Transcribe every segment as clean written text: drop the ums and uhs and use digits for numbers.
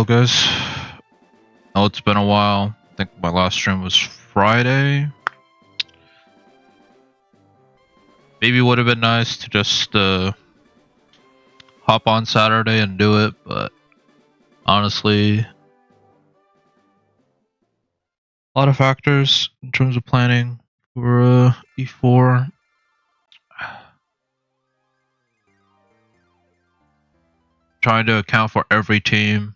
Hello guys. Oh, it's been a while. I think my last stream was Friday. Maybe it would have been nice to just hop on Saturday and do it, but honestly, a lot of factors in terms of planning for E4. Trying to account for every team.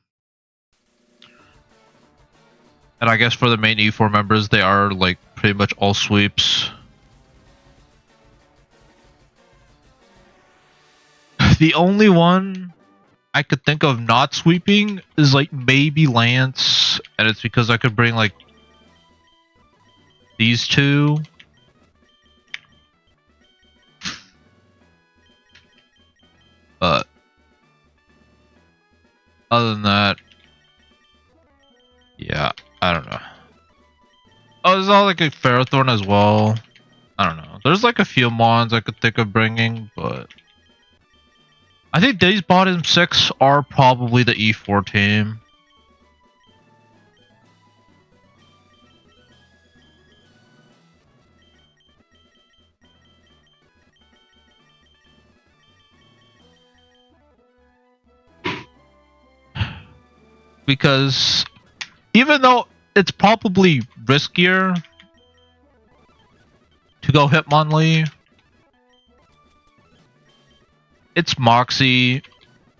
And I guess for the main E4 members, they are like pretty much all sweeps. The only one I could think of not sweeping is like maybe Lance, and it's because I could bring like these two. But other than that, yeah, I don't know. Oh, there's all like a Ferrothorn as well. I don't know. There's like a few mons I could think of bringing, but I think these bottom 6 are probably the E4 team. Because even though it's probably riskier to go Hitmonlee, it's Moxie.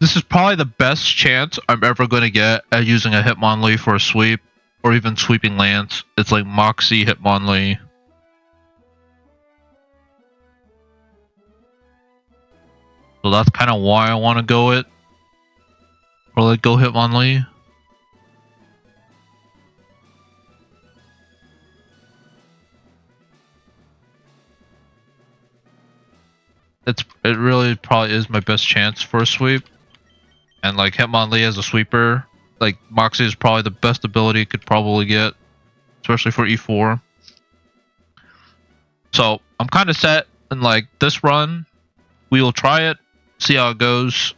This is probably the best chance I'm ever going to get at using a Hitmonlee for a sweep, or even sweeping Lance. It's like Moxie, Hitmonlee. So that's kind of why I want to go it. Or like go Hitmonlee. It really probably is my best chance for a sweep. And like Hitmonlee as a sweeper, like Moxie is probably the best ability you could probably get, especially for E4. So I'm kind of set in like this run. We will try it, see how it goes.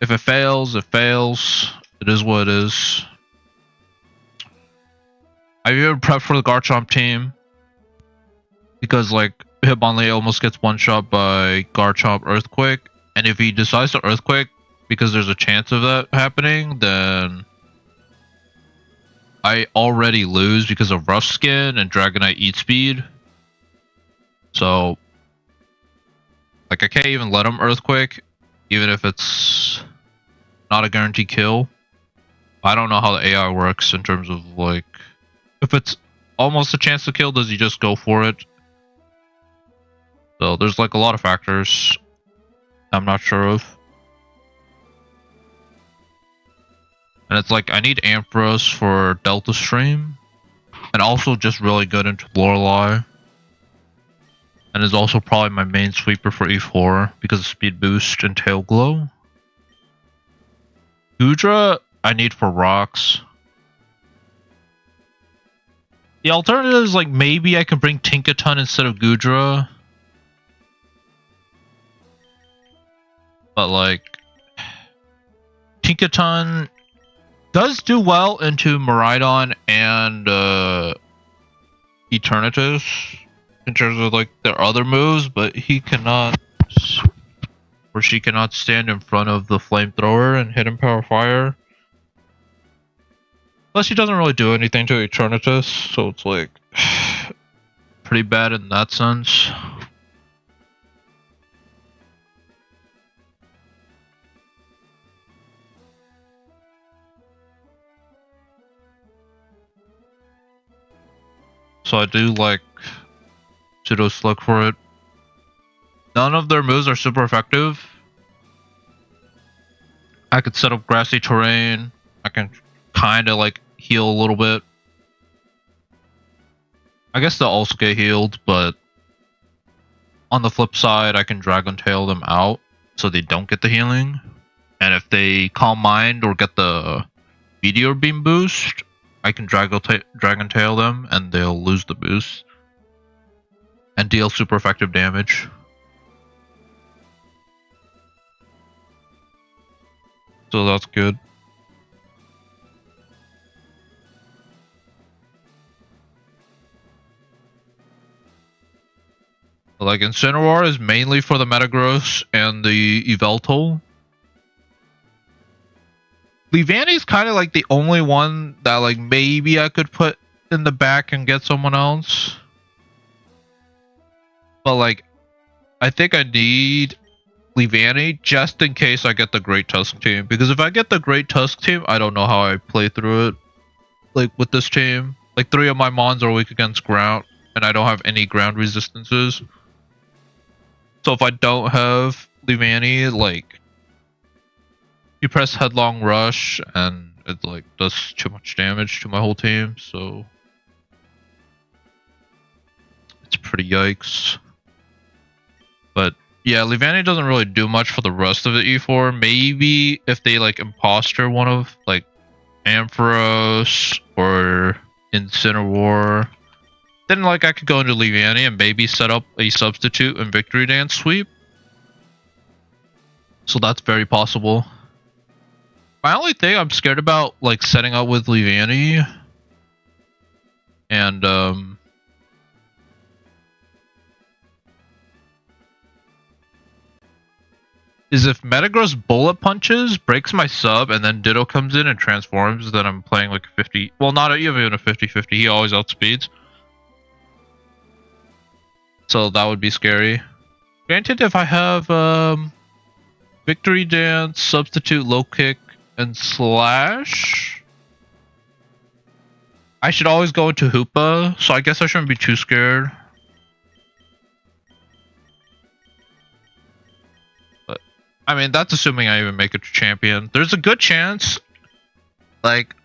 If it fails, it fails. It is what it is. I've even prepped for the Garchomp team because like Hitmonlee almost gets one shot by Garchomp Earthquake, and if he decides to Earthquake because there's a chance of that happening, then I already lose because of Rough Skin and Dragonite Eat Speed. So like I can't even let him Earthquake, even if it's not a guaranteed kill. I don't know how the AI works in terms of like, if it's almost a chance to kill, does he just go for it? So there's like a lot of factors I'm not sure of. And it's like I need Ampharos for Delta Stream, and also just really good into Lorelei. And is also probably my main sweeper for E4 because of Speed Boost and Tail Glow. Goodra I need for rocks. The alternative is like maybe I can bring Tinkaton instead of Goodra. But like Tinkaton does do well into Miraidon and Eternatus in terms of like their other moves, but he cannot, or she cannot stand in front of the flamethrower and hit him power fire. Plus he doesn't really do anything to Eternatus, so it's like pretty bad in that sense. So I do like Pseudo Slug for it. None of their moves are super effective. I could set up grassy terrain. I can kind of like heal a little bit. I guess they'll also get healed, but on the flip side, I can Dragon Tail them out so they don't get the healing. And if they Calm Mind or get the Meteor Beam boost, I can Dragon Tail them and they'll lose the boost and deal super effective damage. So that's good. Like, Incineroar is mainly for the Metagross and the Yveltal. Leavanny's kind of like the only one that like maybe I could put in the back and get someone else. But like, I think I need Leavanny just in case I get the Great Tusk team. Because if I get the Great Tusk team, I don't know how I play through it. Like with this team, like 3 of my Mons are weak against ground, and I don't have any ground resistances. So if I don't have Leavanny, like, you press Headlong Rush and it like does too much damage to my whole team, so it's pretty yikes. But yeah, Leavanny doesn't really do much for the rest of the E4. Maybe if they like imposter one of like Ampharos or Incineroar, then like I could go into Leavanny and maybe set up a substitute and Victory Dance sweep. So that's very possible. My only thing I'm scared about like setting up with Leavanny and is if Metagross bullet punches, breaks my sub, and then Ditto comes in and transforms, then I'm playing like a 50. Well, not even a 50-50. He always outspeeds. So that would be scary. Granted, if I have Victory Dance, Substitute, Low Kick, and Slash, I should always go into Hoopa, so I guess I shouldn't be too scared. But, I mean, that's assuming I even make it to champion. There's a good chance, like,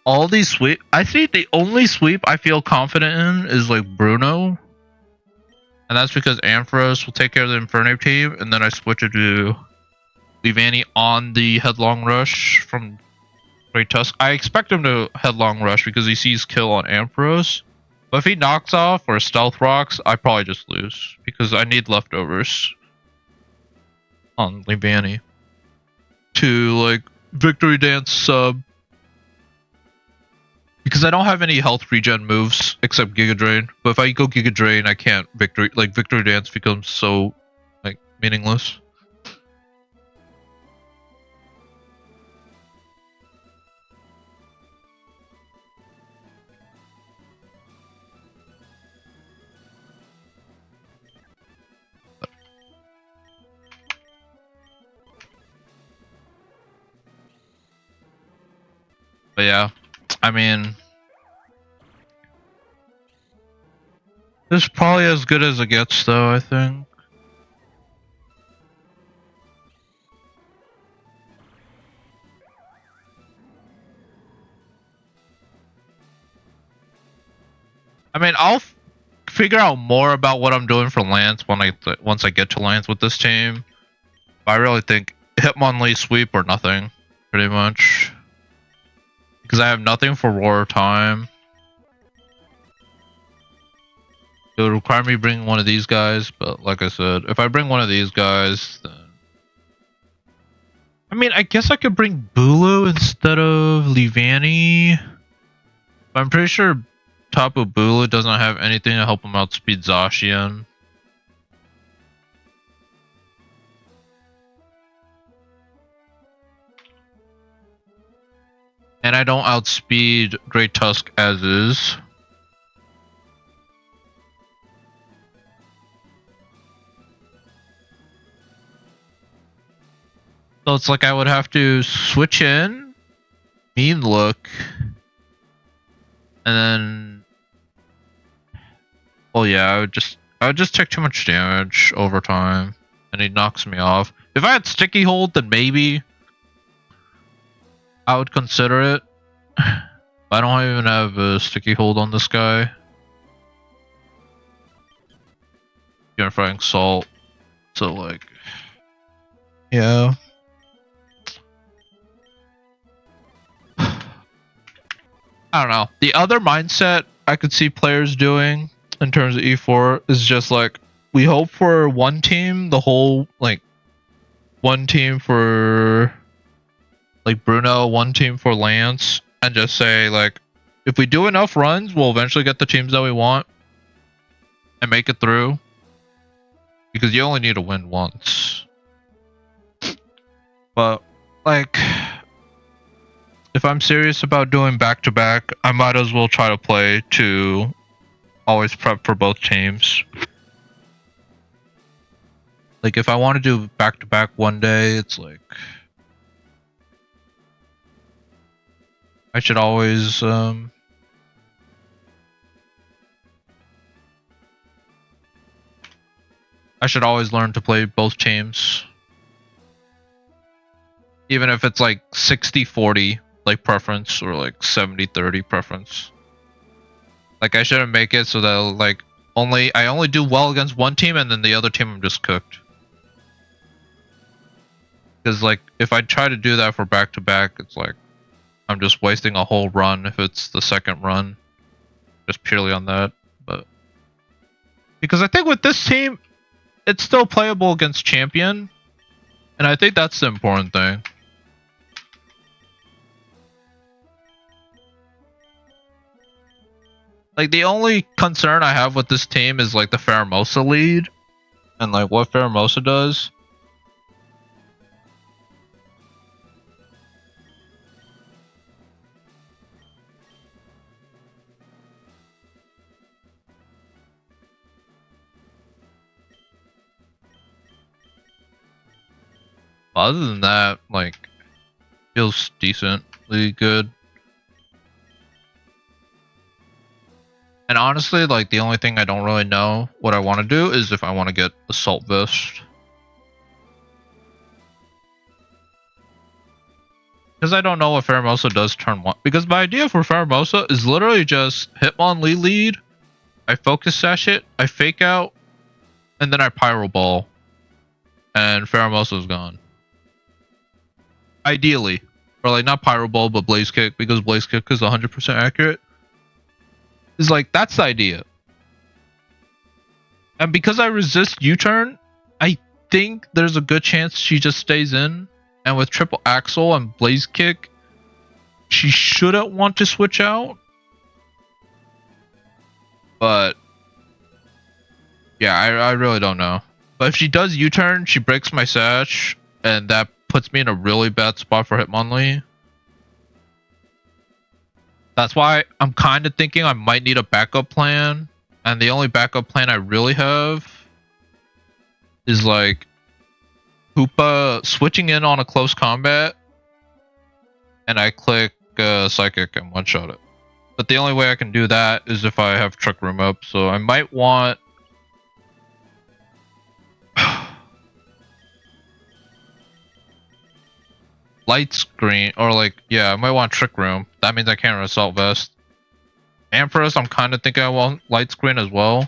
all these sweep... I think the only sweep I feel confident in is, like, Bruno. And that's because Ampharos will take care of the Infernape team, and then I switch it to Leavanny on the Headlong Rush from Great Tusk. I expect him to Headlong Rush because he sees kill on Ampharos. But if he knocks off or Stealth Rocks, I probably just lose. Because I need leftovers on Leavanny to, like, Victory Dance sub. Because I don't have any health regen moves except Giga Drain. But if I go Giga Drain, I can't Victory... Like, Victory Dance becomes so, like, meaningless. But yeah, I mean, this is probably as good as it gets, though, I think. I mean, I'll figure out more about what I'm doing for Lance once I get to Lance with this team. But I really think Hitmonlee sweep or nothing, pretty much. Because I have nothing for Roar Time. It would require me bringing one of these guys, but like I said, if I bring one of these guys, then... I mean, I guess I could bring Bulu instead of Leavanny. But I'm pretty sure Tapu Bulu doesn't have anything to help him outspeed Zacian. And I don't outspeed Great Tusk as is. So it's like I would have to switch in, Mean Look, and then... Well, yeah, I would just take too much damage over time, and he knocks me off. If I had Sticky Hold, then maybe I would consider it. I don't even have a Sticky Hold on this guy. Unifying Salt. So, like... Yeah. I don't know. The other mindset I could see players doing in terms of E4 is just like, we hope for one team, the whole, like, one team for... like Bruno, one team for Lance, and just say like, if we do enough runs, we'll eventually get the teams that we want and make it through. Because you only need to win once. But like, if I'm serious about doing back-to-back, I might as well try to play to always prep for both teams. Like, if I want to do back-to-back one day, it's like, I should always, learn to play both teams. Even if it's like 60-40, like preference, or like 70-30 preference. Like, I shouldn't make it so that like I only do well against one team and then the other team I'm just cooked. Because like, if I try to do that for back-to-back, it's like, I'm just wasting a whole run if it's the second run. Just purely on that. But because I think with this team, it's still playable against champion. And I think that's the important thing. Like, the only concern I have with this team is like the Pheromosa lead. And like what Pheromosa does. Other than that, like, feels decently good. And honestly, like, the only thing I don't really know what I want to do is if I want to get Assault Vest. Because I don't know what Pheromosa does turn 1. Because my idea for Pheromosa is literally just Hitmonlee lead, I focus sash it, I fake out, and then I Pyro Ball. And Pheromosa's gone. Ideally. Or like, not Pyro Ball, but Blaze Kick, because Blaze Kick is 100% accurate. Is like, that's the idea. And because I resist U-turn, I think there's a good chance she just stays in. And with Triple Axle and Blaze Kick, she shouldn't want to switch out. But yeah, I really don't know. But if she does U-turn, she breaks my sash, and that puts me in a really bad spot for Hitmonlee. That's why I'm kind of thinking I might need a backup plan. And the only backup plan I really have is like Hoopa switching in on a close combat. And I click Psychic and one-shot it. But the only way I can do that is if I have Trick Room up. So I might want... Light Screen, or like, yeah, I might want Trick Room. That means I can't Assault Vest. Empress, I'm kind of thinking I want Light Screen as well.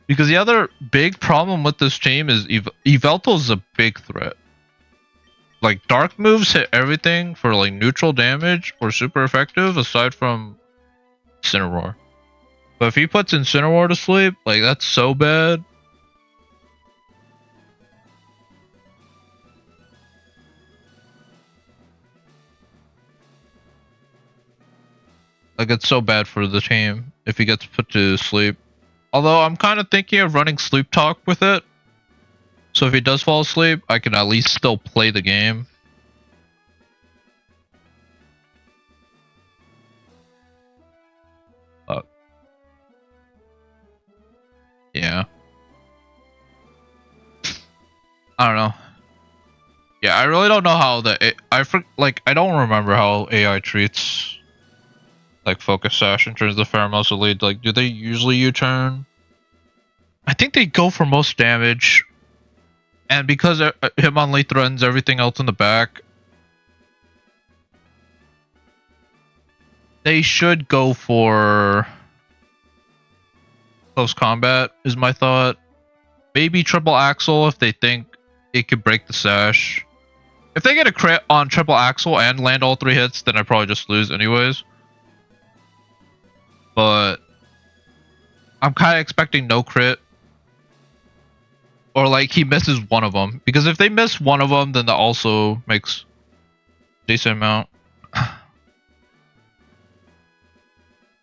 Because the other big problem with this team is Yveltal's a big threat. Like, dark moves hit everything for like neutral damage or super effective aside from Incineroar. But if he puts Incineroar to sleep, like, that's so bad. Like, it's so bad for the team if he gets put to sleep. Although, I'm kind of thinking of running Sleep Talk with it. So if he does fall asleep, I can at least still play the game. Yeah. I don't know. Yeah, I really don't know how I don't remember how AI treats like Focus Sash in terms of Pheromosa lead. Like, do they usually U-turn? I think they go for most damage. And because Hitmonlee threatens everything else in the back, they should go for close combat, is my thought. Maybe Triple Axle if they think it could break the sash. If they get a crit on Triple Axle and land all 3 hits, then I probably just lose anyways. But I'm kind of expecting no crit. Or like he misses one of them. Because if they miss one of them, then that also makes a decent amount.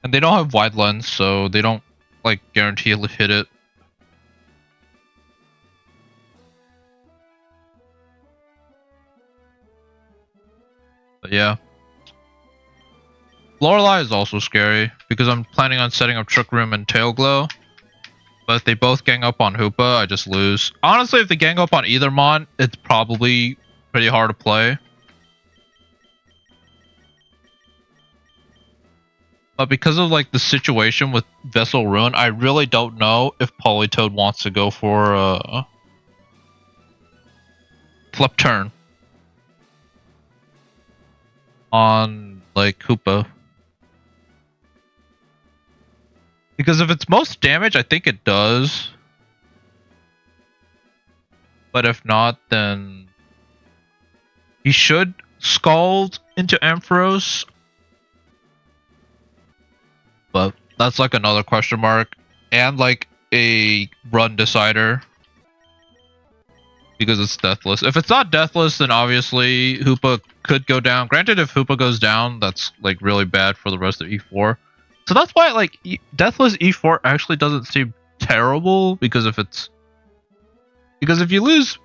And they don't have wide lens, so they don't like guarantee he'll hit it. But yeah. Lorelei is also scary because I'm planning on setting up Trick Room and Tail Glow. But if they both gang up on Hoopa, I just lose. Honestly, if they gang up on either Mon, it's probably pretty hard to play. But because of like the situation with Vessel Ruin, I really don't know if Politoad wants to go for flip turn on like Hoopa. Because if it's most damage, I think it does. But if not, then he should Scald into Ampharos. But that's like another question mark. And like a run decider. Because it's Deathless. If it's not Deathless, then obviously Hoopa could go down. Granted, if Hoopa goes down, that's like really bad for the rest of E4. So that's why like Deathless E4 actually doesn't seem terrible. Because if you lose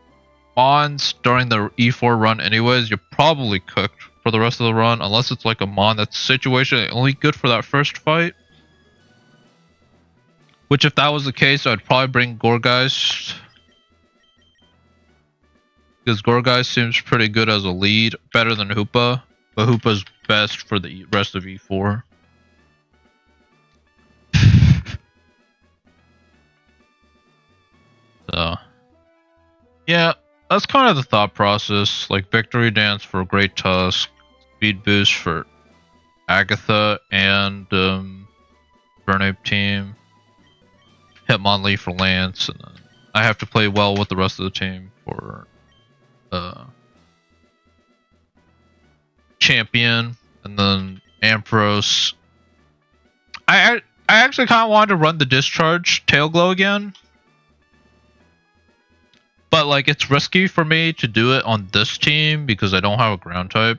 Mons during the E4 run anyways, you're probably cooked for the rest of the run. Unless it's like a Mon that's situation only good for that first fight. Which if that was the case, I'd probably bring Gourgeist. Because Gourgeist seems pretty good as a lead. Better than Hoopa. But Hoopa's best for the rest of E4. So, yeah, that's kind of the thought process. Like Victory Dance for Great Tusk, Speed Boost for Agatha and Burnape team, Hitmonlee for Lance, and then I have to play well with the rest of the team for Champion, and then Ampharos. I actually kind of wanted to run the Discharge Tail Glow again. But like it's risky for me to do it on this team because I don't have a ground type.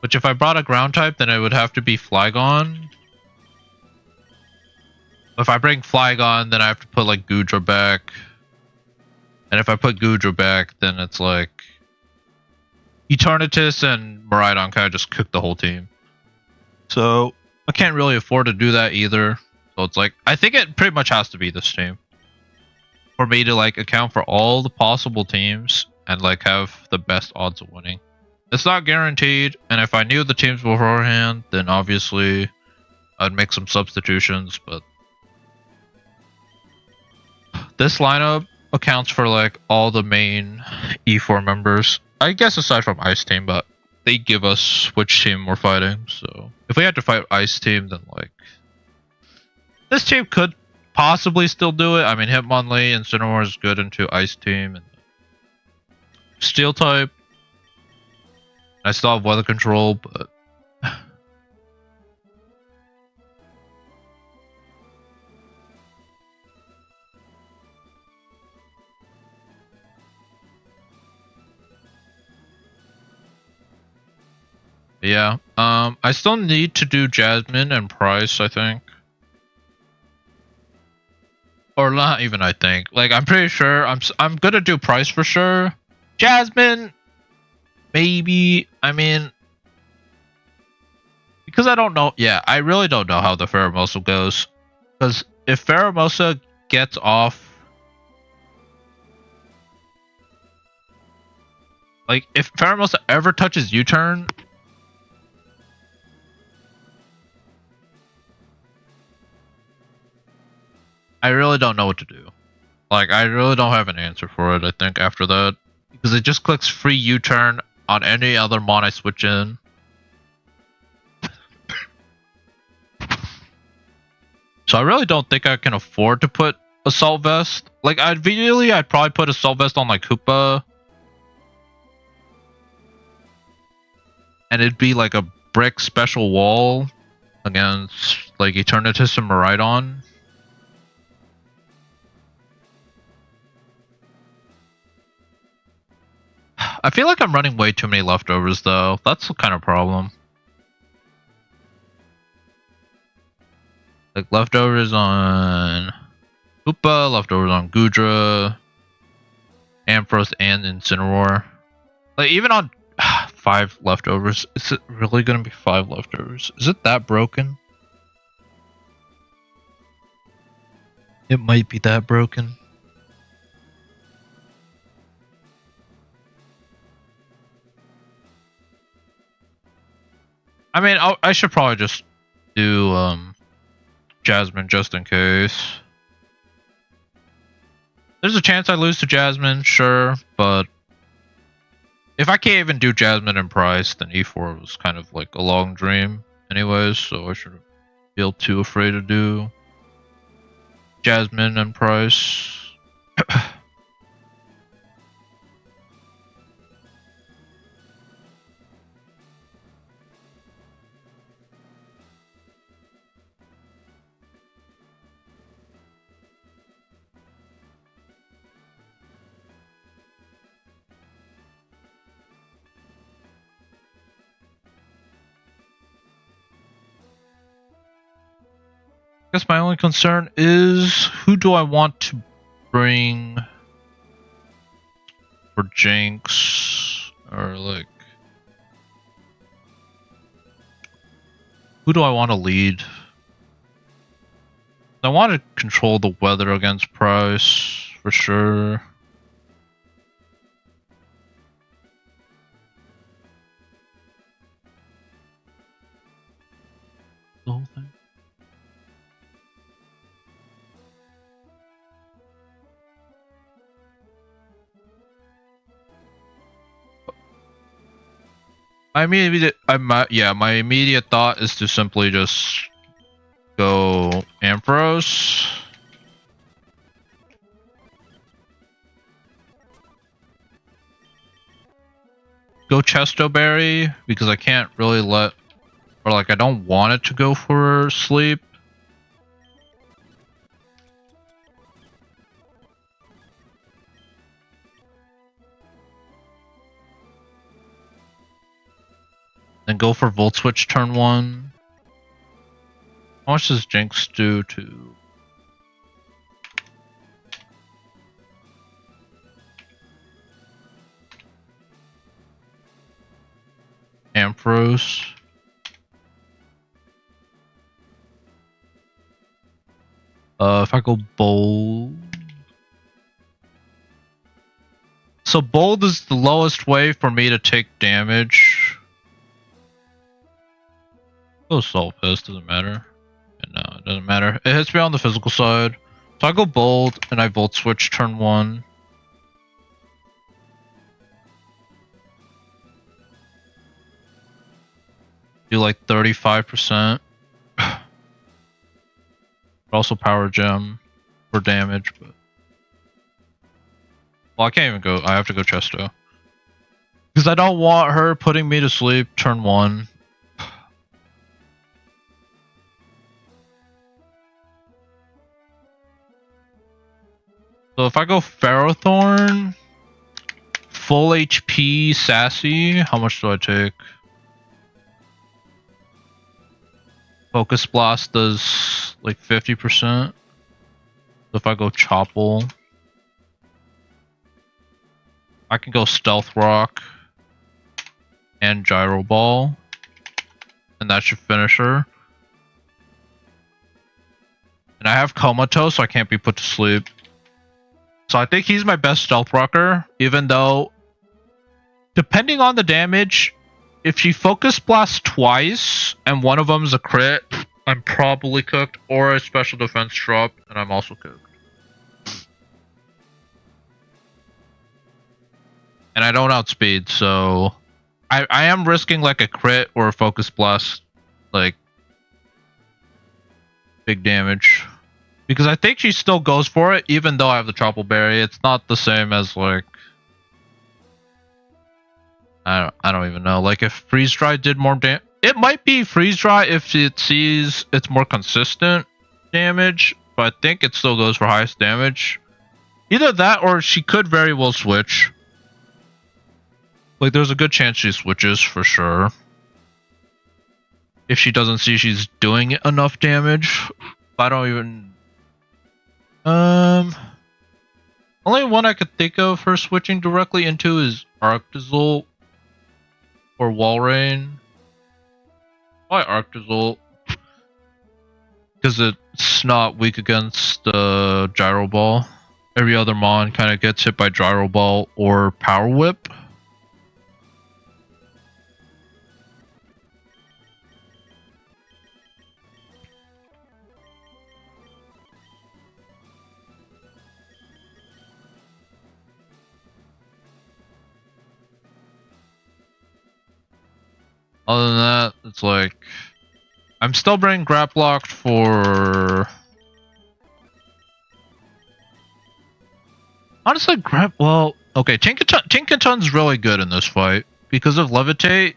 Which if I brought a ground type, then it would have to be Flygon. If I bring Flygon, then I have to put like Goodra back. And if I put Goodra back, then it's like Eternatus and Miraidon kind of just cook the whole team. So I can't really afford to do that either. So it's like, I think it pretty much has to be this team. For me to like account for all the possible teams and like have the best odds of winning. It's not guaranteed, and if I knew the teams beforehand, then obviously I'd make some substitutions, but this lineup accounts for like all the main E4 members. I guess aside from Ice Team, but they give us which team we're fighting, so if we had to fight Ice Team, then like this team could possibly still do it. I mean, Hitmonlee and Cinnamore is good into Ice Team and Steel type. I still have weather control, but yeah. I still need to do Jasmine and Pryce, I think. Or not even I think. Like I'm pretty sure I'm gonna do Pryce for sure. Jasmine maybe. I mean, because I don't know. Yeah, I really don't know how the Pheromosa goes. Because if Pheromosa gets off, like if Pheromosa ever touches U-turn, I really don't know what to do. Like I really don't have an answer for it. I think after that, because it just clicks free U-turn on any other mon I switch in. So I really don't think I can afford to put Assault Vest. Like I'd probably put Assault Vest on like Hoopa. And it'd be like a brick special wall. against like Eternatus and Miraidon. I feel like I'm running way too many leftovers though. That's the kind of problem. Like leftovers on Koopa, leftovers on Goodra, Ampharos, and Incineroar. Like even on 5 leftovers, is it really gonna be 5 leftovers? Is it that broken? It might be that broken. I mean, I should probably just do Jasmine just in case. There's a chance I lose to Jasmine, sure, but if I can't even do Jasmine and Pryce, then E4 was kind of like a long dream anyways, so I shouldn't feel too afraid to do Jasmine and Pryce. I guess my only concern is who do I want to bring for Jinx, or like who do I want to lead? I want to control the weather against Pryce for sure. The whole thing. My immediate thought is to simply just go Ampharos. Go Chesto Berry, because I can't really let, or like I don't want it to go for sleep. Then go for Volt Switch turn 1. How much does Jinx do to... Ampharos? If I go Bold... So Bold is the lowest way for me to take damage. Go Soul Fist, doesn't matter. No, it doesn't matter. It hits me on the physical side. So I go Bold and I Volt Switch turn 1. Do like 35%. Also Power Gem for damage, but... Well, I can't even go. I have to go Chesto. Because I don't want her putting me to sleep turn 1. So if I go Ferrothorn, full HP Sassy, how much do I take? Focus Blast does like 50%. So if I go Chople, I can go Stealth Rock and Gyro Ball, and that should finish her. And I have Comatose, so I can't be put to sleep. So I think he's my best Stealth Rocker, even though, depending on the damage, if she Focus Blasts twice and one of them is a crit, I'm probably cooked, or a special defense drop, and I'm also cooked. And I don't outspeed, so I am risking like a crit or a Focus Blast, like big damage. Because I think she still goes for it, even though I have the Tropical Berry. It's not the same as like... I don't even know. Like if Freeze Dry did more damage... It might be freeze dry if it sees it's more consistent damage, but I think it still goes for highest damage. Either that or she could very well switch. Like, there's a good chance she switches for sure. If she doesn't see she's doing enough damage. I don't even... Only one I could think of her switching directly into is Arctazult or Walrein. Why Arctazult? Because it's not weak against Gyro Ball. Every other mon kind of gets hit by Gyro Ball or Power Whip. Other than that, it's like... I'm still bringing Grap Locked for... Honestly, well... Okay, Tinkaton's really good in this fight. Because of Levitate,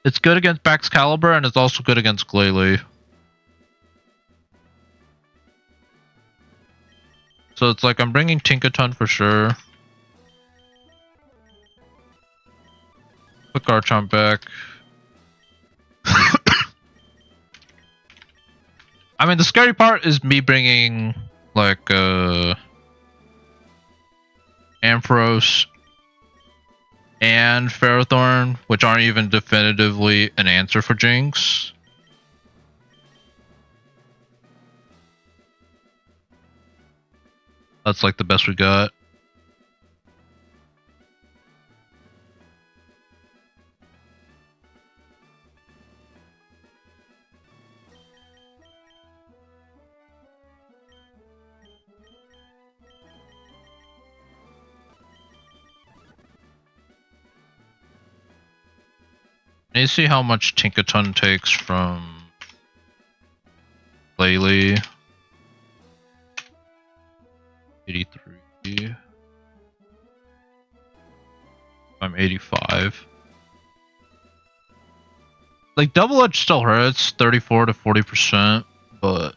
it's good against Baxcalibur, and it's also good against Glalie. So it's like, I'm bringing Tinkaton for sure. Put Garchomp back. I mean, the scary part is me bringing, like, Ampharos and Ferrothorn, which aren't even definitively an answer for Jinx. That's, like, the best we got. I need to see how much Tinkaton takes from Glalie. 83. I'm 85. Like, Double Edge still hurts, 34 to 40%, but...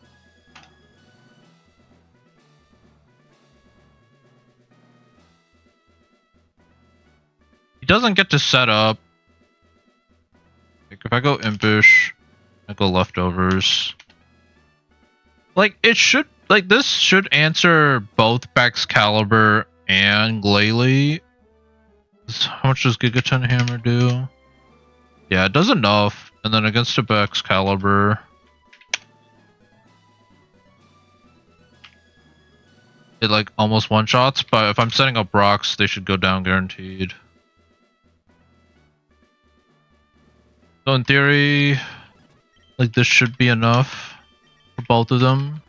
He doesn't get to set up. Like, if I go Impish, I go Leftovers. Like, it should... Like, this should answer both Baxcalibur and Glalie. How much does Gigaton Hammer do? Yeah, it does enough. And then against a Baxcalibur... it, like, almost one-shots, but if I'm setting up rocks, they should go down guaranteed. So in theory, like, this should be enough for both of them.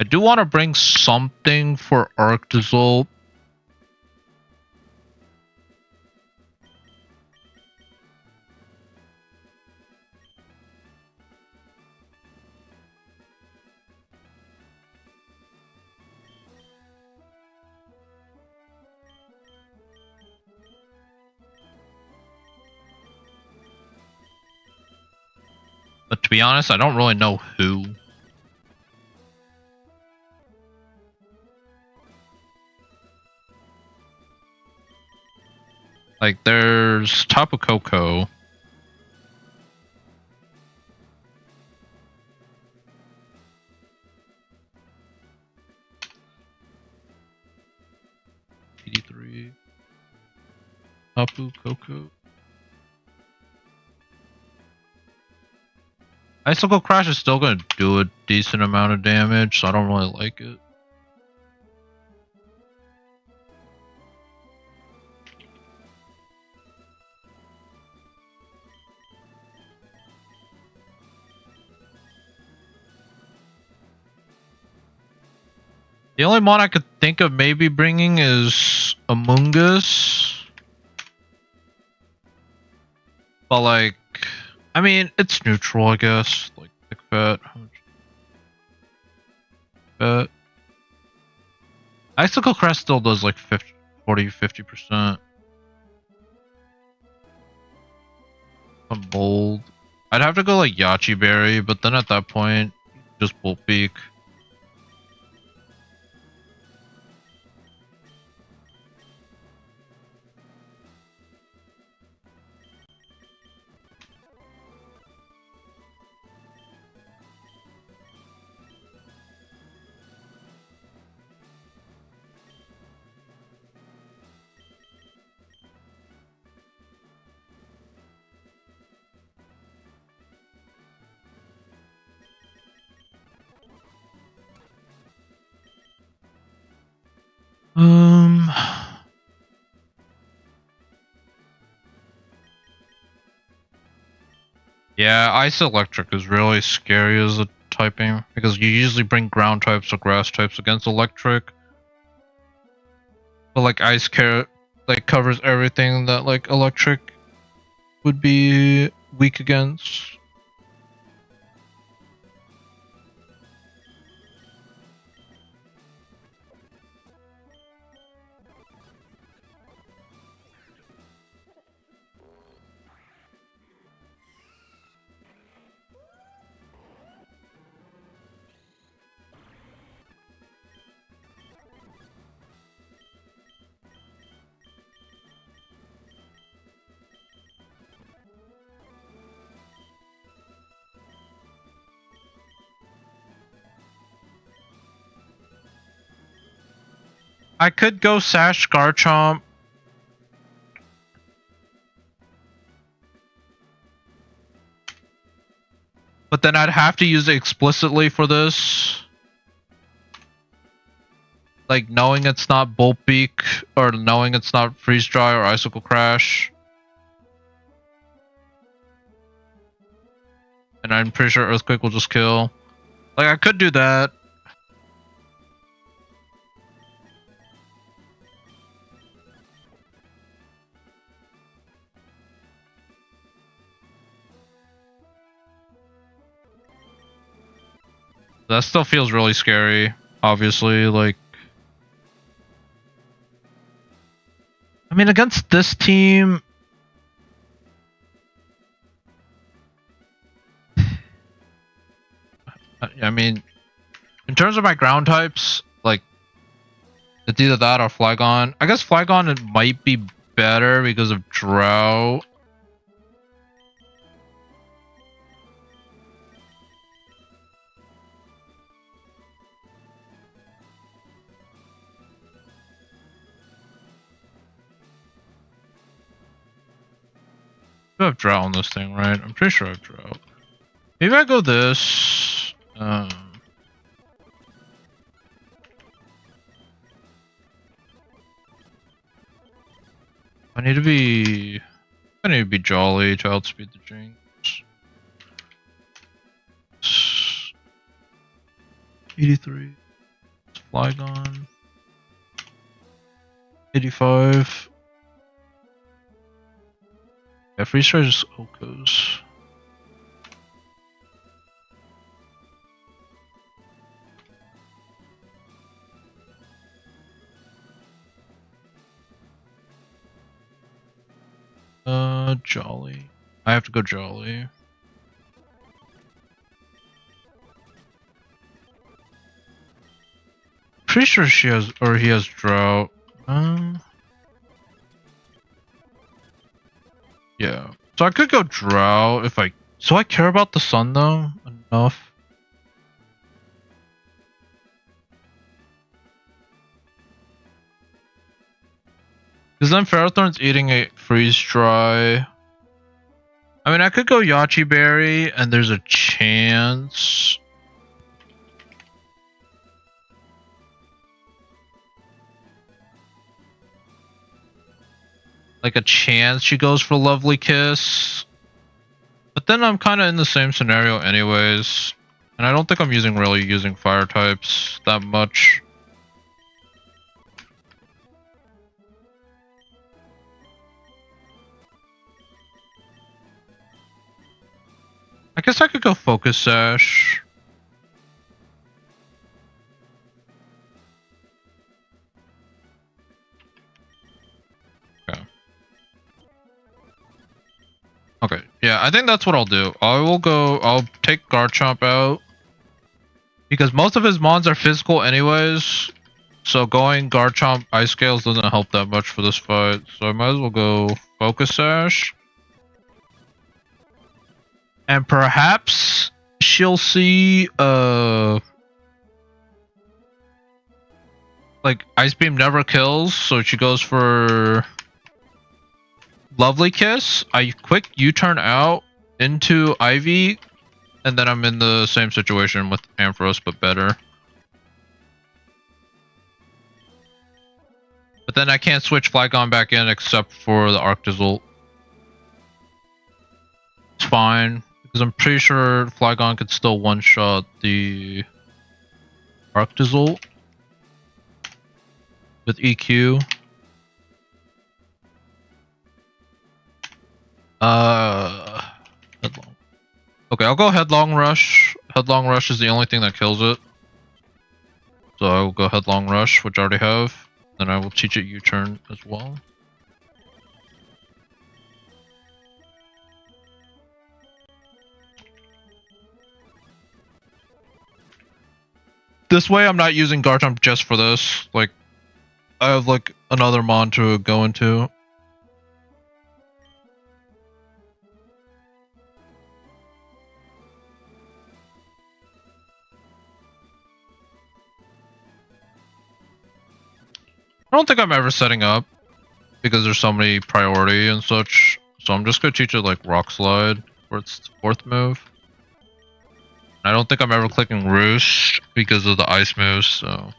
I do want to bring something for Arctazult. But to be honest, I don't really know who. Like, there's Tapu Koko. $83. Tapu Koko. Icicle Crash is still going to do a decent amount of damage, so I don't really like it. The only mon I could think of maybe bringing is Among Us. But like, I mean, it's neutral, I guess. Like, thick fat. How much? Fat. Icicle Crest still does like 50%. I'm bold. I'd have to go like Yachi Berry, but then at that point, just Bolt Beak. Yeah, Ice Electric is really scary as a typing because you usually bring ground types or grass types against electric. But like Ice like covers everything that like electric would be weak against. I could go Sash Garchomp. But then I'd have to use it explicitly for this. Like knowing it's not Bolt Beak or knowing it's not Freeze Dry or Icicle Crash. And I'm pretty sure Earthquake will just kill. Like I could do that. That still feels really scary, obviously, like... I mean, against this team... I mean, in terms of my ground types, like, it's either that or Flygon. I guess Flygon, it might be better because of Drought. I have Drought on this thing, right? I'm pretty sure I have Drought. Maybe I go this. I need to be... I need to be jolly to outspeed the Jinx. 83. Flygon. 85. Yeah, Freeze Dry just Okos. Jolly. I have to go Jolly. Pretty sure she has, or he has Drought. Yeah. So I could go Drought if I... So I care about the sun though? Enough. Because then Ferrothorn's eating a Freeze Dry. I mean, I could go Yachi Berry, and there's a chance. Like a chance she goes for Lovely Kiss. But then I'm kind of in the same scenario anyways. And I don't think I'm really using fire types that much. guess I could go Focus Sash. Okay. Okay, yeah, I think that's what I'll do. I'll take Garchomp out. Because most of his mons are physical anyways. So going Garchomp Ice Scales doesn't help that much for this fight. So I might as well go Focus Sash. And perhaps she'll see like Ice Beam never kills, so she goes for Lovely Kiss. I quick U-turn out into Ivy, and then I'm in the same situation with Ampharos, but better. But then I can't switch Flygon back in except for the Arctozolt. It's fine, because I'm pretty sure Flygon could still one-shot the Arctozolt with EQ. Headlong. Okay, I'll go Headlong Rush. Headlong Rush is the only thing that kills it. So I will go Headlong Rush, which I already have. Then I will teach it U-turn as well. This way I'm not using Garchomp just for this. Like, I have like another mon to go into. I don't think I'm ever setting up because there's so many priority and such. So I'm just gonna teach it like Rock Slide for its fourth move. I don't think I'm ever clicking Roost because of the ice moves, so.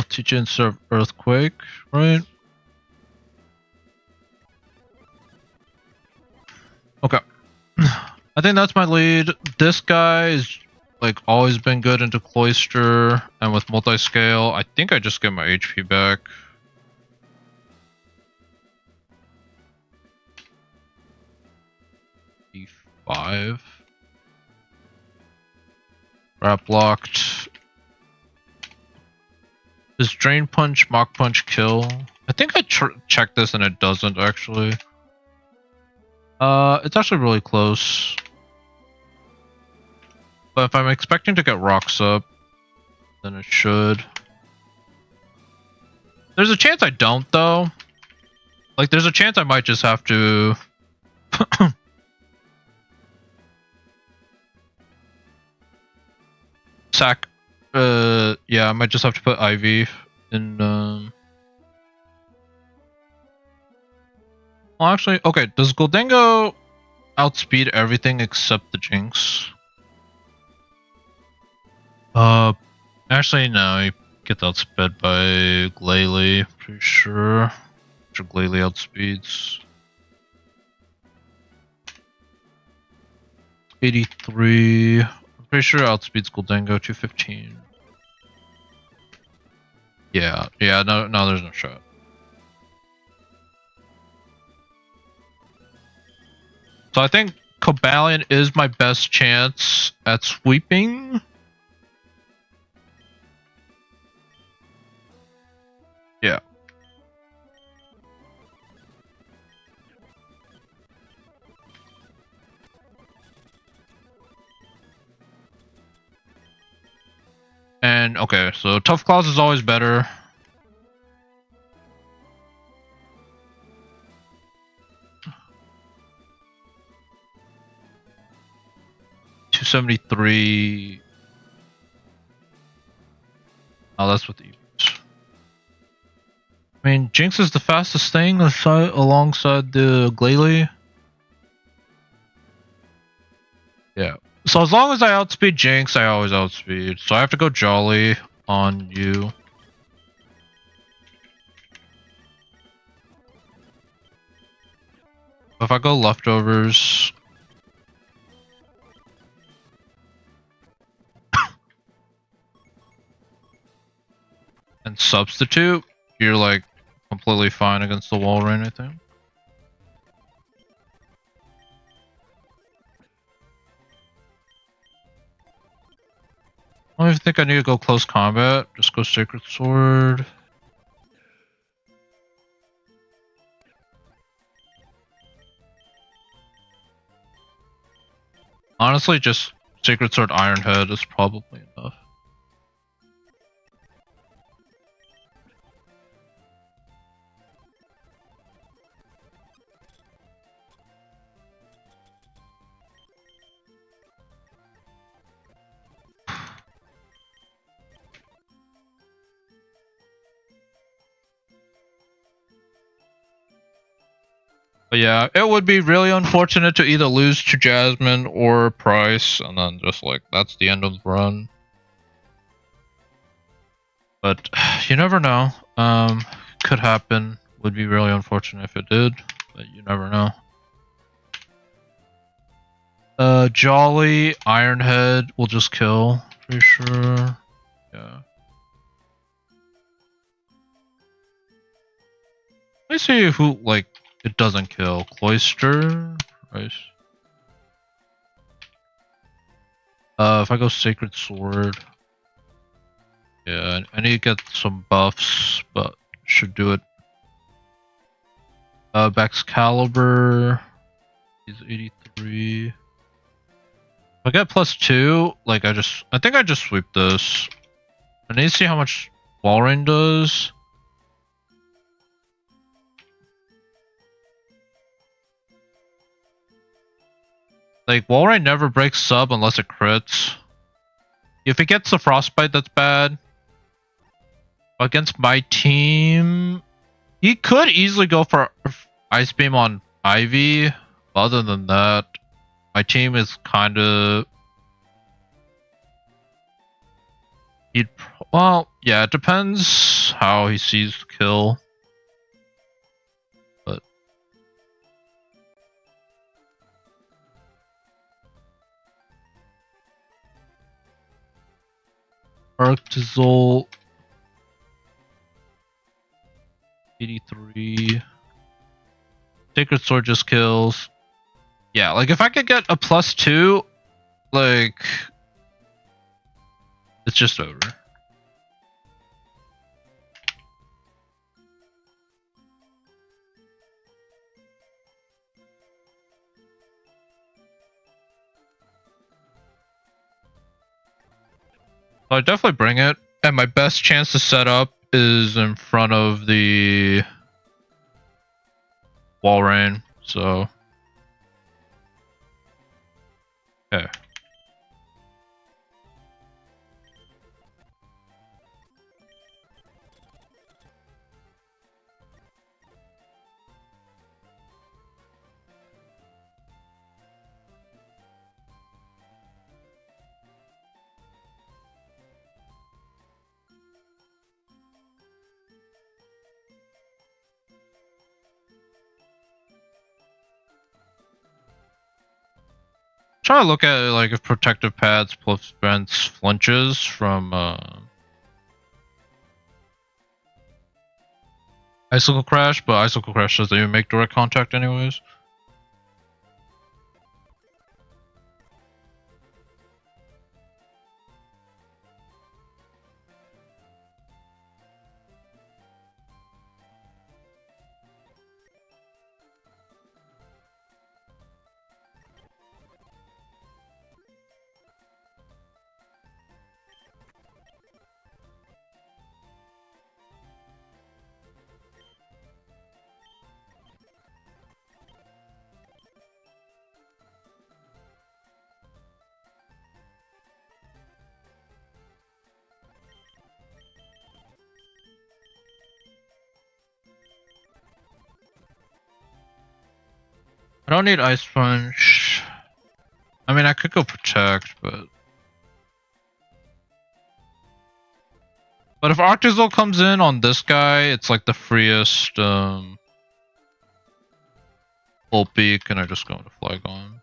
Teach it insert Earthquake, right? Okay. I think that's my lead. This guy is like always been good into Cloister and with multi-scale. I think I just get my HP back. E5. Wrap locked. Does Drain Punch, Mach Punch kill? I think I checked this and it doesn't actually. It's actually really close. But if I'm expecting to get rocks up, then it should. There's a chance I don't though. Like there's a chance I might just have to sack. Yeah, I might just have to put Ivy in. Well, actually, okay. Does Goldengo outspeed everything except the Jinx? Actually, no. He gets outsped by Glalie. Pretty sure. Sure, Glalie outspeeds. 83. I'm pretty sure outspeeds Goldengo 215. Yeah, no, there's no shot. So I think Cobalion is my best chance at sweeping. Yeah. And okay, so Tough Claws is always better. $273. Oh, that's what the EVs. I mean, Jinx is the fastest thing alongside the Glalie. Yeah. So as long as I outspeed Jinx, I always outspeed. So I have to go Jolly on you. If I go Leftovers, substitute, you're like completely fine against the wall rain, I think. I don't even think I need to go close combat. Just go Sacred Sword. Honestly, just Sacred Sword Iron Head is probably enough. But yeah, it would be really unfortunate to either lose to Jasmine or Pryce, and then just like, that's the end of the run. But you never know. Could happen. Would be really unfortunate if it did, but you never know. Jolly, Ironhead will just kill, pretty sure. Yeah. Let me see who, like, it doesn't kill. Cloister? Right. If I go Sacred Sword. Yeah, I need to get some buffs, but should do it. Excalibur. He's 83. If I get +2, like I think I just sweep this. I need to see how much wall rain does. Like, wall rain never breaks sub unless it crits. If it gets the frostbite, that's bad. Against my team, he could easily go for Ice Beam on Ivy. Other than that, my team is kind of... Well, yeah, it depends how he sees the kill. But... Arctizol... 83. Sacred Sword just kills. Yeah, like if I could get a +2, like it's just over. So I definitely bring it, and my best chance to set up is in front of the wall rain, so okay. Try to look at it, like if protective pads prevents flinches from Icicle Crash, but Icicle Crash doesn't even make direct contact anyways. I don't need Ice Punch. I mean, I could go Protect, but if Arctizol comes in on this guy, it's like the freest full beak, and I just go into Flygon.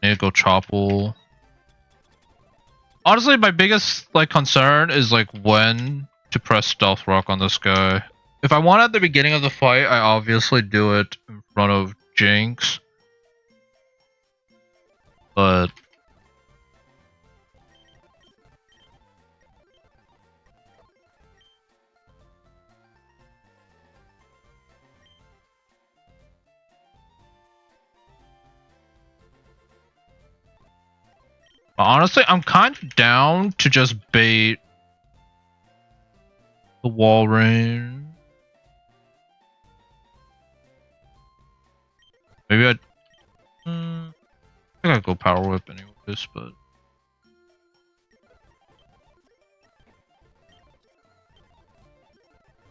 Need to might go Chopple. Honestly, my biggest like concern is like when to press Stealth Rock on this guy. If I want at the beginning of the fight, I obviously do it in front of Jinx. But honestly, I'm kind of down to just bait the wall rain. Maybe I think I'd go Power Whip anyways, but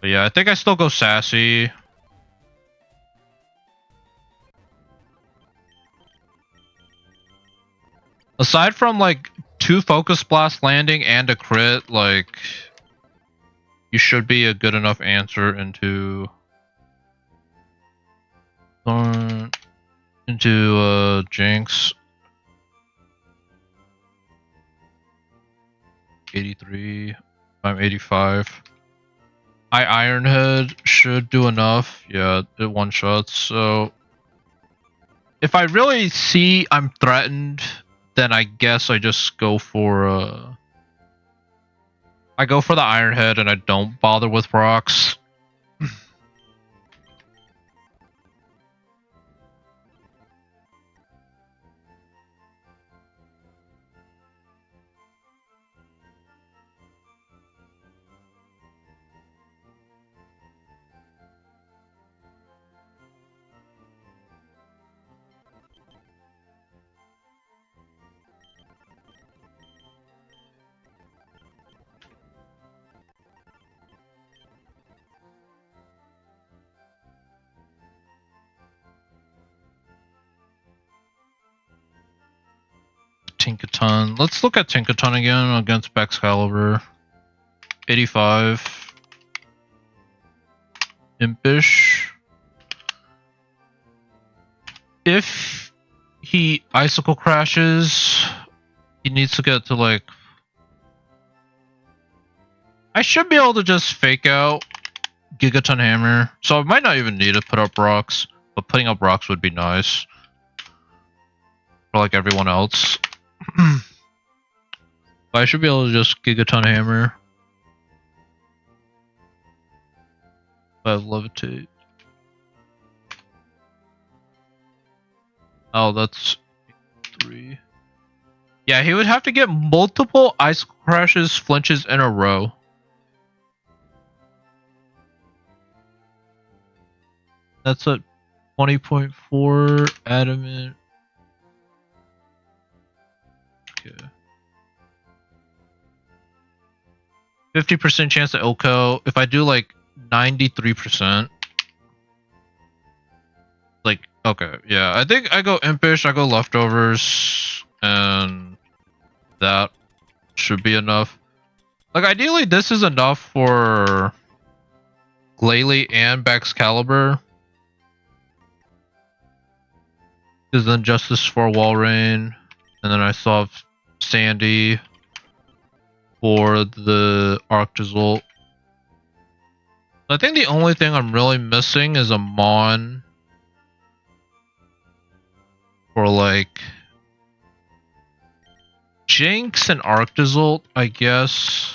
yeah, I think I still go Sassy. Aside from like 2 Focus Blast landing and a crit, like you should be a good enough answer into Jinx. 83. I'm 85. Iron Head should do enough. Yeah, it one shots. So if I really see I'm threatened, then I guess I just go for I go for the Iron Head and I don't bother with rocks. Tinkaton. Let's look at Tinkaton again against Excalibur. 85. Impish. If he Icicle crashes, he needs to get to like... I should be able to just fake out Gigaton Hammer. So I might not even need to put up rocks, but putting up rocks would be nice. For like everyone else. But I should be able to just Gigaton Hammer. I have Levitate. Oh, that's 3. Yeah, he would have to get multiple ice crashes, flinches in a row. That's a 20.4 adamant. Okay. 50% chance to Ilko. If I do like 93%. Like, okay, yeah. I think I go Impish, I go Leftovers, and that should be enough. Like, ideally, this is enough for Glalie and Excalibur. Because then Justice for Walrein, and then I still have Sandy for the Arctozolt. I think the only thing I'm really missing is a Mon for like Jinx and Arctozolt, I guess.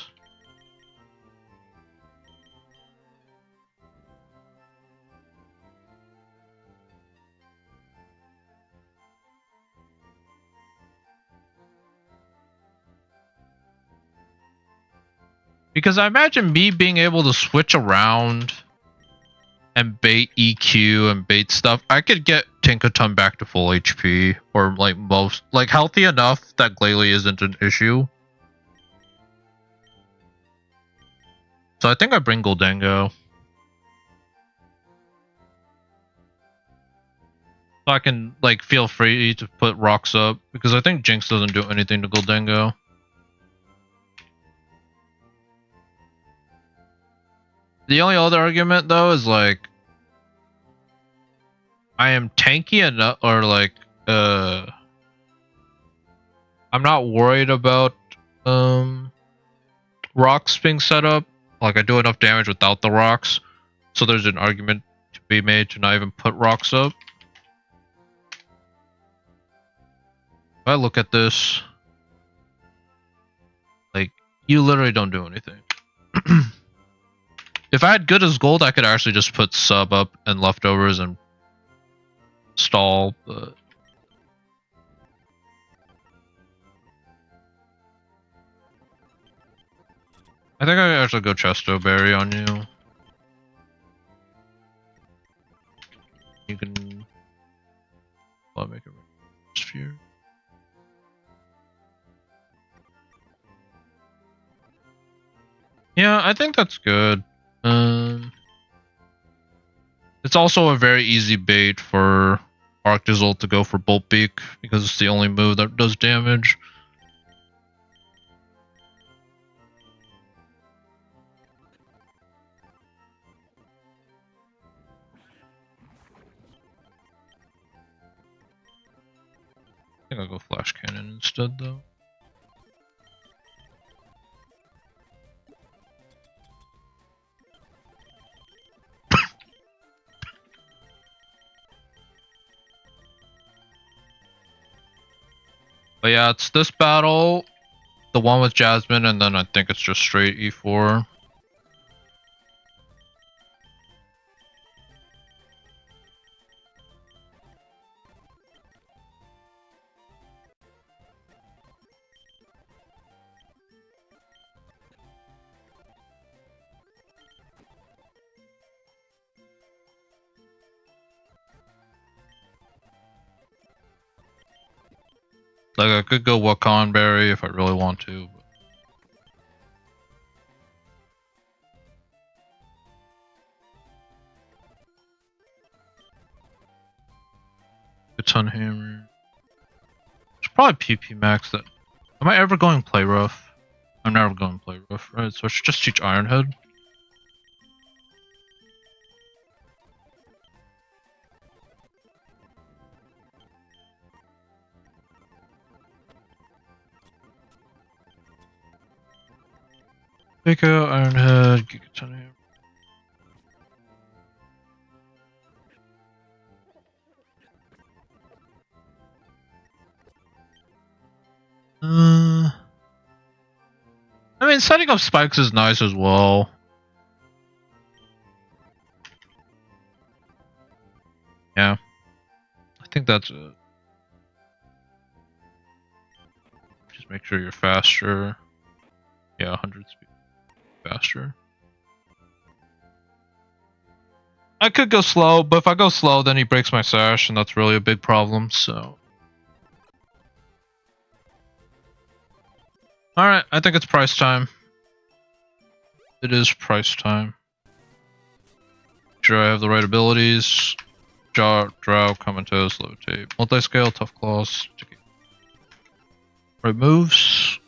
Because I imagine me being able to switch around and bait EQ and bait stuff, I could get Tinkaton back to full HP, or like most, like healthy enough that Glalie isn't an issue. So I think I bring Goldango. So I can like feel free to put rocks up, because I think Jinx doesn't do anything to Goldango. The only other argument though is like I am tanky enough, or like I'm not worried about rocks being set up. Like, I do enough damage without the rocks, so there's an argument to be made to not even put rocks up. If I look at this, like, you literally don't do anything. If I had good as gold, I could actually just put sub up and leftovers and stall, but I think I could actually go Chesto Berry on you. You can make a sphere. Yeah, I think that's good. It's also a very easy bait for Arctizolt to go for Bolt Beak because it's the only move that does damage. I think I'll go Flash Cannon instead, though. But yeah, it's this battle, the one with Jasmine, and then I think it's just straight E4. Like, I could go Wakan Berry if I really want to. But a ton hammer. It's probably PP max that. Am I ever going play rough? I'm never going play rough, right? So I should just teach Ironhead. Pick out Ironhead, get a ton hammer. I mean, setting up spikes is nice as well. Yeah. I think that's it. Just make sure you're faster. Yeah, 100 speed. Faster. I could go slow, but if I go slow, then he breaks my sash, and that's really a big problem, so. Alright, I think it's Pryce time. It is Pryce time. Make sure I have the right abilities. Drow, Comatose, Levitate, Multi-Scale, Tough Claws. Right moves.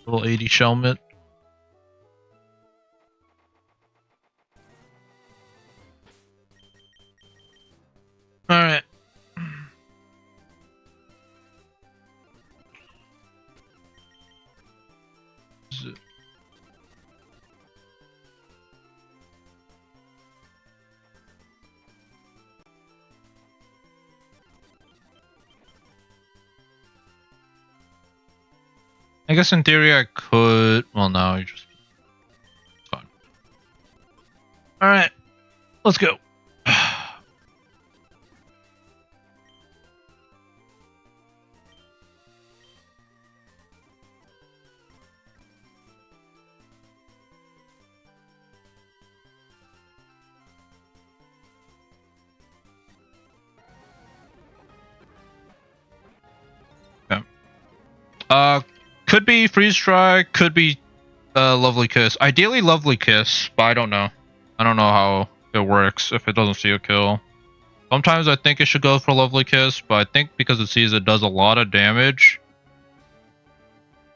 Little 80 Shelmet. Alright. I guess in theory I could. Well, no, you just. It's fine. Alright. Let's go. Okay. Could be freeze dry, could be Lovely Kiss. Ideally Lovely Kiss, but I don't know. I don't know how it works if it doesn't see a kill. Sometimes I think it should go for Lovely Kiss, but I think because it sees it does a lot of damage,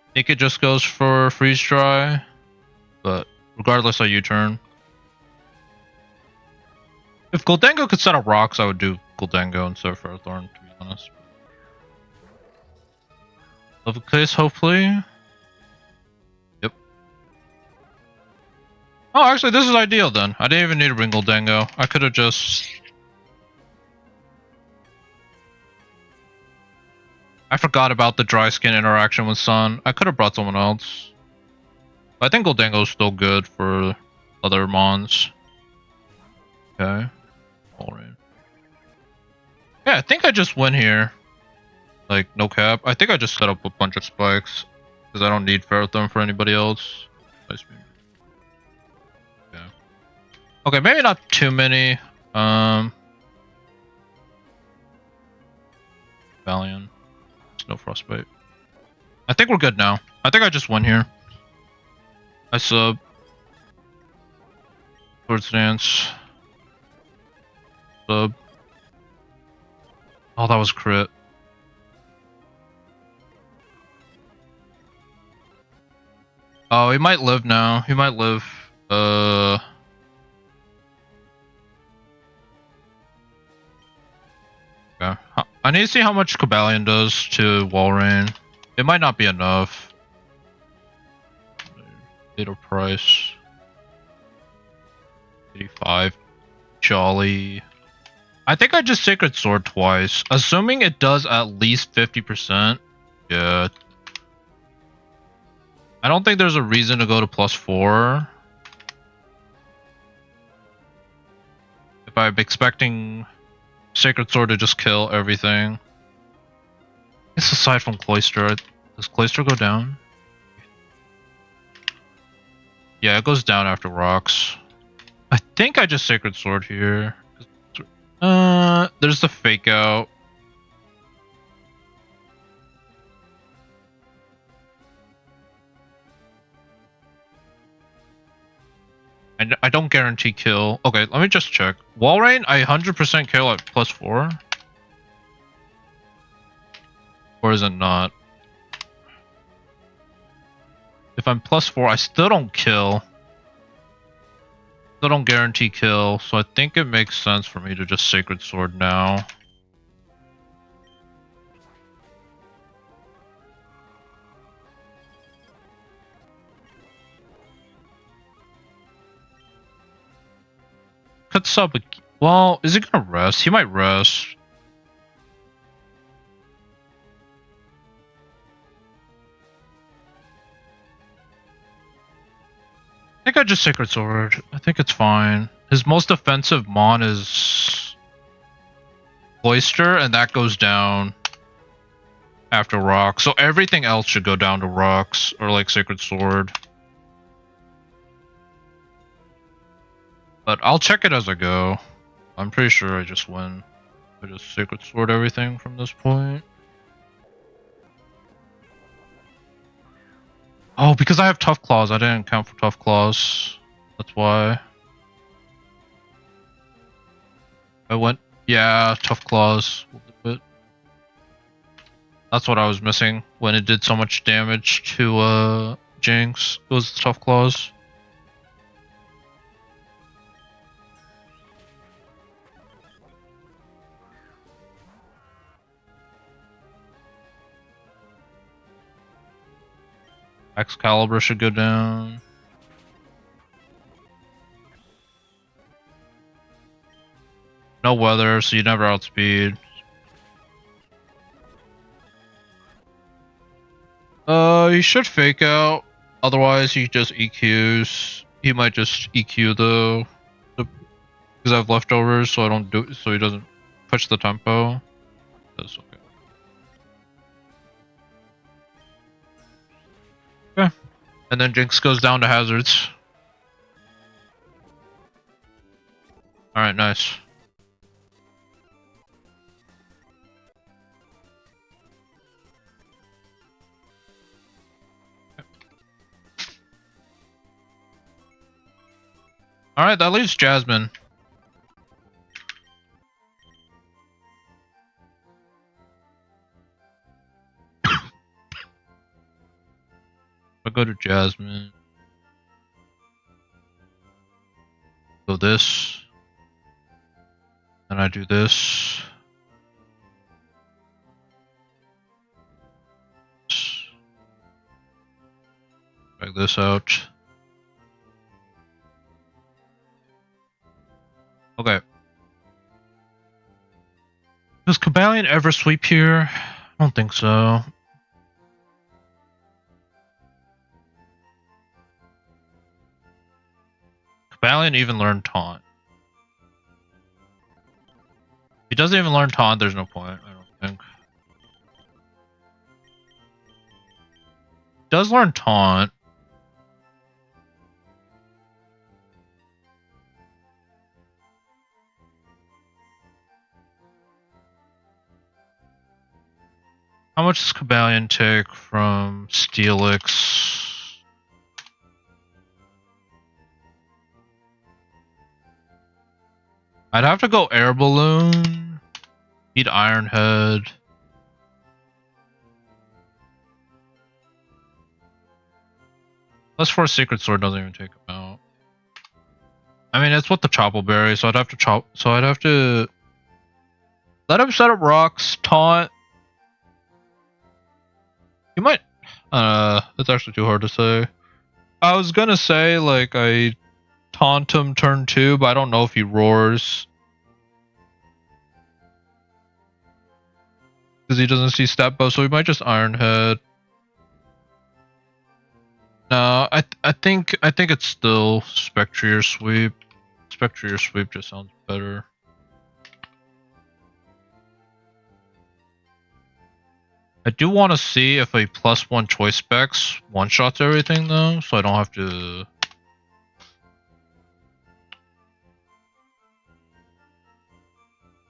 I think it just goes for Freeze Dry. But regardless of U-turn. If Goldango could set up rocks, I would do Goldango instead of Ferrothorn, to be honest. Lovely Kiss, hopefully. Yep. Oh, actually, this is ideal then. I didn't even need to bring Goldango. I could have just... I forgot about the dry skin interaction with Sun. I could have brought someone else. But I think Goldango is still good for other mons. Okay. Alright. Yeah, I think I just win here. Like, no cap. I think I just set up a bunch of spikes. Because I don't need Ferrothorn for anybody else. Nice. Yeah. Okay, maybe not too many. Valiant. No Frostbite. I think we're good now. I think I just won here. I sub. Swords Dance. Sub. Oh, that was crit. Oh, he might live now. He might live. Okay. I need to see how much Cobalion does to Walrein. It might not be enough. Little Pryce. 85. Jolly. I think I just Sacred Sword twice. Assuming it does at least 50%. Yeah. I don't think there's a reason to go to +4. If I'm expecting Sacred Sword to just kill everything. It's aside from Cloister. Does Cloister go down? Yeah, it goes down after rocks. I think I just Sacred Sword here. There's the fake out. I don't guarantee kill. Okay, let me just check. Walrein, I 100% kill at +4. Or is it not? If I'm +4, I still don't kill. Still don't guarantee kill, so I think it makes sense for me to just Sacred Sword now. Could sub. Well, is he gonna rest? He might rest. I think I just Sacred Sword. I think it's fine. His most offensive mon is Cloister, and that goes down after rocks. So everything else should go down to rocks or like Sacred Sword. But I'll check it as I go. I'm pretty sure I just win. I just Sacred Sword everything from this point. Oh, because I have Tough Claws. I didn't count for Tough Claws. That's why. I went... Yeah, Tough Claws. That's what I was missing when it did so much damage to Jinx. It was Tough Claws. Excalibur should go down. No weather, so you never outspeed. He should fake out. Otherwise, he just EQs. He might just EQ though, because I have leftovers, so I don't do. So he doesn't push the tempo. That's okay. Okay. And then Jinx goes down to hazards. Alright, nice. Alright, that leaves Jasmine. I'll go to Jasmine. Go this. And I do this. Drag this out. Okay. Does Cabalion ever sweep here? I don't think so. Cabalion even learned Taunt. If he doesn't even learn Taunt, there's no point, I don't think. He does learn Taunt. How much does Cabalion take from Steelix? I'd have to go Air Balloon, beat Iron Head. Plus 4 Secret Sword doesn't even take him out. I mean, it's with the Choppleberry, so I'd have to let him set up rocks, taunt. You might. It's actually too hard to say. I was gonna say like I taunt him turn 2, but I don't know if he roars because he doesn't see stat buff, so he might just Iron Head. No, I think it's still Spectrier Sweep. Spectrier Sweep just sounds better. I do want to see if a +1 choice specs one-shots everything though, so I don't have to...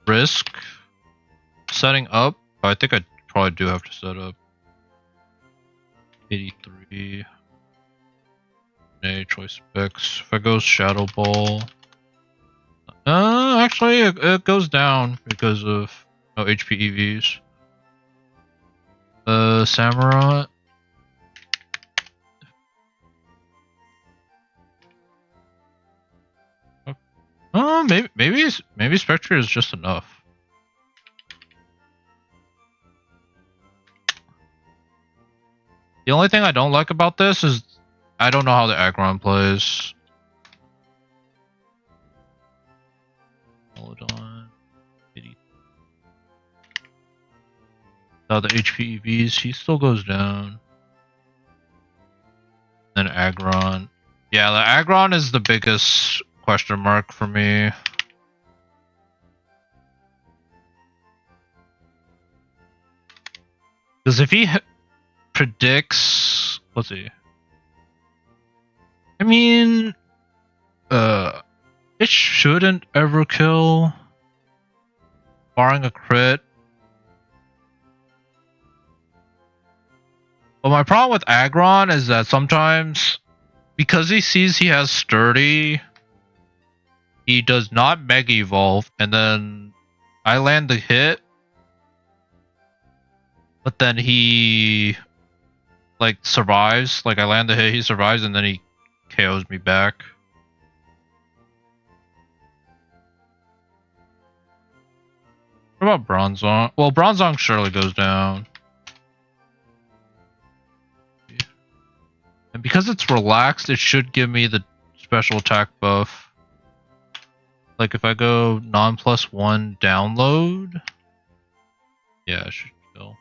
risk setting up. I think I probably do have to set up 83. Choice specs. If I go Shadow Ball... actually it goes down because of no HP EVs. Samurai. Oh, maybe Spectre is just enough. The only thing I don't like about this is I don't know how the Aggron plays. Hold on. Oh, the HP EVs, he still goes down. Then Aggron. Yeah, the Aggron is the biggest question mark for me. Because if he predicts... let's see. I mean... it shouldn't ever kill. Barring a crit. But my problem with Aggron is that sometimes, because he sees he has Sturdy, he does not Mega Evolve, and then I land the hit, but then he, like, survives. Like, I land the hit, he survives, and then he KOs me back. What about Bronzong? Well, Bronzong surely goes down. And because it's relaxed, it should give me the special attack buff. Like if I go non+1 download. Yeah, it should kill.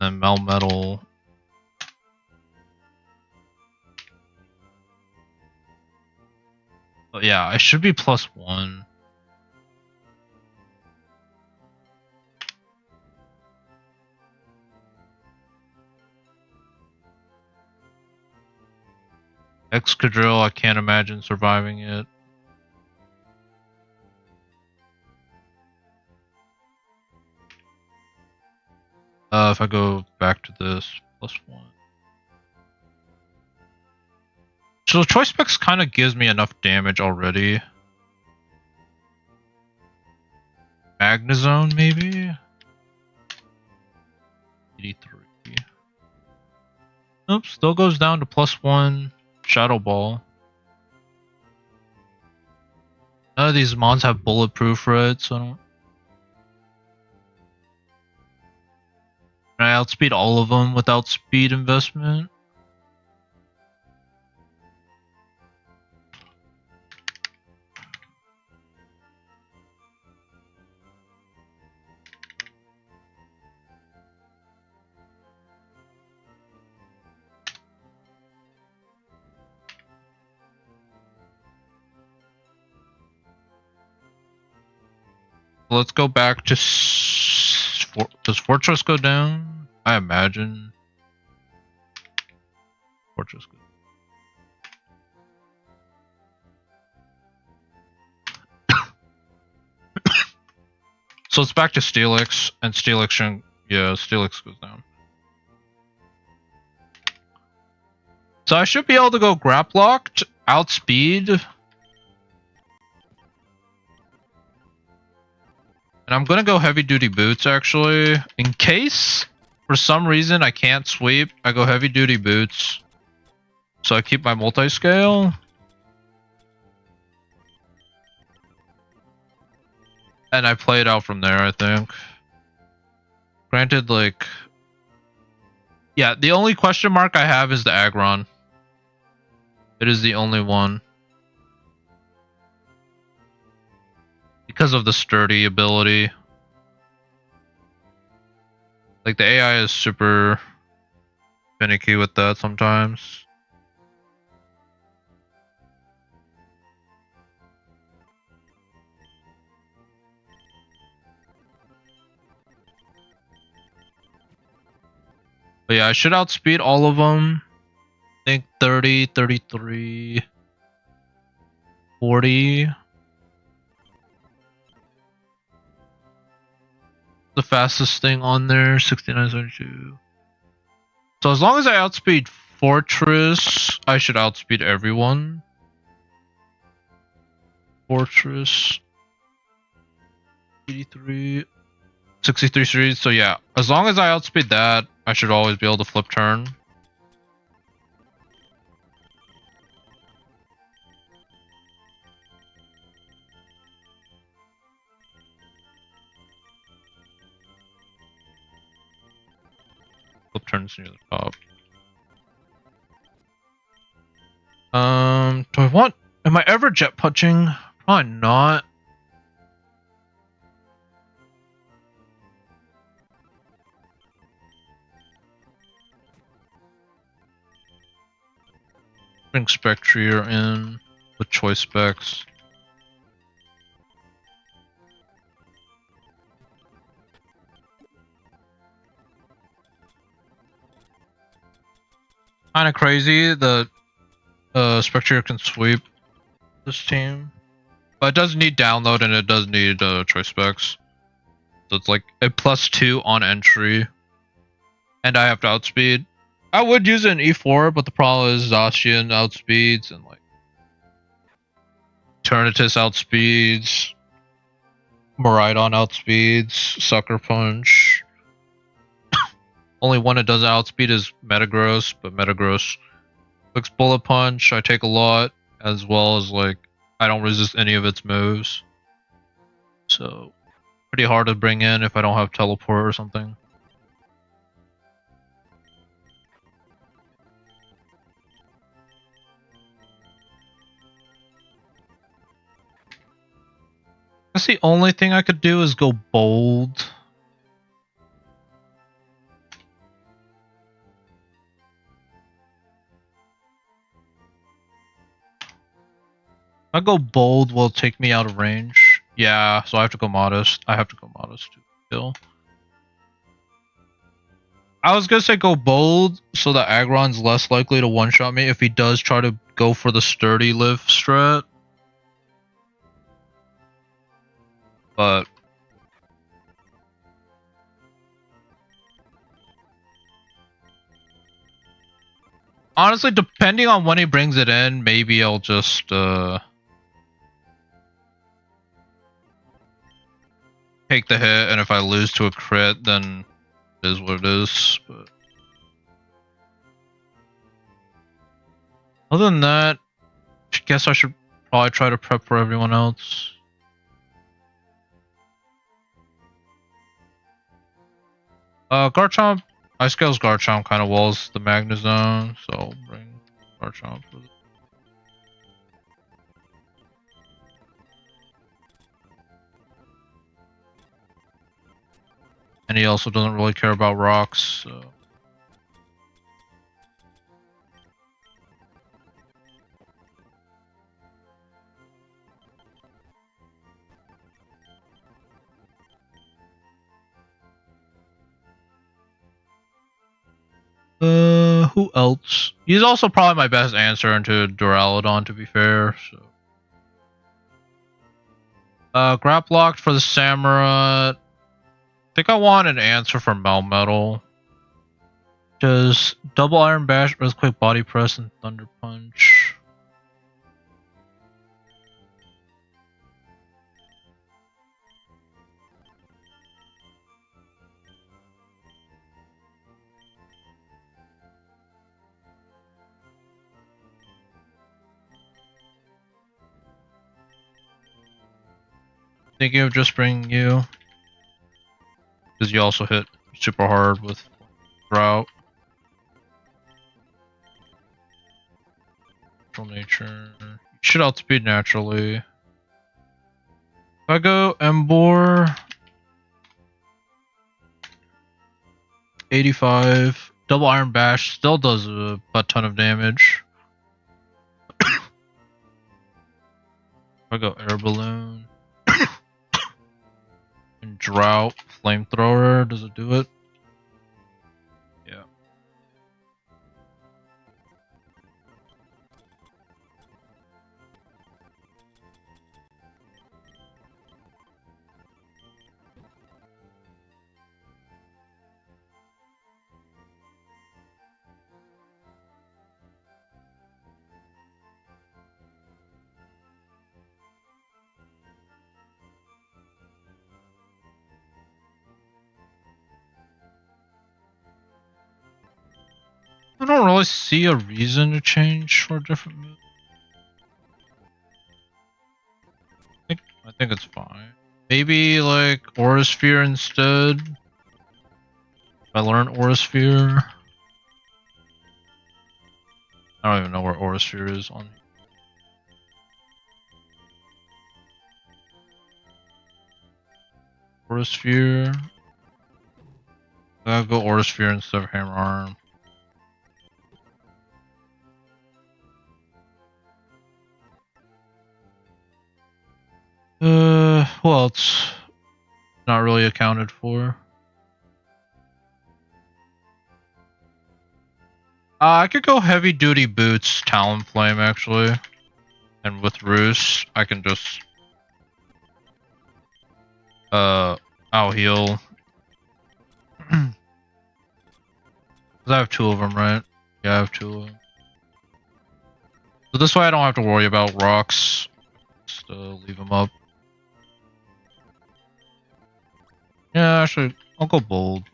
And Melmetal. But yeah, I should be +1. Excadrill, I can't imagine surviving it. If I go back to this, +1. So choice specs kind of gives me enough damage already. Magnezone, maybe? 83. Oops, still goes down to +1 Shadow Ball. None of these mons have bulletproof, right? So I don't... Can I outspeed all of them without speed investment? Let's go back to... Does Fortress go down? I imagine. Fortress goes. So it's back to Steelix, and Steelix shouldn't... Yeah, Steelix goes down. So I should be able to go Grap Locked, outspeed. And I'm gonna go Heavy Duty Boots, actually. In case, for some reason, I can't sweep, I go Heavy Duty Boots. So I keep my multi-scale. And I play it out from there, I think. Granted, like... Yeah, the only question mark I have is the Aggron. It is the only one. Because of the sturdy ability. Like, the AI is super finicky with that sometimes. But yeah, I should outspeed all of them. I think 30, 33, 40. The fastest thing on there, 69.72. So as long as I outspeed Fortress, I should outspeed everyone. Fortress 83, 63 series. So yeah, as long as I outspeed that, I should always be able to flip turn. Flip turns near the top. Do I want... Am I ever jet punching? Probably not. Bring Spectrier in with choice specs. Kinda crazy that Spectrier can sweep this team. But it does need download and it does need choice specs. So it's like a +2 on entry. And I have to outspeed. I would use it in E4, but the problem is Zacian outspeeds and like Eternatus outspeeds. Miraidon outspeeds. Sucker Punch. Only one that doesn't outspeed is Metagross, but Metagross clicks Bullet Punch. I take a lot, as well as like I don't resist any of its moves. So pretty hard to bring in if I don't have teleport or something. That's the only thing I could do is go bold. If I go bold, will it take me out of range? Yeah, so I have to go modest. I have to go modest too, still. I was gonna say go bold, so that Aggron's less likely to one-shot me if he does try to go for the sturdy live strat. But Honestly, depending on when he brings it in, maybe I'll just take the hit, and if I lose to a crit, then it is what it is. But other than that, I guess I should probably try to prep for everyone else. Garchomp, I scales Garchomp kind of walls the Magna Zone, so I'll bring Garchomp for this. And he also doesn't really care about rocks, so. Who else? He's also probably my best answer into Duraludon, to be fair, so. Grap locked for the Samurott. I think I want an answer for Melmetal. Does double Iron Bash, Earthquake, Body Press, and Thunder Punch. Thinking of just bringing you. Because you also hit super hard with Drought. Natural nature. You should outspeed naturally. If I go Embor. 85. Double Iron Bash still does a butt ton of damage. If I go Air Balloon. And Drought, Flamethrower, does it do it? Yeah. I don't really see a reason to change for a different move. I think it's fine. Maybe like Aura Sphere instead. If I learn Aura Sphere. I don't even know where Aura Sphere is on. Aura Sphere. I'll go Aura Sphere instead of Hammer Arm. Well, it's not really accounted for. I could go Heavy Duty Boots, Talonflame actually. And with Roost, I can just I'll heal. Cause I have two of them, right? Yeah, I have two of them. So this way I don't have to worry about rocks. Just leave them up. Yeah, actually, I'll go bold.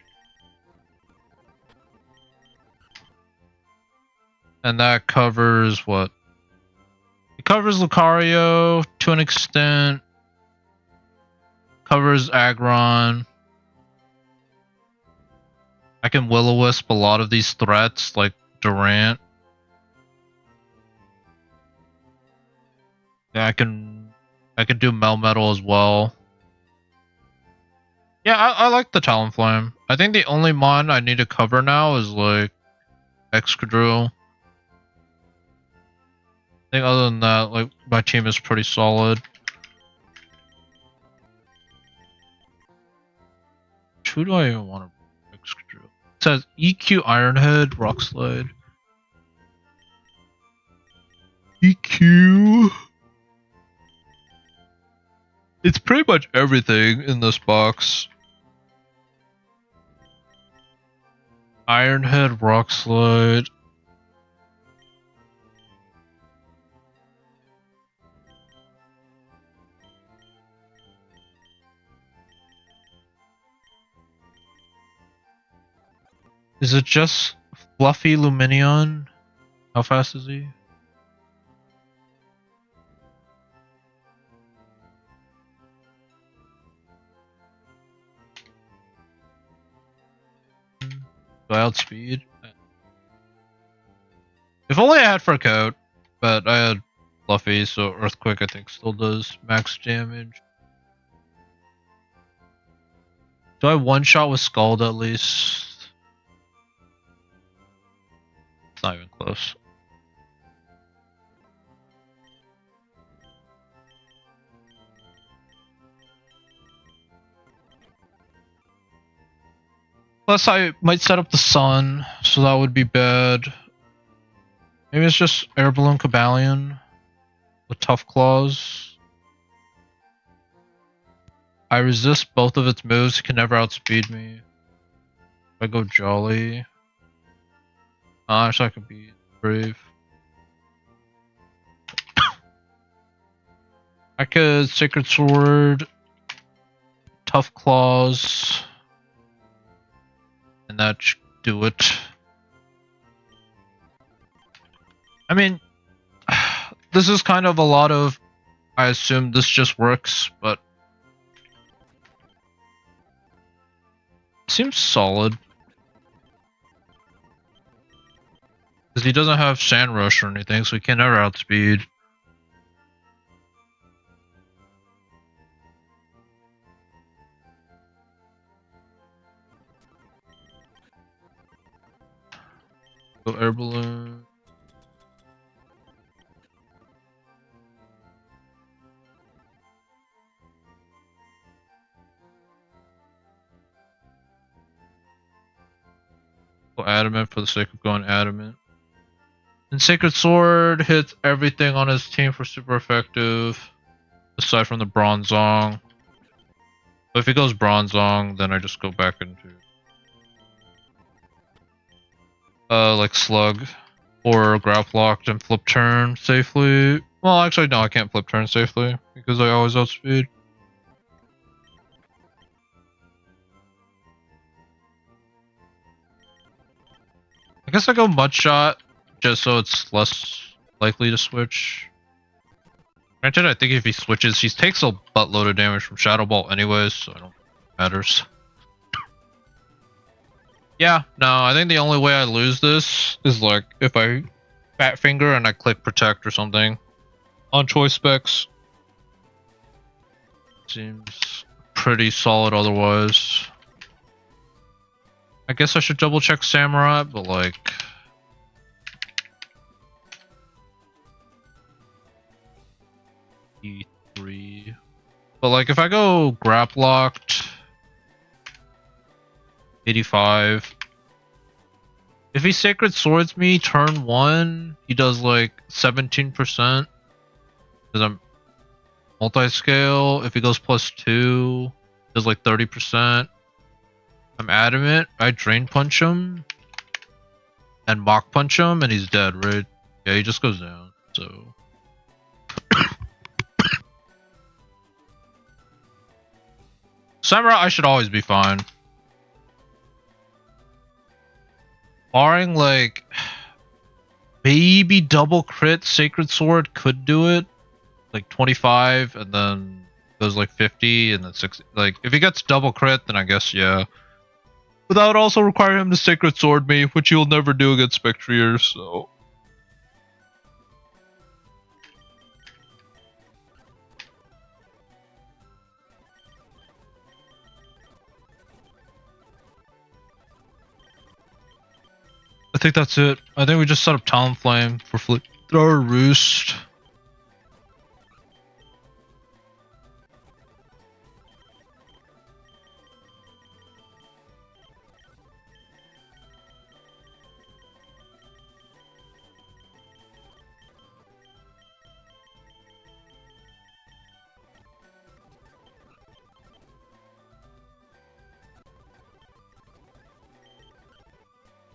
And that covers what? It covers Lucario to an extent. Covers Aggron. I can Will-O-Wisp a lot of these threats, like Durant. Yeah, I can do Melmetal as well. Yeah, I like the Talonflame. I think the only mon I need to cover now is like Excadrill. I think other than that, like my team is pretty solid. Who do I even want to Excadrill? It says EQ Ironhead, Rock Slide. EQ. It's pretty much everything in this box. Ironhead, Rock Slide. Is it just Fluffy Luminion? How fast is he? Do I outspeed? If only I had Fur Coat, but I had Fluffy, so Earthquake I think still does max damage. Do I one-shot with Scald at least? It's not even close. Plus I might set up the Sun, so that would be bad. Maybe it's just Air Balloon Cabalion with Tough Claws. I resist both of its moves, it can never outspeed me. If I go Jolly. Actually I could be Brave. I could Sacred Sword, Tough Claws, and that should do it. I mean, this is kind of a lot of, I assume this just works, but it seems solid. Because he doesn't have Sand Rush or anything, so he can never outspeed. Go Air Balloon. Go Adamant for the sake of going Adamant. And Sacred Sword hits everything on his team for super effective, aside from the Bronzong. But if he goes Bronzong, then I just go back into like Slug or Grapple Locked and flip turn safely. Well, actually, no, I can't flip turn safely because I always outspeed. I guess I go Mud Shot just so it's less likely to switch. Granted, I think if he switches, he takes a buttload of damage from Shadow Ball anyways, so I don't think it matters. Yeah, no, I think the only way I lose this is like if I Fat Finger and I click Protect or something on choice specs. Seems pretty solid otherwise. I guess I should double check Samurai, but like E3. But like if I go Grap Locked 85. If he Sacred Swords me turn 1, he does like 17%. Because I'm multi-scale. If he goes +2, does like 30%. I'm Adamant, I Drain Punch him. And Mach Punch him, and he's dead, right? Yeah, he just goes down, so. Samurai, I should always be fine. Barring like maybe double crit, Sacred Sword could do it. Like 25 and then goes like 50 and then 60. Like if he gets double crit, then I guess yeah. But that would also require him to Sacred Sword me, which he'll never do against Spectrier, so. I think that's it. I think we just set up Talonflame for Thrower Roost.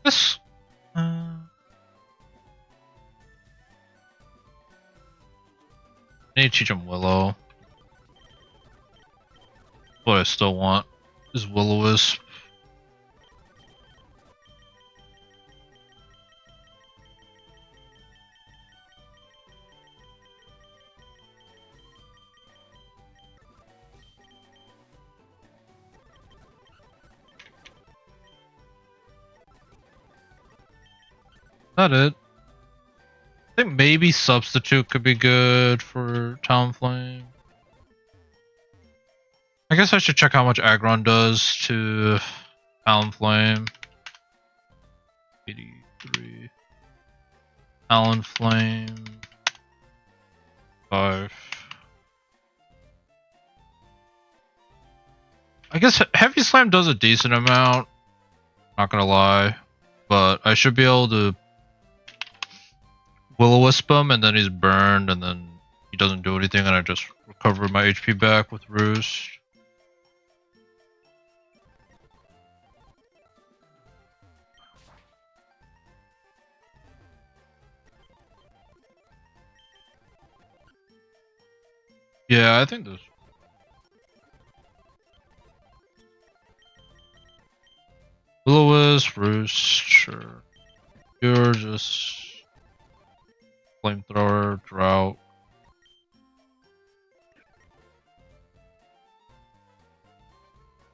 This. I need to teach him Willow. What I still want is Will-O-Wisp. That it. I think maybe Substitute could be good for Talonflame. I guess I should check how much Aggron does to Talonflame. 83. Talonflame. 5. I guess Heavy Slam does a decent amount. Not gonna lie. But I should be able to Will-O-Wisp him, and then he's burned, and then he doesn't do anything, and I just recover my HP back with Roost. Yeah, I think this. Will-O-Wisp, Roost, sure. You're just Flamethrower, Drought.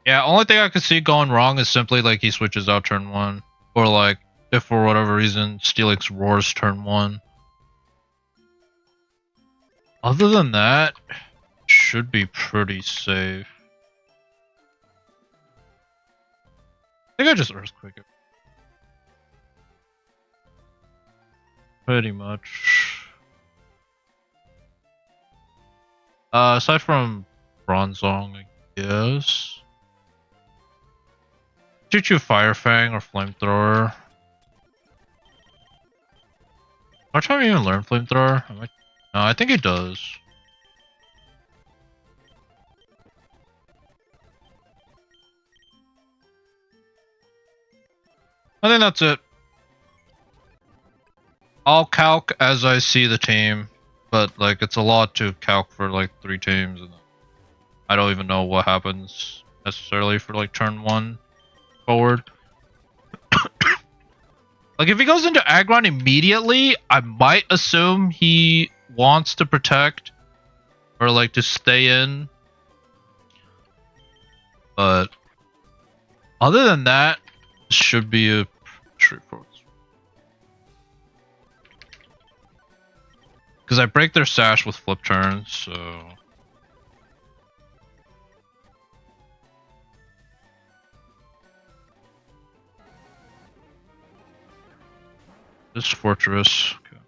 Yeah, only thing I could see going wrong is simply like he switches out turn 1. Or like, if for whatever reason, Steelix roars turn 1. Other than that, should be pretty safe. I think I just Earthquake it. Pretty much. Aside from Bronzong, I guess. Shoot you Fire Fang or Flamethrower. Much time even learn Flamethrower? No, I think it does. I think that's it. I'll calc as I see the team, but like it's a lot to calc for like 3 teams, and I don't even know what happens necessarily for like turn 1 forward. Like if he goes into Aggron immediately, I might assume he wants to protect or like to stay in. But other than that, this should be a straightforward. Because I break their sash with flip turns, so this fortress. Okay.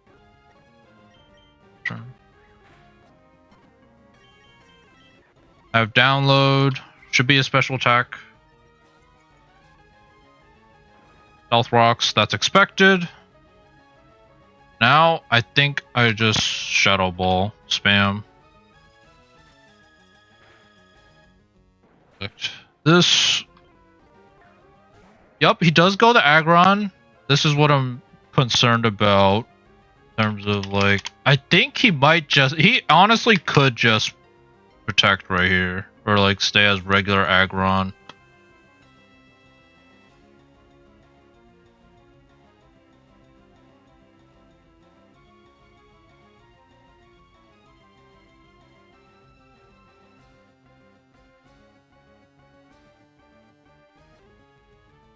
Turn. I have download. Should be a special attack. Stealth rocks. That's expected. Now I think I just Shadow Ball spam. This. Yup, he does go to Aggron. This is what I'm concerned about in terms of like, I think he might just, he honestly could just protect right here or like stay as regular Aggron.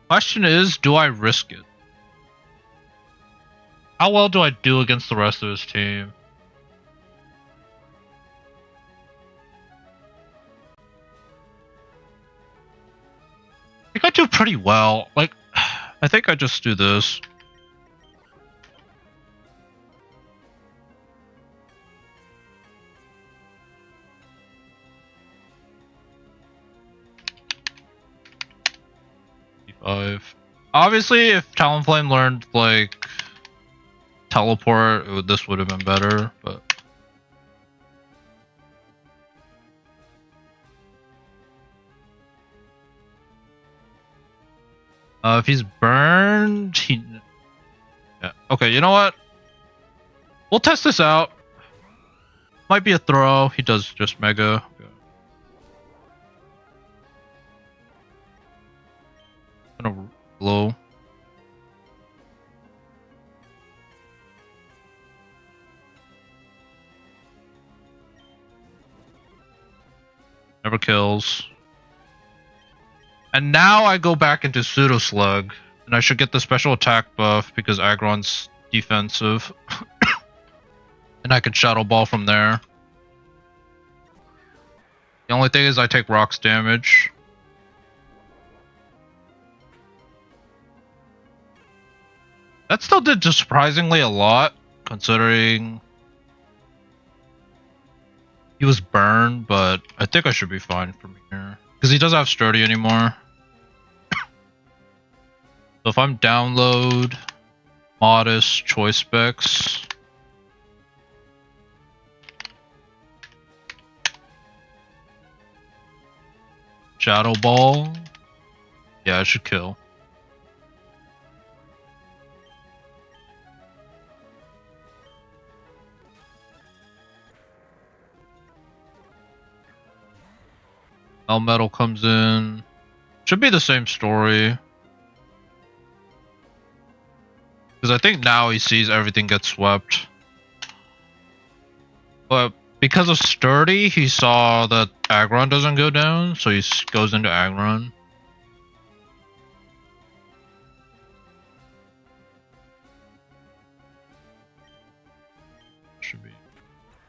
Question is, do I risk it? How well do I do against the rest of his team? I think I do pretty well. Like, I think I just do this. E5. Obviously, if Talonflame learned, like, Teleport, this would have been better, but... if he's burned, he... Yeah. Okay, you know what? We'll test this out. Might be a throw. He does just Mega. Okay. Gonna blow. Never kills. And now I go back into Pseudo Slug. And I should get the special attack buff because Aggron's defensive. And I can Shadow Ball from there. The only thing is I take rocks damage. That still did just surprisingly a lot, considering he was burned, but I think I should be fine from here. Because he doesn't have Sturdy anymore. So if I'm download, modest, choice specs. Shadow Ball. Yeah, I should kill. Metal comes in. Should be the same story. Because I think now he sees everything get swept. But because of Sturdy, he saw that Aggron doesn't go down, so he goes into Aggron.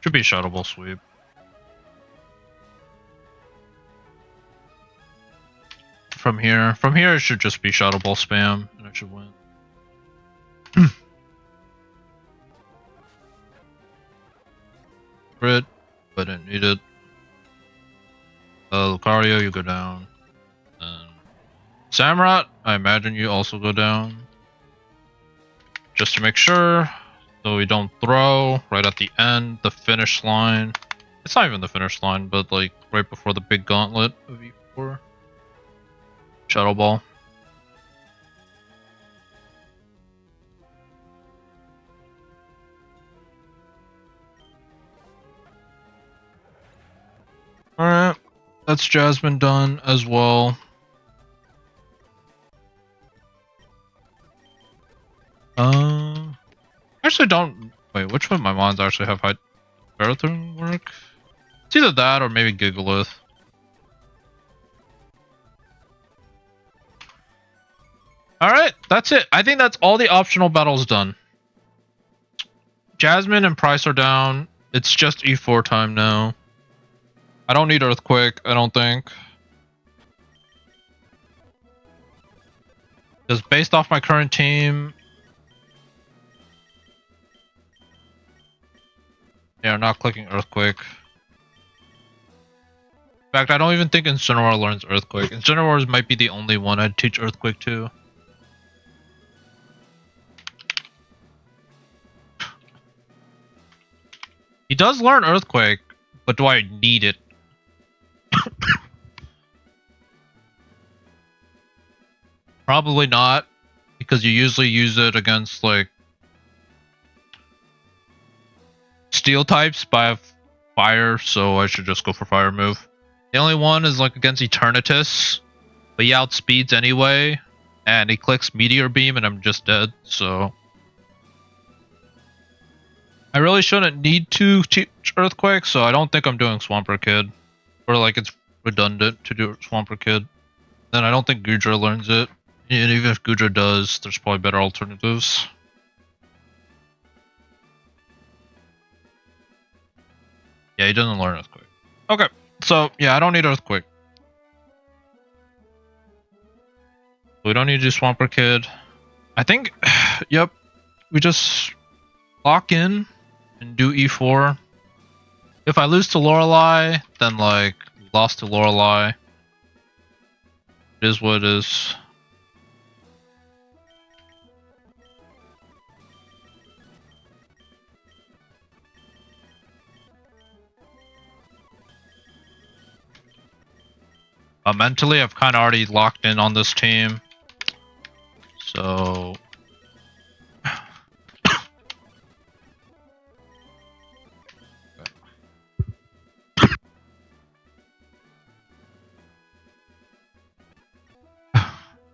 Should be Shadow Ball sweep. From here it should just be Shadow Ball spam, and I should win. Crit, but I didn't need it. Lucario, you go down. And Samurott, I imagine you also go down. Just to make sure, so we don't throw right at the end, the finish line. It's not even the finish line, but like right before the big gauntlet of E4. Shadow Ball. Alright, that's Jasmine done as well. Actually don't... Wait, which one of my mons actually have high marathon work? It's either that or maybe Gigalith. Alright, that's it. I think that's all the optional battles done. Jasmine and Pryce are down. It's just E4 time now. I don't need Earthquake, I don't think. Because based off my current team... Yeah, not clicking Earthquake. In fact, I don't even think Incineroar learns Earthquake. Incineroar might be the only one I'd teach Earthquake to. He does learn Earthquake, but do I need it? Probably not, because you usually use it against, like, steel types by fire, so I should just go for fire move. The only one is, like, against Eternatus, but he outspeeds anyway, and he clicks Meteor Beam, and I'm just dead, so... I really shouldn't need to teach Earthquake, so I don't think I'm doing Swampert Kid. Or like it's redundant to do Swampert Kid. Then I don't think Goodra learns it. And even if Goodra does, there's probably better alternatives. Yeah, he doesn't learn Earthquake. Okay, so yeah, I don't need Earthquake. We don't need to do Swampert Kid. I think, yep, we just lock in and do E4. If I lose to Lorelei, then like lost to Lorelei. It is what it is. Mentally, I've kind of already locked in on this team. So...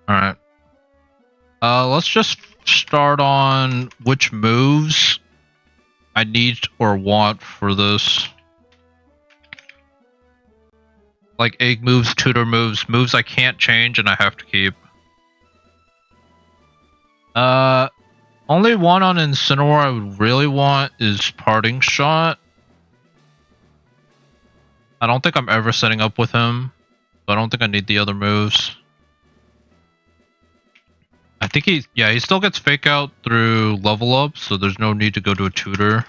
Alright. Let's just start on which moves I need or want for this. Like egg moves, tutor moves, moves I can't change and I have to keep. Only one on Incineroar I would really want is Parting Shot. I don't think I'm ever setting up with him, so I don't think I need the other moves. I think he still gets Fake Out through level up, so there's no need to go to a tutor.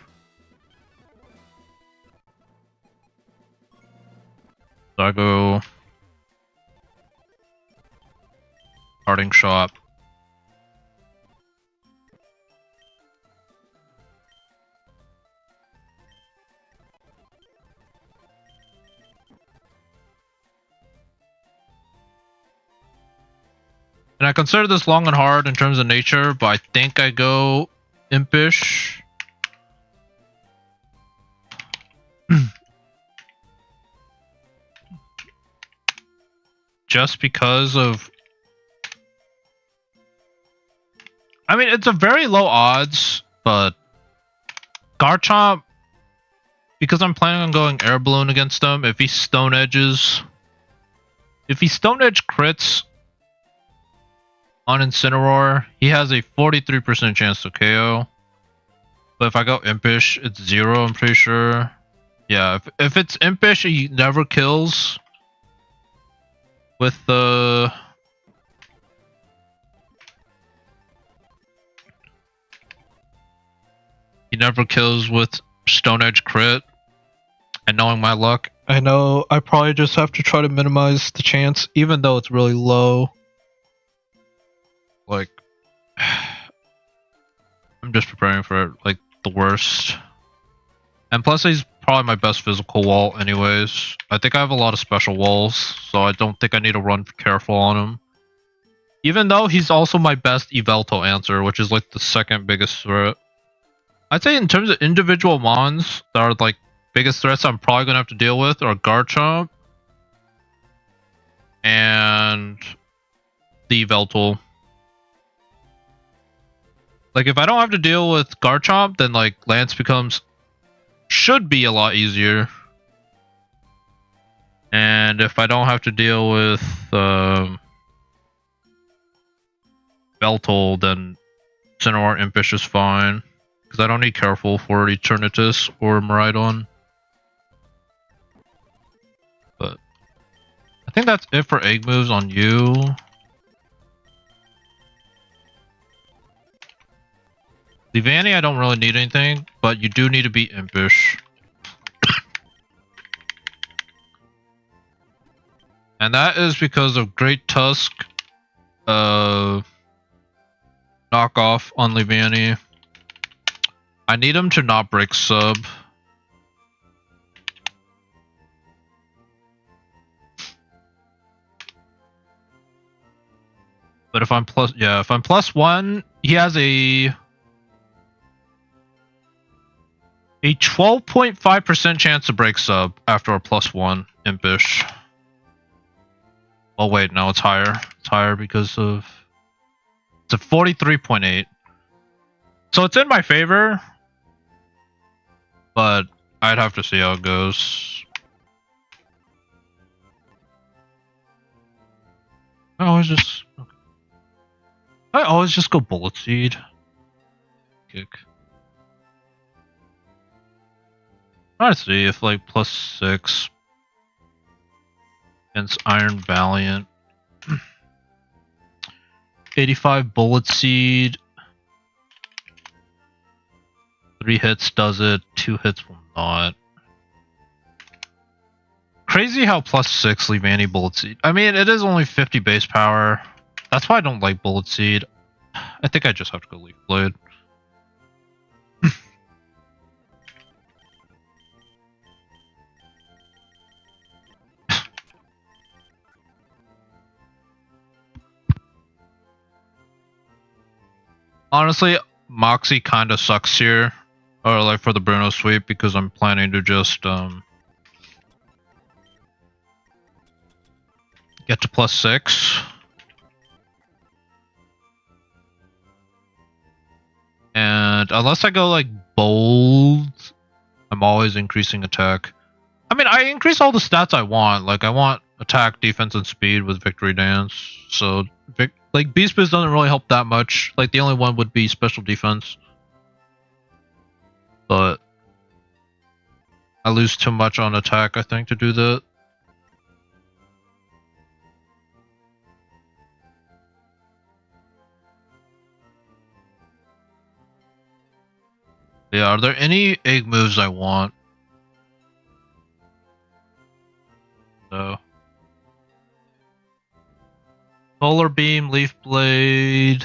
So I go Parting Shot. And I consider this long and hard in terms of nature, but I think I go Impish. Just because of... I mean, it's a very low odds, but Garchomp, because I'm planning on going Air Balloon against him, if he Stone Edges... If he Stone Edge crits on Incineroar, he has a 43% chance to KO. But if I go Impish, it's 0, I'm pretty sure. Yeah, if it's Impish, he never kills with the... He never kills with Stone Edge crit. And knowing my luck, I know I probably just have to try to minimize the chance, even though it's really low. Like, I'm just preparing for like the worst. And plus he's probably my best physical wall anyways. I think I have a lot of special walls, so I don't think I need to run careful on him. Even though he's also my best Yveltal answer, which is like the second biggest threat. I'd say in terms of individual mons that are like biggest threats I'm probably gonna have to deal with are Garchomp and the Yveltal. Like, if I don't have to deal with Garchomp, then, like, Lance should be a lot easier. And if I don't have to deal with, Yveltal, then Incineroar Impish is fine. Because I don't need Careful for Eternatus or Miraidon. But, I think that's it for egg moves on you. Leavanny, I don't really need anything, but you do need to be Impish. And that is because of Great Tusk knockoff on Leavanny. I need him to not break sub. But if I'm +1, he has a 12.5% chance to break sub after a +1 Impish. Oh wait, no, it's higher. It's higher because of... It's a 43.8. So it's in my favor. But I'd have to see how it goes. I always just go Bullet Seed. Kick. Let's see if like +6 against Iron Valiant. 85 Bullet Seed. 3 hits does it, 2 hits will not. Crazy how +6 Leavanny Bullet Seed. I mean, it is only 50 base power. That's why I don't like Bullet Seed. I think I just have to go Leaf Blade. Honestly, Moxie kind of sucks here, or like for the Bruno sweep, because I'm planning to just get to +6. And unless I go like bold, I'm always increasing attack. I mean, I increase all the stats I want. Like I want attack, defense, and speed with Victory Dance. So like Like, Beast Boost doesn't really help that much. Like, the only one would be special defense. But I lose too much on attack, I think, to do that. Yeah, are there any egg moves I want? No. Solar Beam, Leaf Blade.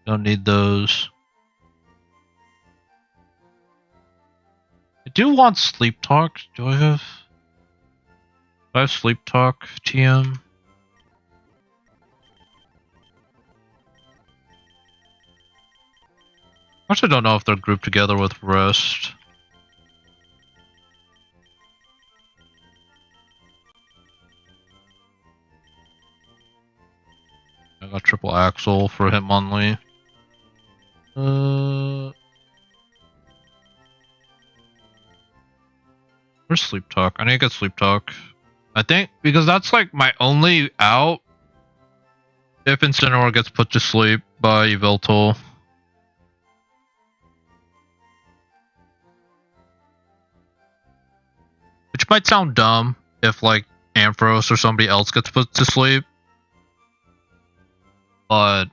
Don't need those. I do want Sleep Talk. Do I have Sleep Talk TM? I actually don't know if they're grouped together with Rest. I got triple axle for Hitmonlee. Where's Sleep Talk? I need to get Sleep Talk. I think because that's like my only out if Incineroar gets put to sleep by Yveltal. Which might sound dumb if like Ampharos or somebody else gets put to sleep. But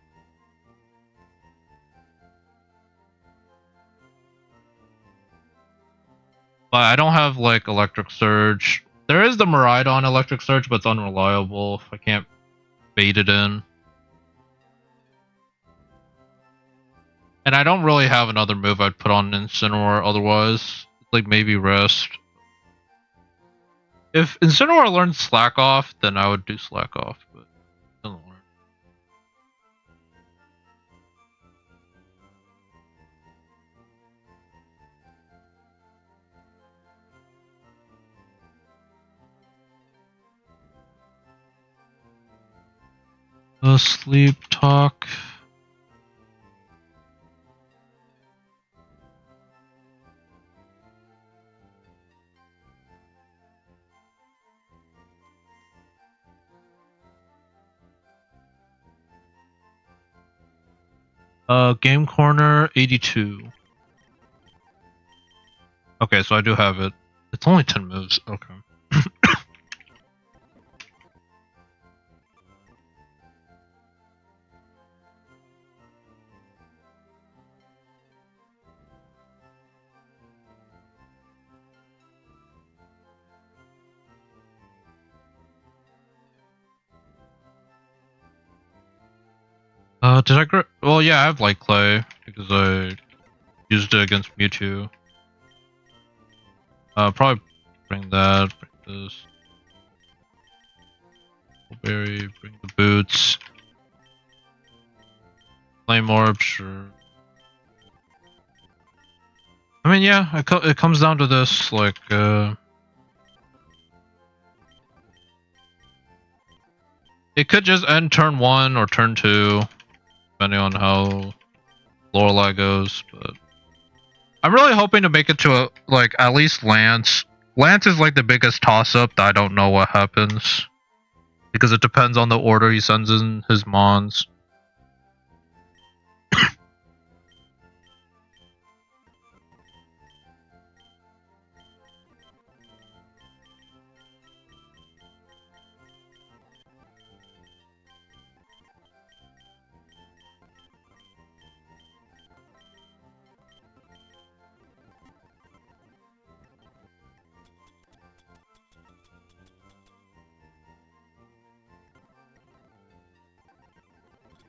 I don't have like Electric Surge. There is the Miraidon Electric Surge, but it's unreliable. I can't bait it in. And I don't really have another move I'd put on Incineroar otherwise. Like maybe Rest. If Incineroar learns Slack Off, then I would do Slack Off, but it doesn't learn. Sleep Talk. Game Corner 82. Okay, so I do have it. It's only 10 moves. Okay. Did I well, yeah, I have Light Clay because I used it against Mewtwo. Probably bring that, bring this. Berry, bring the boots. Flame Orb, sure. I mean, yeah, it comes down to this, like, it could just end turn 1 or turn 2, depending on how Lorelei goes, but I'm really hoping to make it to a, like, at least Lance. Lance is like the biggest toss-up that I don't know what happens. Because it depends on the order he sends in his Mons.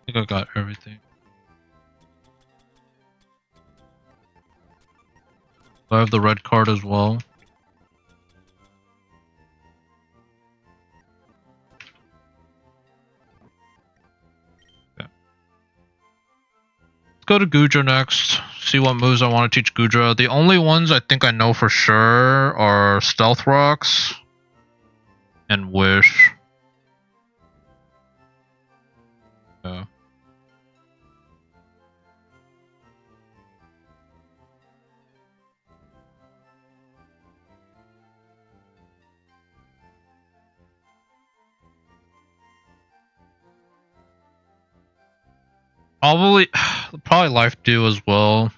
I think I got everything. I have the red card as well. Okay. Let's go to Gudra next. See what moves I want to teach Gudra. The only ones I think I know for sure are Stealth Rocks and Wish. Yeah. Probably life do as well.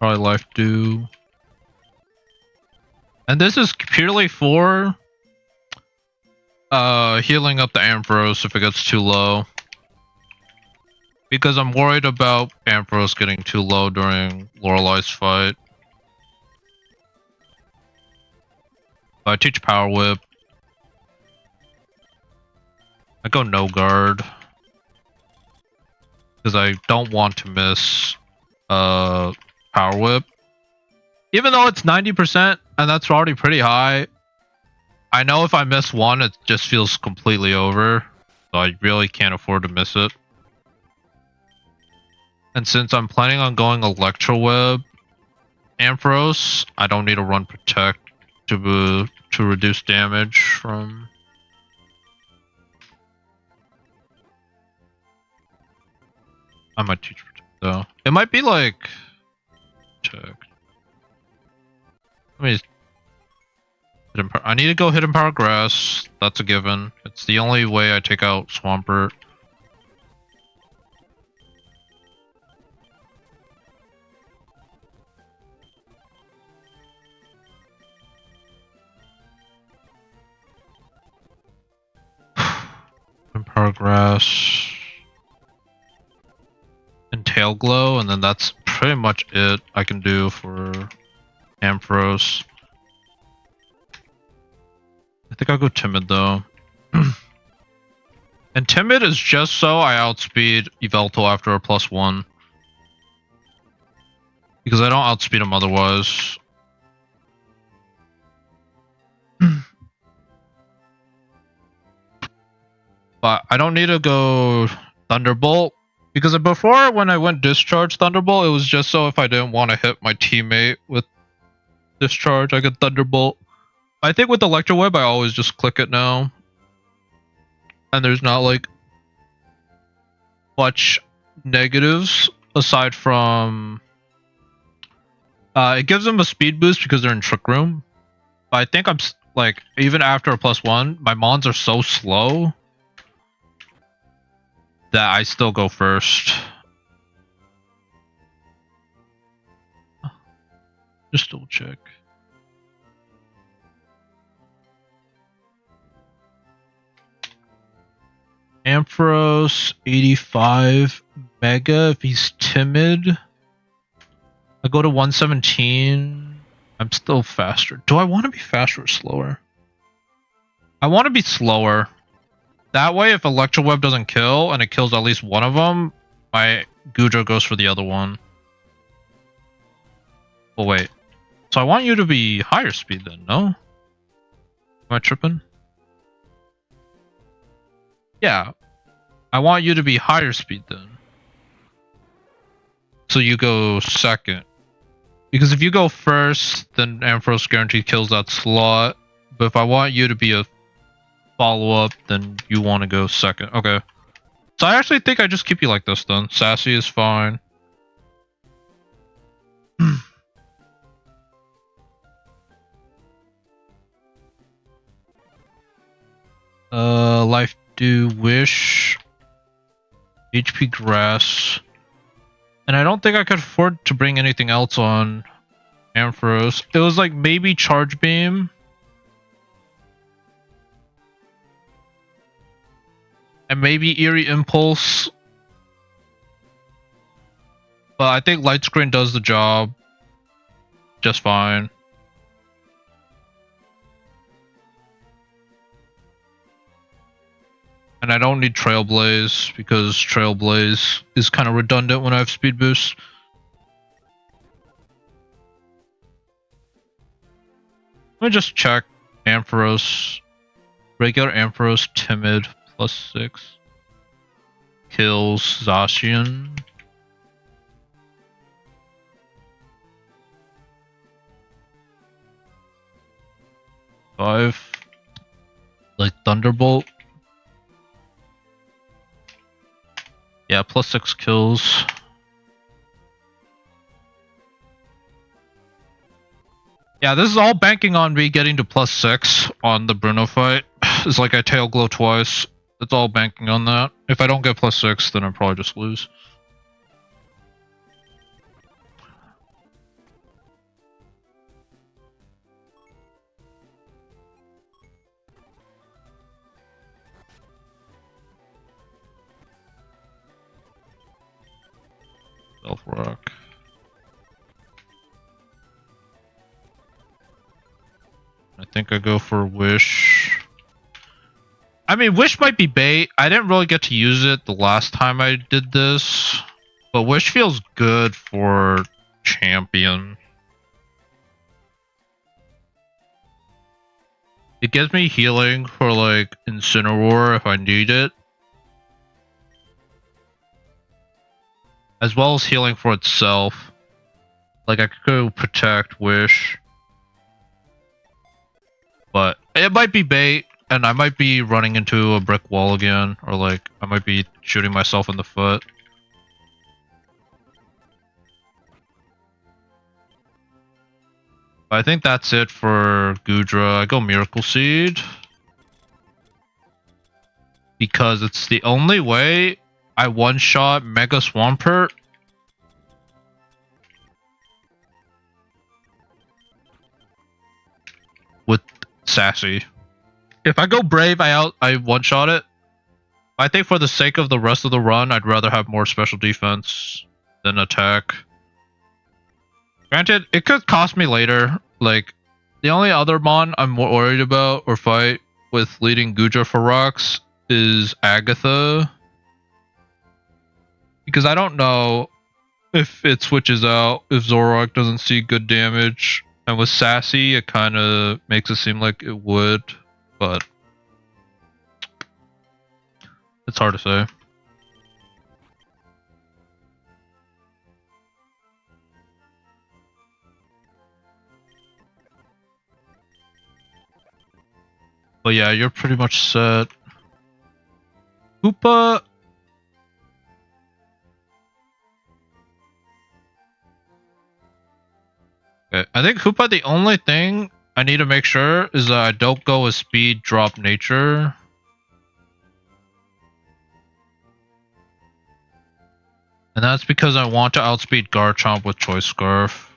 Probably life do. And this is purely for healing up the Ampharos if it gets too low. Because I'm worried about Ampharos getting too low during Lorelei's fight. I teach Power Whip. I go no guard. Because I don't want to miss Power Whip. Even though it's 90% and that's already pretty high, I know if I miss one it just feels completely over. So I really can't afford to miss it. And since I'm planning on going Electro Web Ampharos, I don't need to run Protect to reduce damage from... I might teach Protect though. It might be like... Protect. Let me... I need to go Hidden Power Grass. That's a given. It's the only way I take out Swampert. Power Grass and Tail Glow, and then that's pretty much it I can do for Ampharos. I think I'll go Timid though. And Timid is just so I outspeed Yveltal after a +1. Because I don't outspeed him otherwise. But I don't need to go Thunderbolt. Because before, when I went Discharge Thunderbolt, it was just so if I didn't want to hit my teammate with Discharge, I could Thunderbolt. I think with Electro Web, I always just click it now. And there's not like much negatives aside from... it gives them a speed boost because they're in Trick Room. But I think I'm like, even after a +1, my Mons are so slow that I still go first. Just double check. Ampharos 85 Mega if he's Timid. I go to 117. I'm still faster. Do I want to be faster or slower? I want to be slower. That way, if Electro Web doesn't kill, and it kills at least one of them, my Gudra goes for the other one. Oh, wait. So I want you to be higher speed then, no? Am I tripping? Yeah. I want you to be higher speed then. So you go second. Because if you go first, then Ampharos guaranteed kills that slot. But if I want you to be a follow-up, then you want to go second. Okay. So I actually think I just keep you like this then. Sassy is fine. Life do Wish. HP Grass. And I don't think I could afford to bring anything else on Ampharos. It was like maybe Charge Beam. And maybe Eerie Impulse. But I think Light Screen does the job just fine. And I don't need Trailblaze because Trailblaze is kind of redundant when I have Speed Boost. Let me just check Ampharos. Regular Ampharos, Timid, +6. Kills Zacian. Five. Like Thunderbolt. Yeah, +6 kills. Yeah, this is all banking on me getting to +6 on the Bruno fight. It's like I tail glow twice. It's all banking on that. If I don't get +6, then I'll probably just lose. Self-rock. I think I go for Wish. I mean, Wish might be bait. I didn't really get to use it the last time I did this. But Wish feels good for champion. It gives me healing for like Incineroar if I need it. As well as healing for itself. Like I could go Protect, Wish. But it might be bait, and I might be running into a brick wall again, or like I might be shooting myself in the foot. But I think that's it for Goodra. I go Miracle Seed. Because it's the only way I one-shot Mega Swampert. With Sassy. If I go Brave, I one-shot it. I think for the sake of the rest of the run, I'd rather have more special defense than attack. Granted, it could cost me later. Like, the only other mon I'm more worried about or fight with leading Goodra for rocks is Agatha. Because I don't know if it switches out, if Zoroark doesn't see good damage. And with Sassy, it kind of makes it seem like it would, but it's hard to say. But yeah, you're pretty much set. Hoopa. Okay, I think Hoopa, the only thing I need to make sure is that I don't go with speed drop nature. And that's because I want to outspeed Garchomp with Choice Scarf.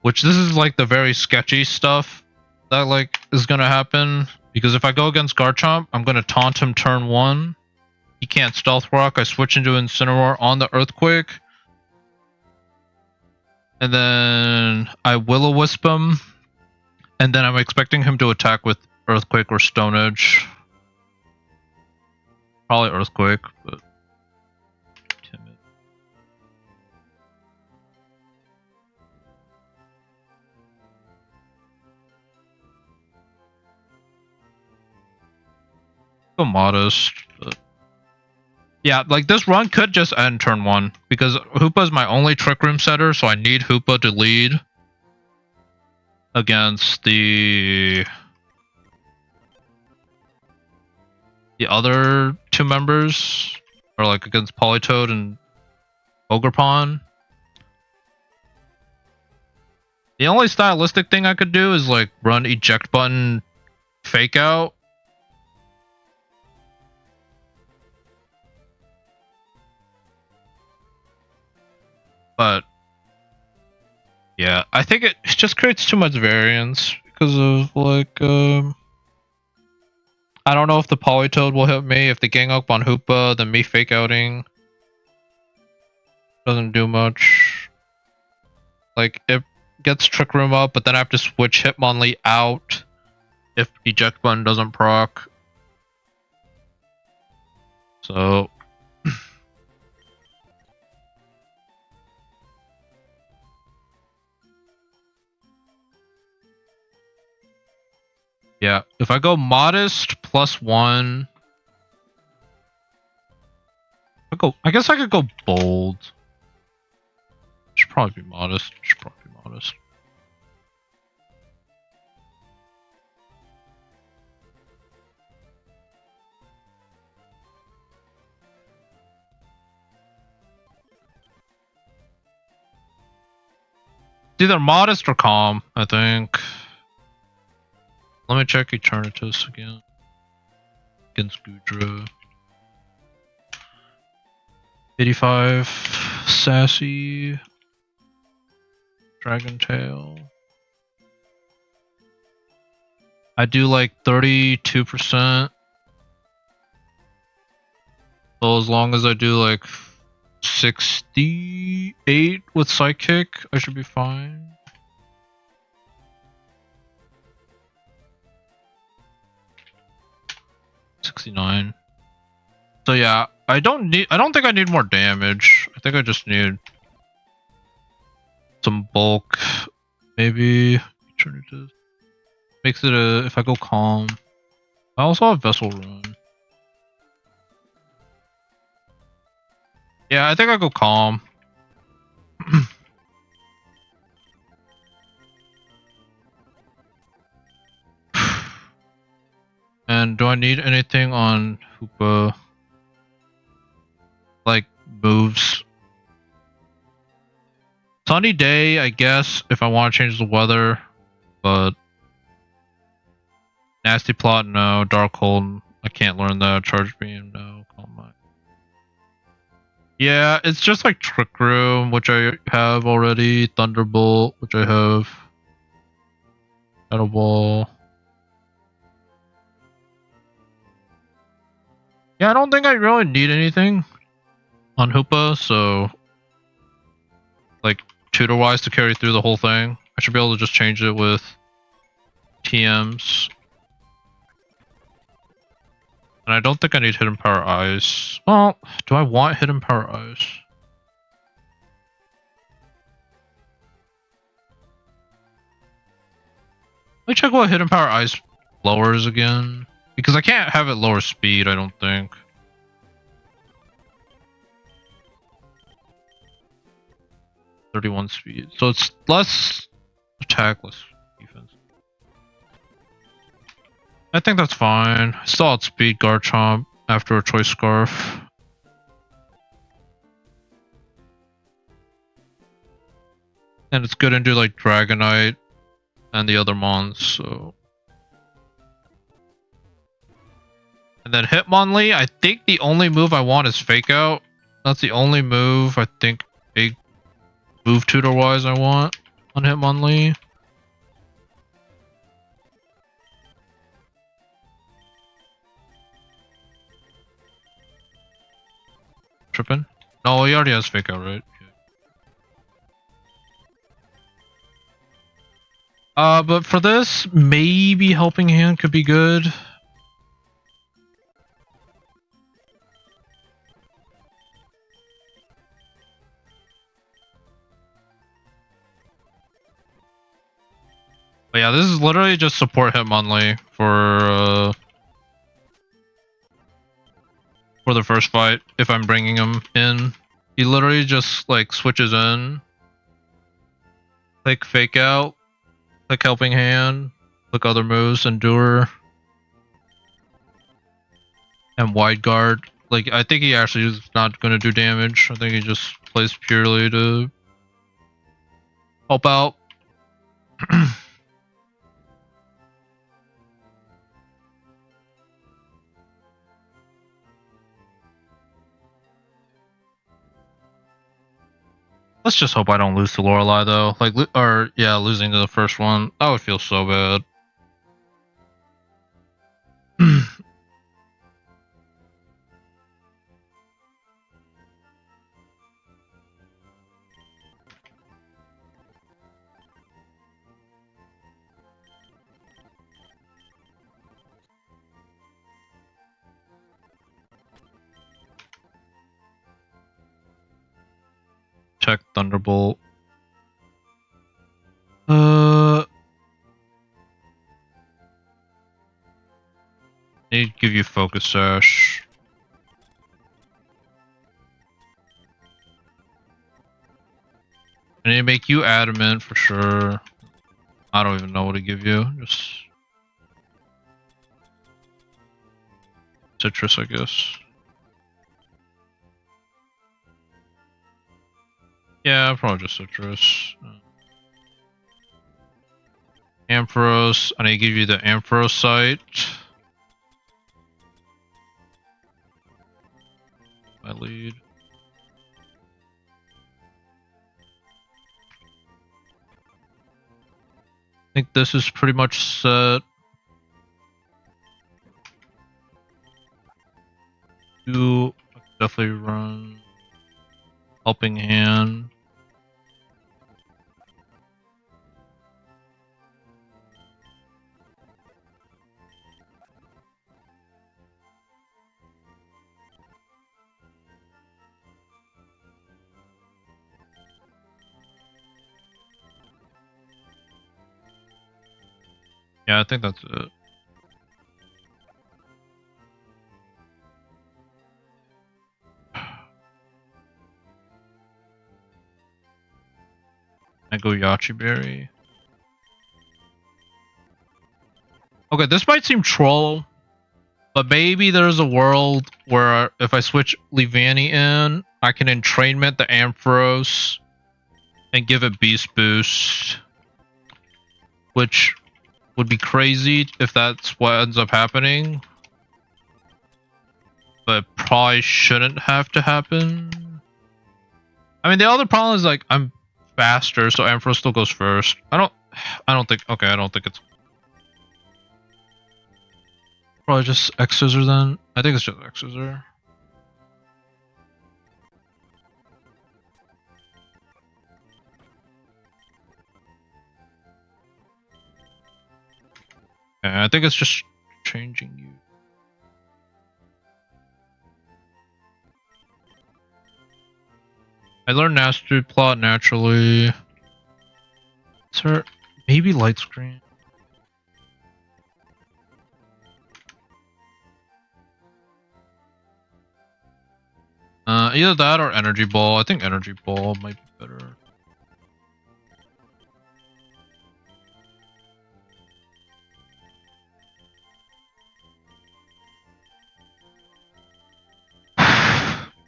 Which this is like the very sketchy stuff that like is gonna happen. Because if I go against Garchomp, I'm gonna taunt him turn 1. He can't Stealth Rock. I switch into Incineroar on the Earthquake. And then I Will-O-Wisp him. And then I'm expecting him to attack with Earthquake or Stone Edge. Probably Earthquake, but timid. Go Modest, but yeah, like this run could just end turn 1 because Hoopa is my only Trick Room setter, so I need Hoopa to lead against the other 2 members, or like against Politoed and Ogerpon. The only stylistic thing I could do is like run Eject Button Fake Out. But yeah, I think it just creates too much variance because of like I don't know if the Politoed will hit me. If the gang up on Hoopa, then me fake outing doesn't do much. Like it gets Trick Room up, but then I have to switch Hitmonlee out if Eject Button doesn't proc. So yeah, if I go Modest +1, I guess I could go Bold. Should probably be Modest. either modest or calm, I think. Let me check Eternatus again. Against Gudra. 85. Sassy. Dragon Tail. I do like 32%. So as long as I do like 68 with Psychic, I should be fine. $69. So yeah, I don't think I need more damage. I think I just need some bulk. Maybe turn it to makes it if I go calm. I also have Vessel Rune. Yeah, I think I go calm. And do I need anything on Hoopa? Like moves. Sunny day, I guess, if I want to change the weather, but Nasty Plot, no. Darkhold, I can't learn that. Charge Beam, no. Calm Mind. Yeah, it's just like Trick Room, which I have already. Thunderbolt, which I have. Shadow Ball. Yeah, I don't think I really need anything on Hoopa, so like tutor-wise to carry through the whole thing. I should be able to just change it with TMs. And I don't think I need Hidden Power Eyes. Well, do I want Hidden Power Eyes? Let me check what Hidden Power Eyes lowers again. Because I can't have it lower speed, I don't think. .31 speed. So it's less attack, less defense. I think that's fine. I still outspeed Garchomp after a Choice Scarf. And it's good into like Dragonite and the other mons, so. And then Hitmonlee, I think the only move I want is Fake Out. That's the only move I think big move tutor wise I want on Hitmonlee. Trippin'? No, he already has Fake Out, right? But for this, maybe Helping Hand could be good. But yeah, this is literally just support Hitmonlee for the first fight. If I'm bringing him in, he literally just like switches in, click Fake Out, click Helping Hand, click other moves, Endure, and Wide Guard. Like I think he actually is not going to do damage. I think he just plays purely to help out. Let's just hope I don't lose to Lorelei though. Like, or yeah, losing to the first one. That would feel so bad. Check Thunderbolt. Need to give you Focus Sash. I need to make you Adamant for sure. I don't even know what to give you. Just Citrus, I guess. Yeah, probably just Citrus. Ampharos. I need to give you the Ampharosite. My lead. I think this is pretty much set. I could definitely run Helping Hand. Yeah, I think that's it. I go Yachi Berry. Okay, this might seem troll, but maybe there's a world where if I switch Leavanny in, I can entrainment the Ampharos and give it Beast Boost, which would be crazy if that's what ends up happening, but probably shouldn't have to happen. I mean, the other problem is like I'm faster, so Ampharos still goes first. I don't think it's probably just X Scissor then. I think it's just X Scissor. Yeah, I think it's just changing you. I learned Mastery Plot naturally. Sir, maybe Light Screen. Either that or Energy Ball. I think Energy Ball might be better.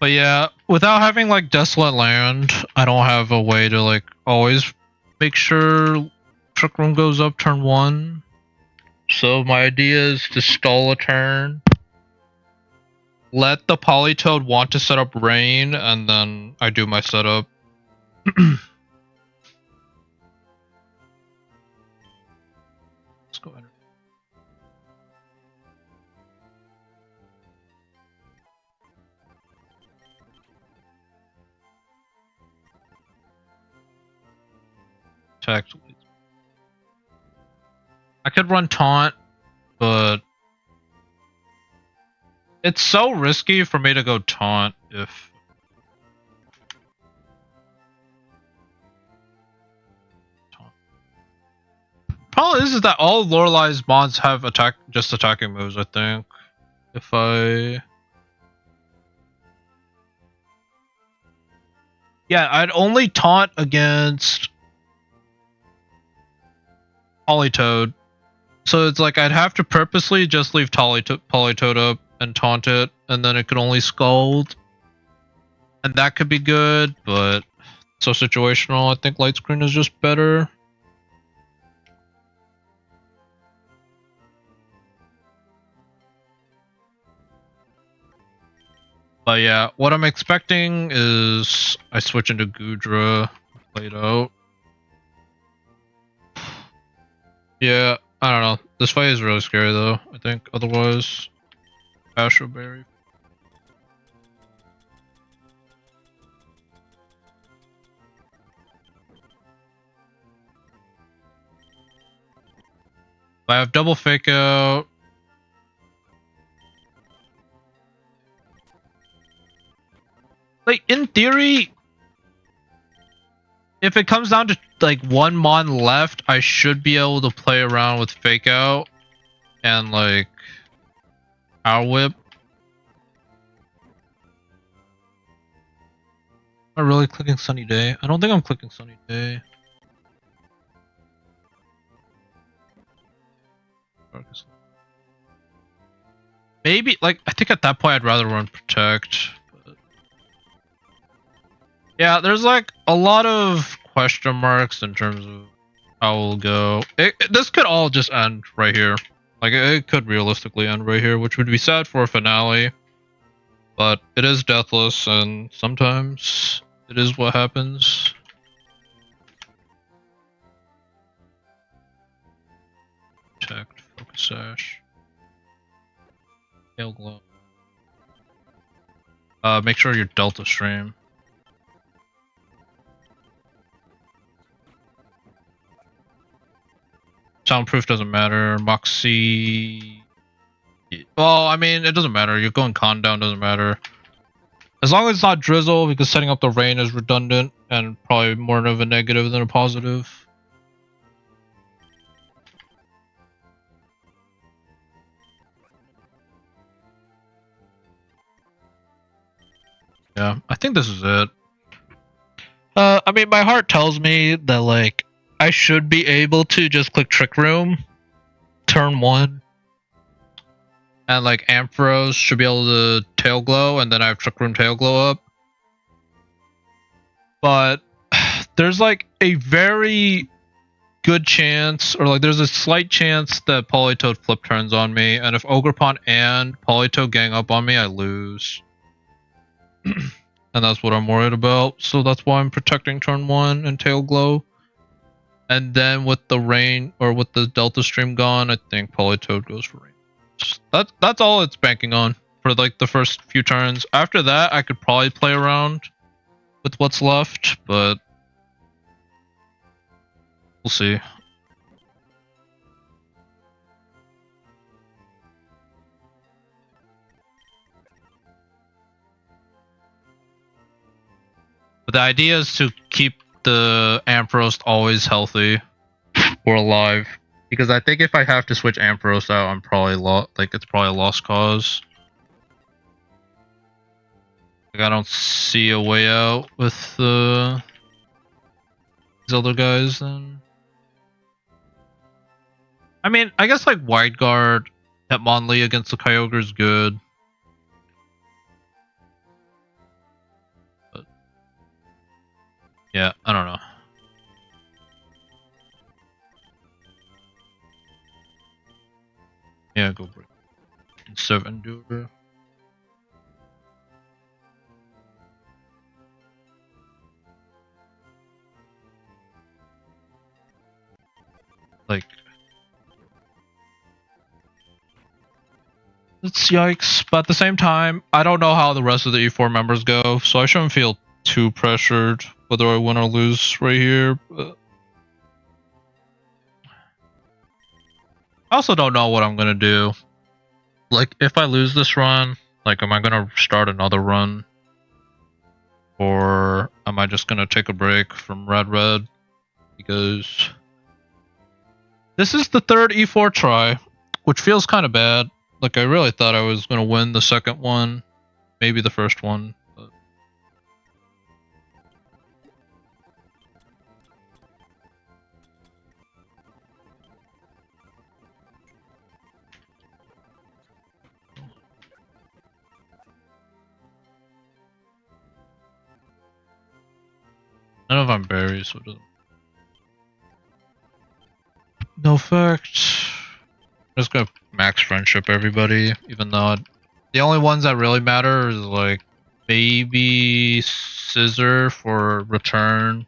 But yeah, without having like Desolate Land, I don't have a way to like always make sure Trick Room goes up turn 1. So my idea is to stall a turn, let the Politoed want to set up Rain, and then I do my setup. Let's go ahead. I could run Taunt, but it's so risky for me to go Taunt if... Problem is that all Lorelai's mods have attacking moves, I think. If I... Yeah, I'd only Taunt against Politoed. So it's like I'd have to purposely just leave Politoed up and taunt it, and then it could only Scald. And that could be good, but so situational. I think Light Screen is just better. But yeah, what I'm expecting is I switch into Goodra, play it out. Yeah, I don't know. This fight is really scary though, I think. Otherwise, Astro Berry. I have double Fake Out. Like, in theory, if it comes down to like one mon left, I should be able to play around with Fake Out and like Owl Whip. Am I really clicking Sunny Day? I don't think I'm clicking Sunny Day. Maybe, like, I think at that point I'd rather run Protect. But... yeah, there's like a lot of question marks in terms of I will go. This could all just end right here. Like, it could realistically end right here, which would be sad for a finale. But it is Deathless, and sometimes it is what happens. Protect, focus sash. Tail glow. Make sure your Delta stream. Soundproof doesn't matter. Moxie. Well, I mean, it doesn't matter. You're going con down, doesn't matter. As long as it's not drizzle, because setting up the rain is redundant and probably more of a negative than a positive. Yeah, I think this is it. I mean, my heart tells me that, like, I should be able to just click Trick Room, turn 1, and, like, Ampharos should be able to Tail Glow, and then I have Trick Room Tail Glow up. But there's, like, a very good chance, or, like, there's a slight chance that Politoed flip turns on me, and if Ogerpon and Politoed gang up on me, I lose. And that's what I'm worried about, so that's why I'm protecting turn 1 and Tail Glow. And then with the rain, or with the Delta Stream gone, I think Politoed goes for rain. That's all it's banking on for like the first few turns. After that, I could probably play around with what's left, but we'll see. But the idea is to keep the Ampharos always healthy or alive. Because I think if I have to switch Ampharos out, I'm probably it's probably a lost cause. Like, I don't see a way out with these other guys then. I mean, I guess like Wide Guard Hitmonlee against the Kyogre is good. But yeah, I don't know. Yeah, go break. Instead of Endure. Like, it's yikes, but at the same time, I don't know how the rest of the E4 members go, so I shouldn't feel too pressured whether I win or lose right here. But I also don't know what I'm gonna do. Like, if I lose this run, like, am I gonna start another run? Or am I just gonna take a break from Red? Because this is the third E4 try, which feels kind of bad. Like, I really thought I was gonna win the second one, maybe the first one. But none of them berries, so it doesn't. No fact. I'm just gonna max friendship everybody, even though the only ones that really matter is like maybe Scissor for return.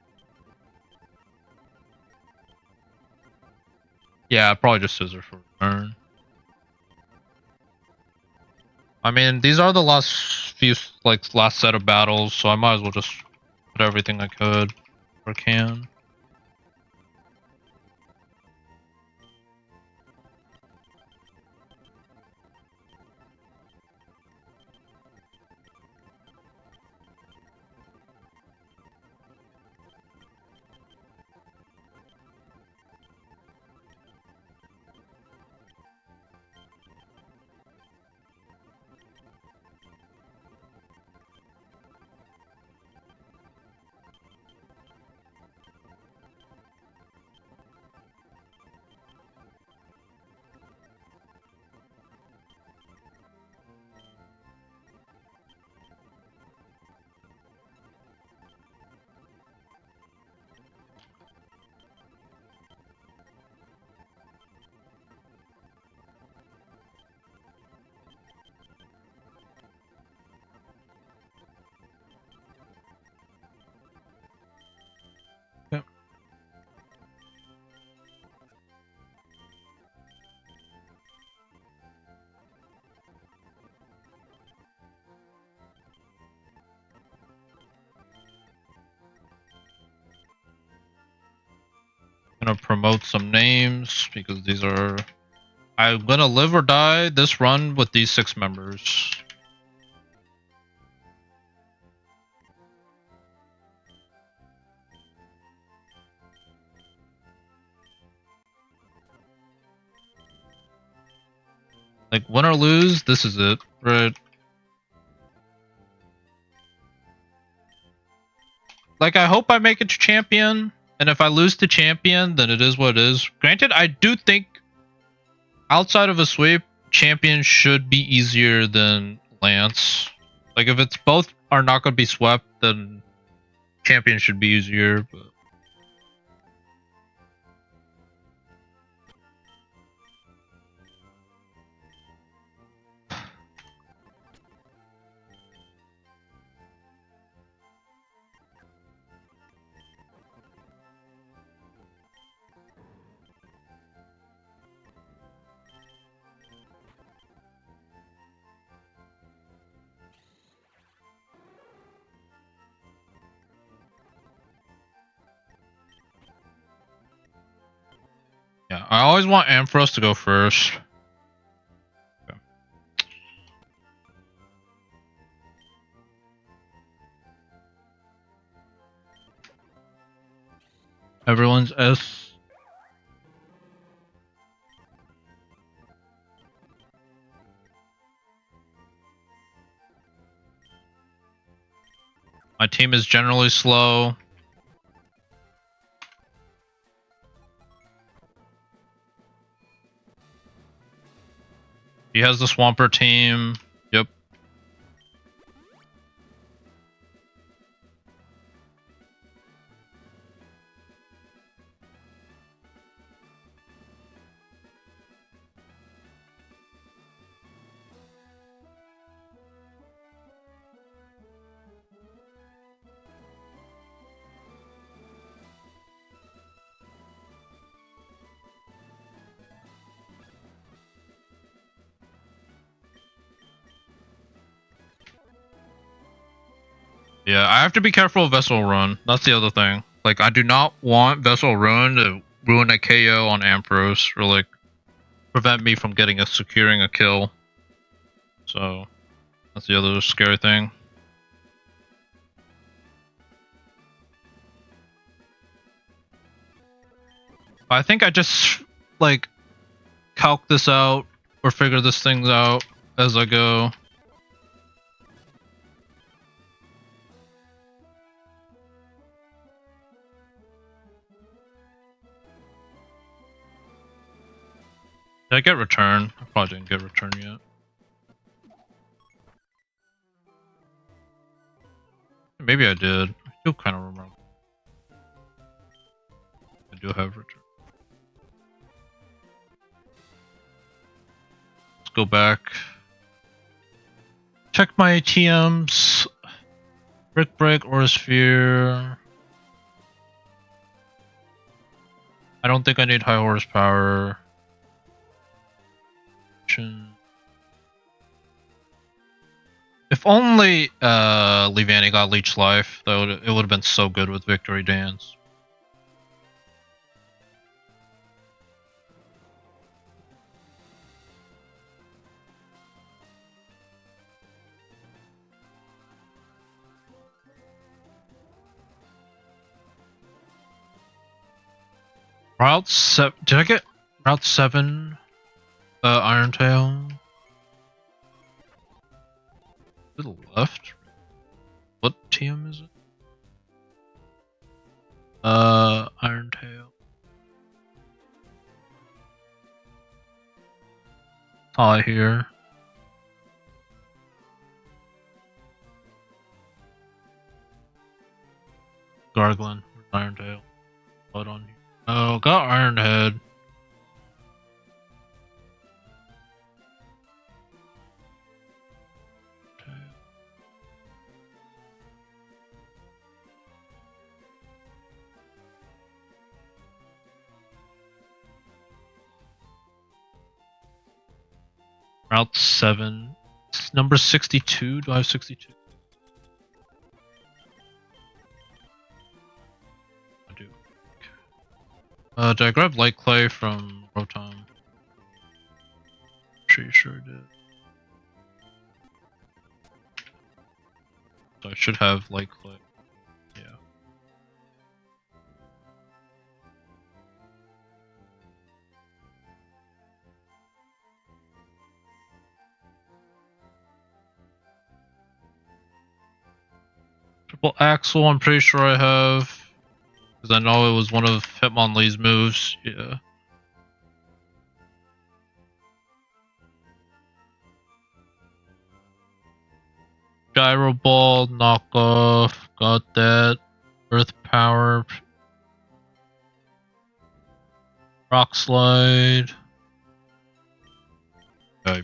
Yeah, probably just Scissor for return. I mean, these are the last set of battles, so I might as well just put everything I could or can. gonna promote some names because these are. I'm gonna live or die this run with these 6 members. Like, win or lose, this is it, right? Like, I hope I make it to champion, and if I lose to champion, then it is what it is. Granted, I do think outside of a sweep, champion should be easier than Lance. Like, if it's both are not going to be swept, then champion should be easier. But yeah, I always want Ampharos to go first. Okay. Everyone's S. My team is generally slow. He has the Swampert team. Yep. Yeah, I have to be careful of Vessel Run. That's the other thing. Like, I do not want Vessel Run to ruin a KO on Ampharos or, like, prevent me from securing a kill. So, that's the other scary thing. I think I just, like, calc this out or figure this thing out as I go. Did I get return? I probably didn't get return yet. Maybe I did. I do kind of remember. I do have return. Let's go back. Check my ATMs. Brick Break or Sphere. I don't think I need high horsepower. If only Levanny got Leech Life, it would have been so good with Victory Dance. Route 7. Did I get Route 7? Iron Tail. To the left? What TM is it? Iron Tail. All I hear. Gargling. Iron Tail. Blood on you. Oh, got Iron Head. Route 7. It's number 62. Do I have 62? I do. Did I grab light clay from Rotom? Pretty sure I did. So I should have light clay. Yeah. Triple Axle, I'm pretty sure I have. Because I know it was one of Hitmonlee's moves. Yeah. Gyro Ball, knockoff, got that. Earth Power. Rock Slide. Okay.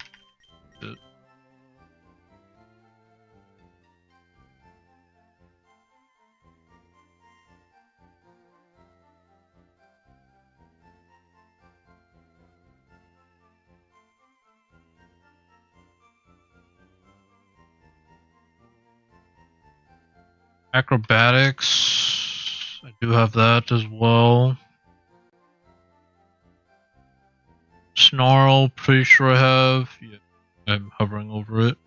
Acrobatics. I do have that as well. Snarl, pretty sure I have. Yeah, I'm hovering over it.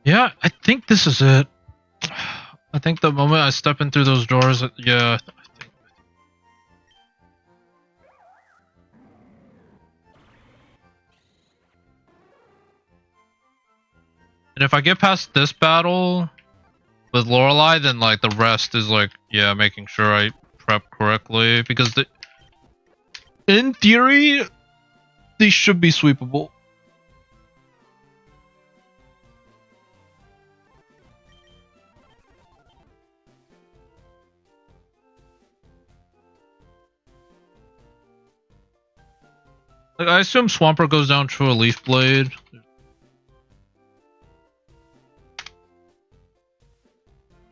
Yeah, I think this is it. I think the moment I step in through those doors, yeah. And if I get past this battle with Lorelei, then like the rest is like, yeah, making sure I prep correctly, because in theory, these should be sweepable. Like, I assume Swampert goes down to a Leaf Blade.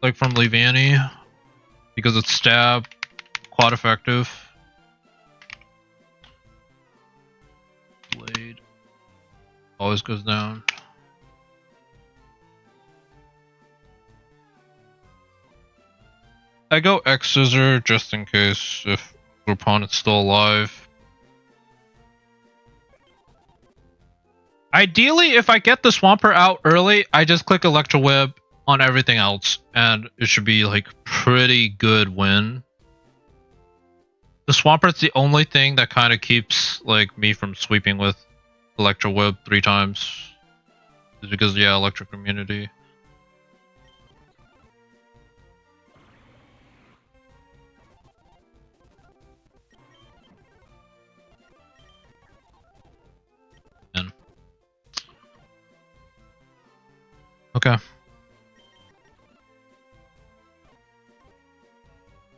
Like from Leavanny. Because it's stab, quad effective. Blade. Always goes down. I go X Scissor just in case if your opponent's still alive. Ideally, if I get the Swampert out early, I just click Electro Web on everything else, and it should be like pretty good win. The Swampert's the only thing that kind of keeps like me from sweeping with Electro Web 3 times, is because yeah, Electric Immunity. Okay.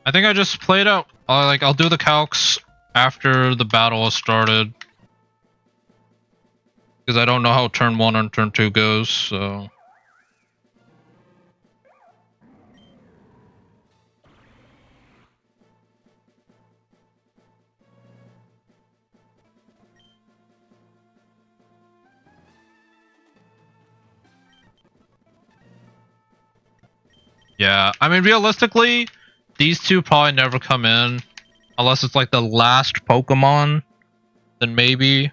I think I just played out. I'll do the calcs after the battle has started, because I don't know how turn 1 and turn 2 goes. So. Yeah, I mean, realistically, these two probably never come in. Unless it's like the last Pokemon, then maybe.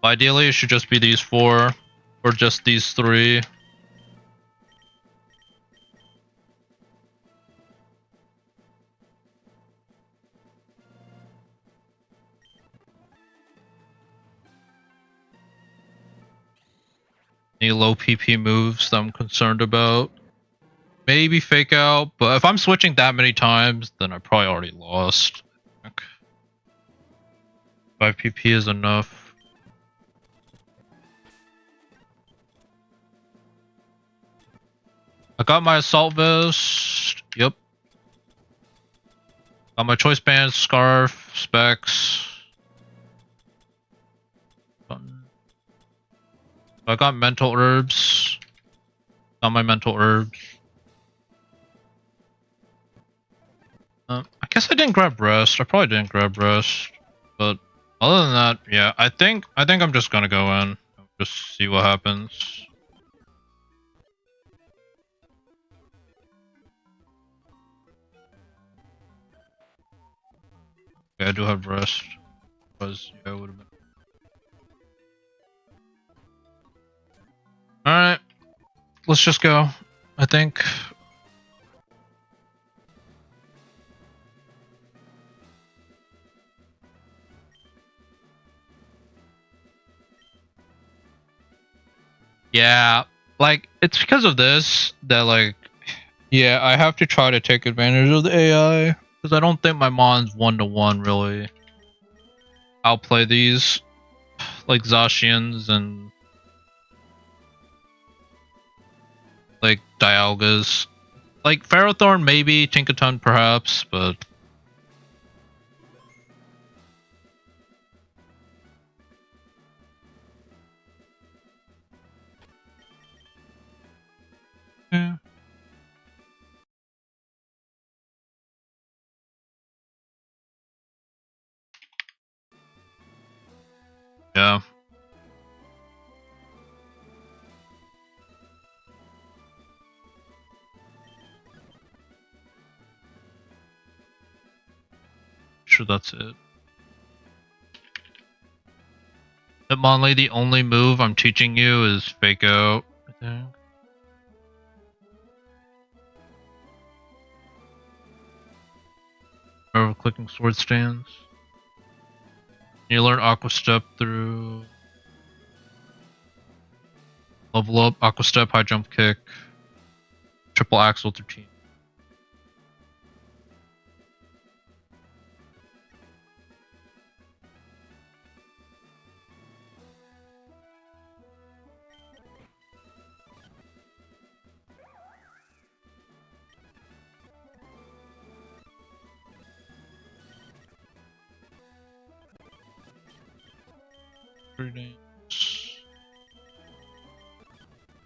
But ideally, it should just be these 4, or just these 3. Any low PP moves that I'm concerned about? Maybe Fake Out, but if I'm switching that many times, then I probably already lost. Okay. 5 PP is enough. I got my Assault Vest. Yep. Got my Choice Band, Scarf, Specs. I got Mental Herbs. Got my Mental Herbs. I guess I didn't grab Rest. I probably didn't grab Rest, but Other than that, yeah, I think I'm just gonna go in. Just see what happens. Okay, I do have rest. Because yeah, it would have been. Alright, let's just go. I think. Yeah, like, it's because of this that, like, yeah, I have to try to take advantage of the AI. Because I don't think my mon's 1-to-1 really outplay these, like, Zashians and, like, Dialgas. Like, Ferrothorn maybe, Tinkaton perhaps, but... Yeah. Yeah. Sure, that's it. Hitmonlee, the only move I'm teaching you is Fake Out, I think. Or clicking sword stance. You learn Aqua Step through level up, Aqua Step, high jump kick, triple axle through team.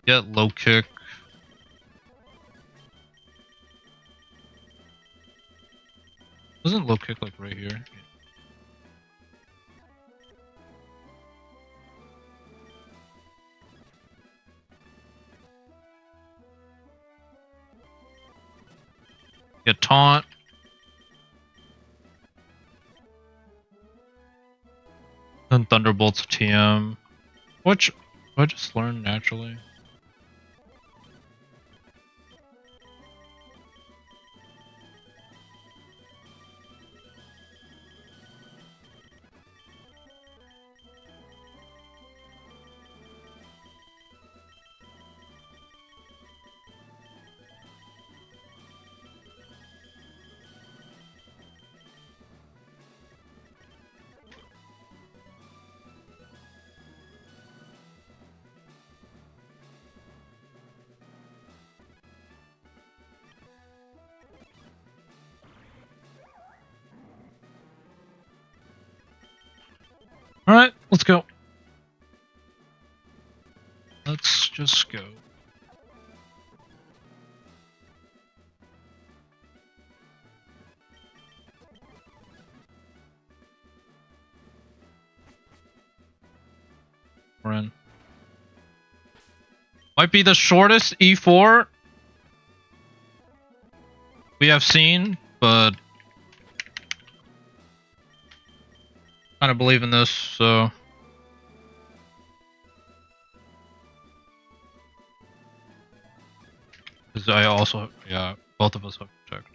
Get low kick. Wasn't low kick like right here? Get taunt. Then Thunderbolt's TM. Which I just learned naturally. Alright, let's go. Let's just go. We're in. Might be the shortest E4 we have seen, but kind of believe in this, so. Because I also, yeah, both of us have checked.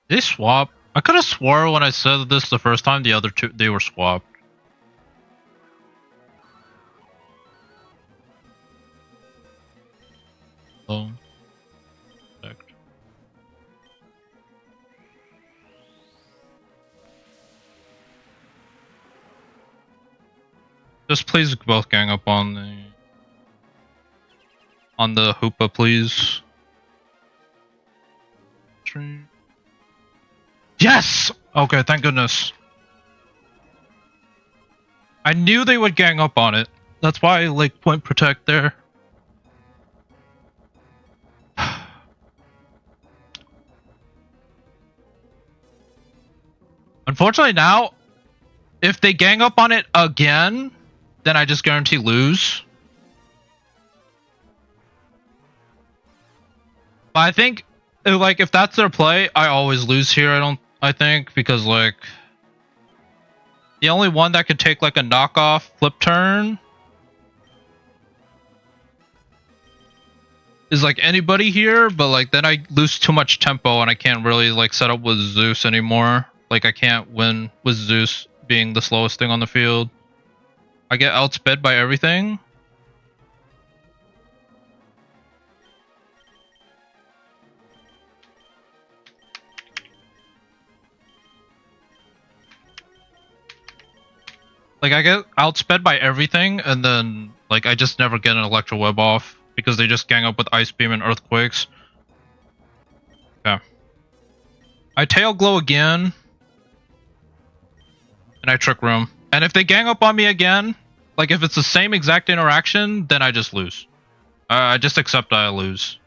Did they swap? I could have swore when I said this the first time the other two, they were swapped. Oh. Checked. Just please both gang up on the Hoopa, please. Yes! Okay, thank goodness. I knew they would gang up on it. That's why I like point protect there. Unfortunately now, if they gang up on it again, then I just guarantee lose. But I think, like, if that's their play, I always lose here. I think, because like the only one that could take like a knockoff flip turn is like anybody here, but like then I lose too much tempo and I can't really like set up with Zeus anymore. Like I can't win with Zeus being the slowest thing on the field. I get outsped by everything. Like I get outsped by everything, and then like I just never get an electro web off because they just gang up with ice beam and earthquakes. Okay. I tail glow again, and I trick room. And if they gang up on me again, like if it's the same exact interaction, then I just lose. I just accept I lose.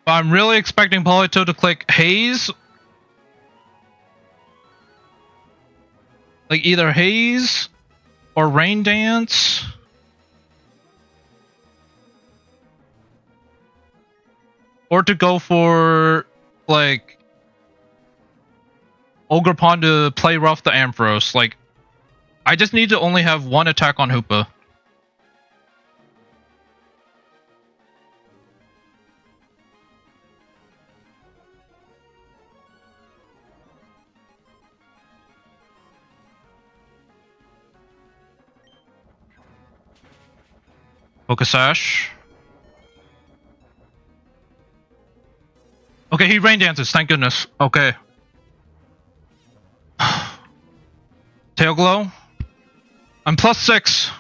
But I'm really expecting Polito to click Haze. Like either Haze or Rain Dance. Or to go for like Ogre Pawn to play rough the Ampharos. Like I just need to only have one attack on Hoopa. Focus Sash. Okay, he rain dances, thank goodness. Okay. Tail Glow. I'm +6.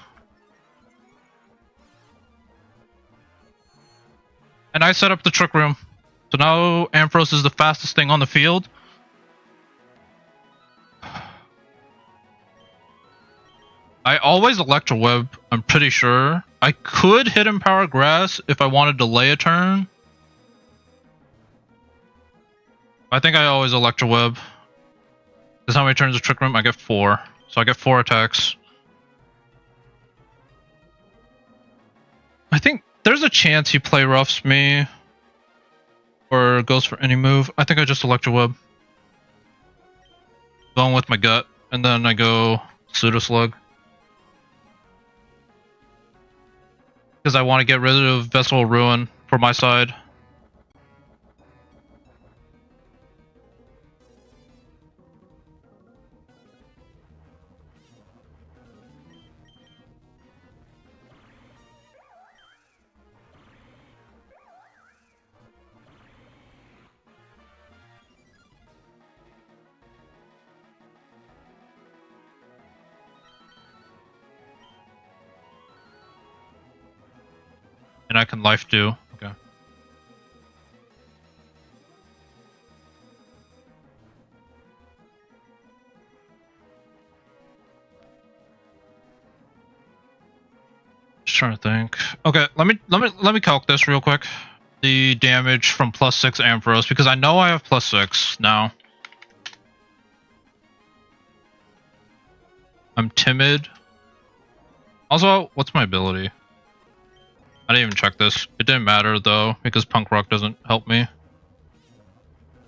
And I set up the Trick Room. So now Ampharos is the fastest thing on the field. I always Electro Web, I'm pretty sure. I could hit Empower Grass if I wanted to delay a turn. I think I always Electro Web. This is how many turns of Trick Room? I get 4. So I get 4 attacks. I think there's a chance he play roughs me. Or goes for any move. I think I just Electro Web. Going with my gut. And then I go Pseudo Slug. Because I want to get rid of Vessel Ruin for my side. And I can life do. Okay. Just trying to think. Okay, let me calc this real quick. The damage from +6 Ampharos, because I know I have +6 now. I'm timid. Also, what's my ability? I didn't even check this. It didn't matter though, because Punk Rock doesn't help me.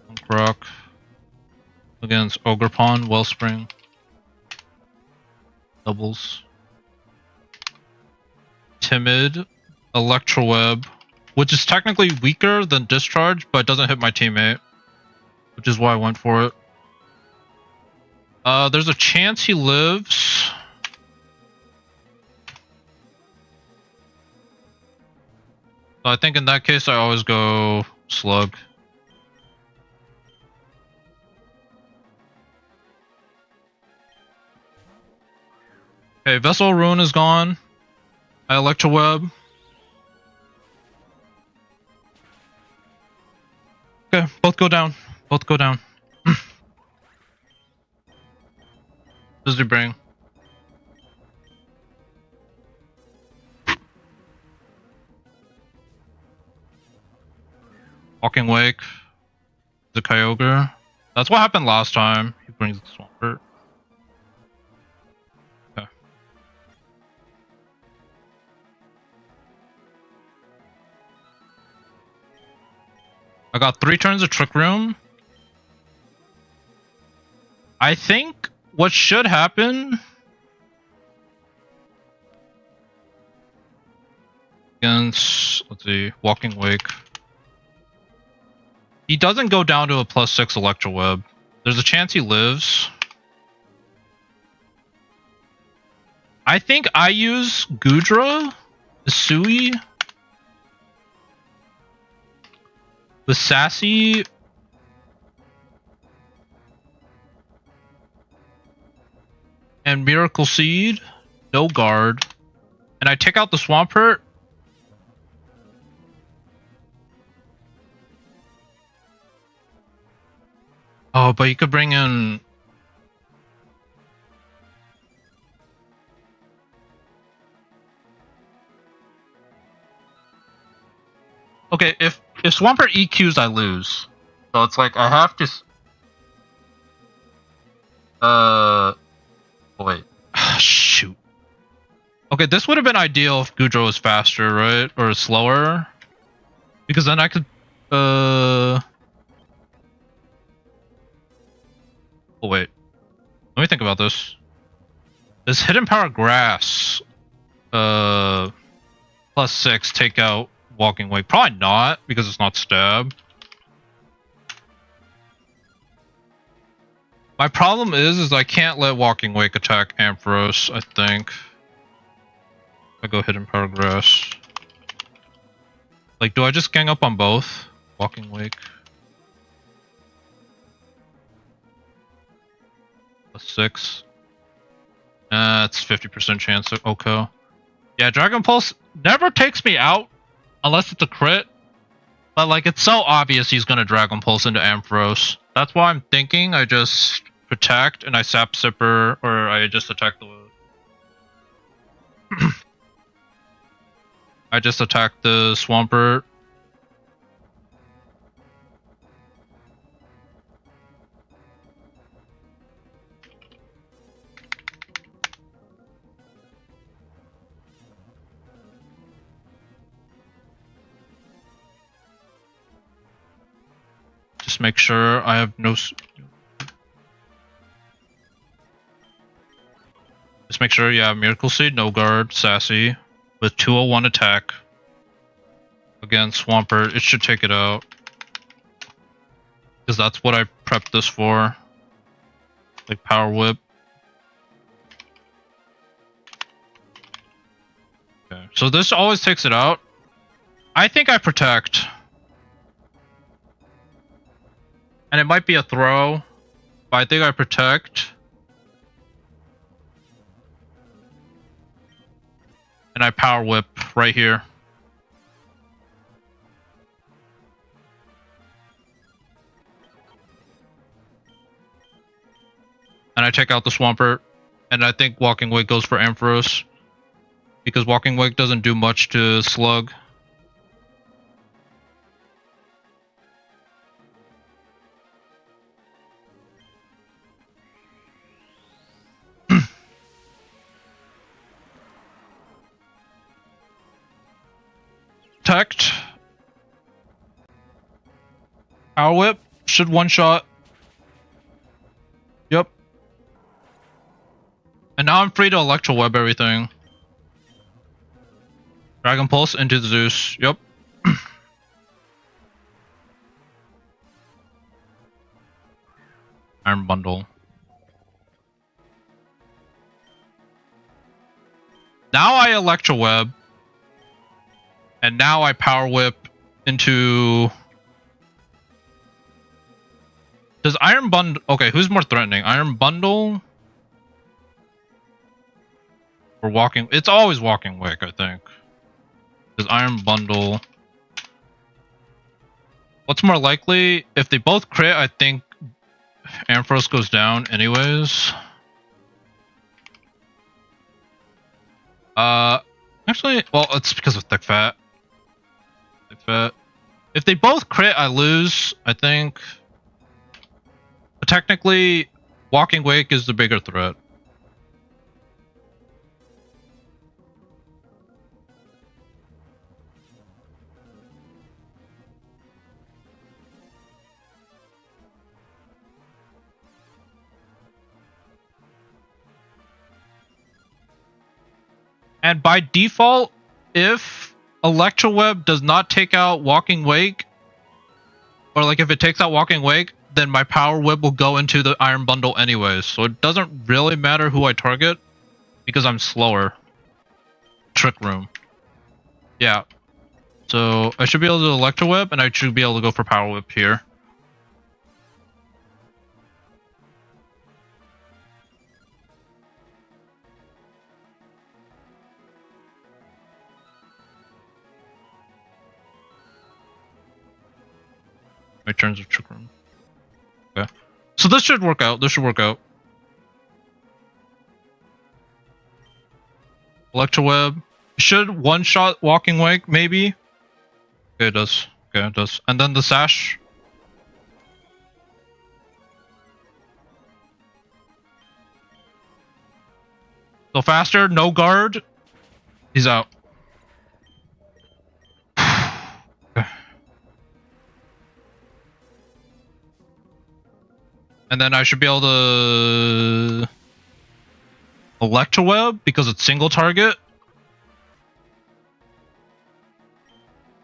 Punk Rock against Ogre Pawn, Wellspring. Doubles. Timid. Electro Web. Which is technically weaker than Discharge, but doesn't hit my teammate. Which is why I went for it. There's a chance he lives. So I think in that case, I always go Slug. Okay, Vessel Ruin is gone. I Electro Web. Okay, both go down. Both go down. Does he bring? Walking Wake. The Kyogre. That's what happened last time. He brings the Swampert. Okay. I got 3 turns of Trick Room. I think what should happen against, let's see, Walking Wake. He doesn't go down to a +6 Electro Web. There's a chance he lives. I think I use Goodra, Sui, with Sassy. And Miracle Seed, no guard. And I take out the Swampert. Oh, but you could bring in... Okay, if Swampert EQs, I lose. So it's like I have to... Oh, wait. Shoot. Okay, this would have been ideal if Goodra was faster, right? Or slower. Because then I could... Oh, wait. Let me think about this. Does Hidden Power Grass... +6 take out Walking Wake? Probably not, because it's not stab. My problem is I can't let Walking Wake attack Ampharos, I think. I go Hidden Power Grass. Like, do I just gang up on both? Walking Wake. +6. It's 50% chance of Oko. Yeah, Dragon Pulse never takes me out unless it's a crit. But like, it's so obvious he's gonna Dragon Pulse into Ampharos. That's why I'm thinking I just protect and I Sap Sipper, or I just attack the... I just attack the Swampert. Just make sure I have no... Just make sure you have Miracle Seed, no guard, Sassy, with 201 attack against Swampert. It should take it out. Because that's what I prepped this for. Like Power Whip. Okay, so this always takes it out. I think I protect. And it might be a throw, but I think I protect. And I Power Whip right here. And I take out the Swampert. And I think Walking Wake goes for Ampharos. Because Walking Wake doesn't do much to Slug. Protect. Power Whip should one shot. Yep. And now I'm free to Electro Web everything. Dragon Pulse into the Zeus. Yep. Iron Bundle. Now I Electro Web. And now I Power Whip into... Does Iron Bundle... Okay, who's more threatening? Iron Bundle? Or Walking... It's always Walking Wake, I think. Because Iron Bundle... What's more likely? If they both crit, I think Ampharos goes down anyways. Actually, well, it's because of thick fat. Thick fat. If they both crit, I lose, I think. But technically, Walking Wake is the bigger threat. And by default, if Electroweb does not take out Walking Wake, or like if it takes out Walking Wake, then my Power Whip will go into the Iron Bundle anyways. So it doesn't really matter who I target, because I'm slower. Trick Room. Yeah. So I should be able to do Electroweb, and I should be able to go for Power Whip here. My turns of Trick Room. Okay. So this should work out. This should work out. Electroweb. Should one-shot Walking Wake, maybe? Okay, it does. Okay, it does. And then the Sash. So faster, no guard. He's out. Okay. And then I should be able to Electroweb because it's single target.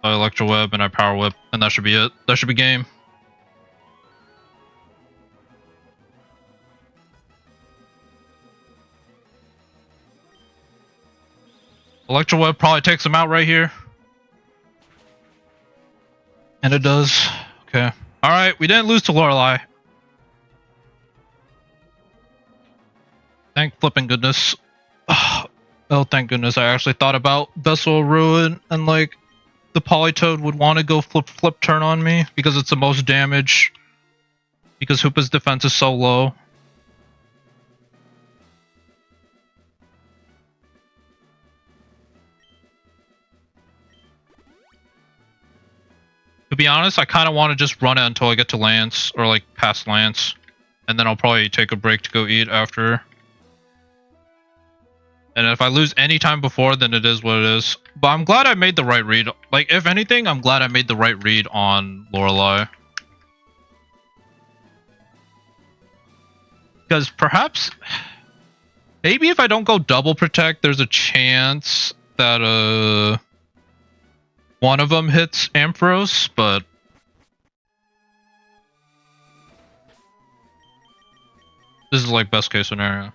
I Electroweb and I Power Whip, and that should be it. That should be game. Electroweb probably takes him out right here. And it does. Okay. Alright, we didn't lose to Lorelei. Thank flipping goodness. Oh, thank goodness. I actually thought about Vessel of Ruin, and like, the Polytoad would want to go flip turn on me because it's the most damage. Because Hoopa's defense is so low. To be honest, I kind of want to just run it until I get to Lance, or like past Lance. And then I'll probably take a break to go eat after. And if I lose any time before, then it is what it is. But I'm glad I made the right read. Like, if anything, I'm glad I made the right read on Lorelei. Because perhaps... Maybe if I don't go double protect, there's a chance that one of them hits Ampharos, but... This is like best case scenario.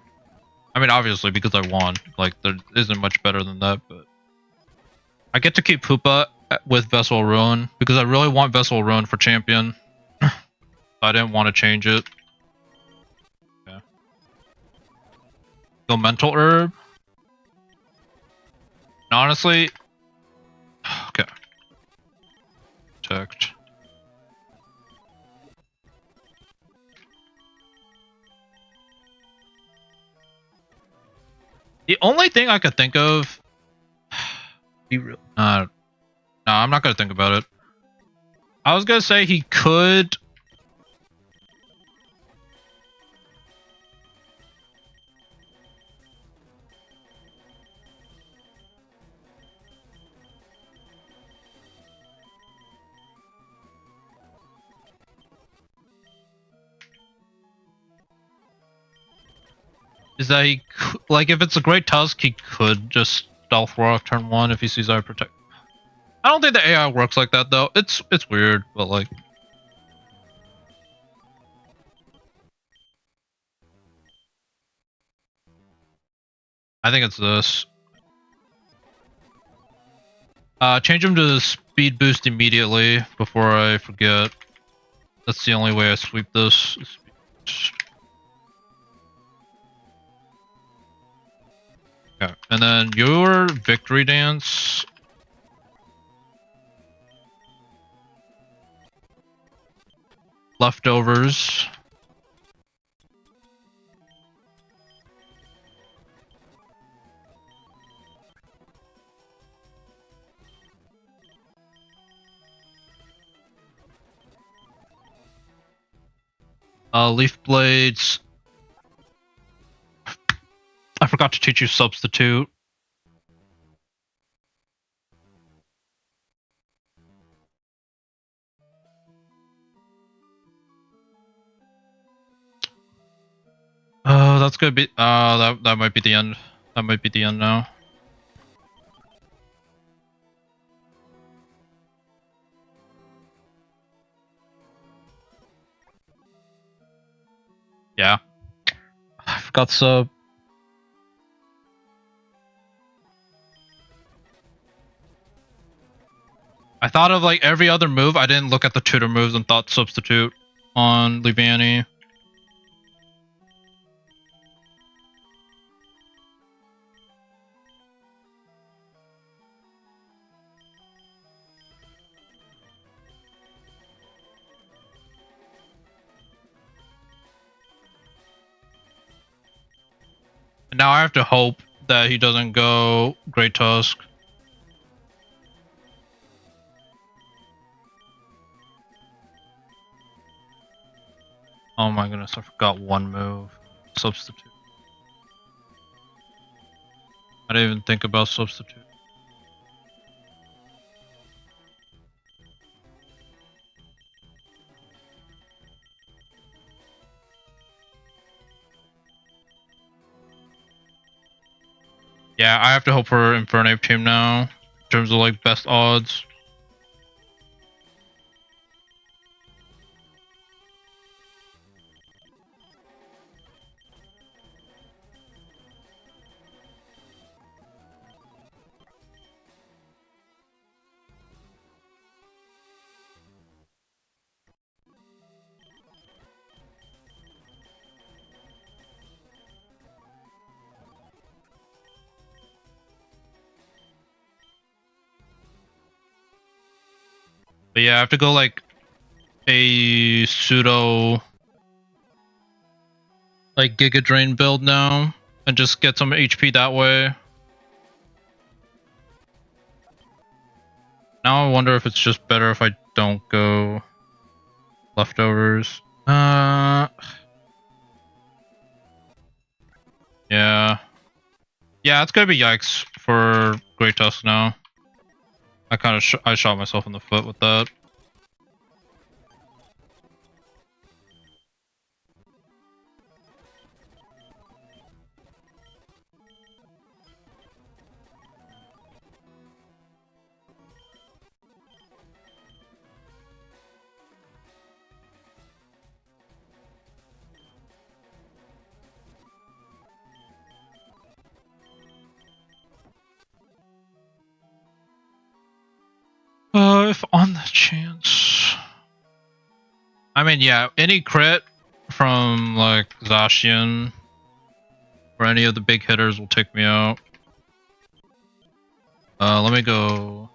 I mean, obviously, because I won. Like, there isn't much better than that, but... I get to keep Hoopa with Vessel of Ruin, because I really want Vessel of Ruin for champion. I didn't want to change it. Okay. Go Mental Herb. And honestly... Okay. Protect. The only thing I could think of... no, I'm not gonna think about it. I was gonna say he could... Is that he, like, if it's a Great Tusk, he could just Stealth Rock turn 1 if he sees I protect. I don't think the AI works like that, though. It's weird, but like... I think it's this. Change him to speed boost immediately before I forget. That's the only way I sweep this. Okay, and then your victory dance. leftovers. Leaf blades. I forgot to teach you substitute. Oh, that's gonna be. That might be the end. That might be the end now. Yeah. I forgot sub. I thought of like every other move. I didn't look at the tutor moves and thought substitute on Liviani. Now I have to hope that he doesn't go Great Tusk. Oh my goodness, I forgot one move. Substitute. I didn't even think about substitute. Yeah, I have to hope for Infernape team now, in terms of like best odds. But yeah, I have to go like a pseudo like Giga Drain build now and just get some HP that way. Now I wonder if it's just better if I don't go leftovers. Yeah. Yeah, it's gonna be yikes for Great Tusk now. I kind of I shot myself in the foot with that. If on the chance. I mean, yeah, any crit from like Zacian or any of the big hitters will take me out. Let me go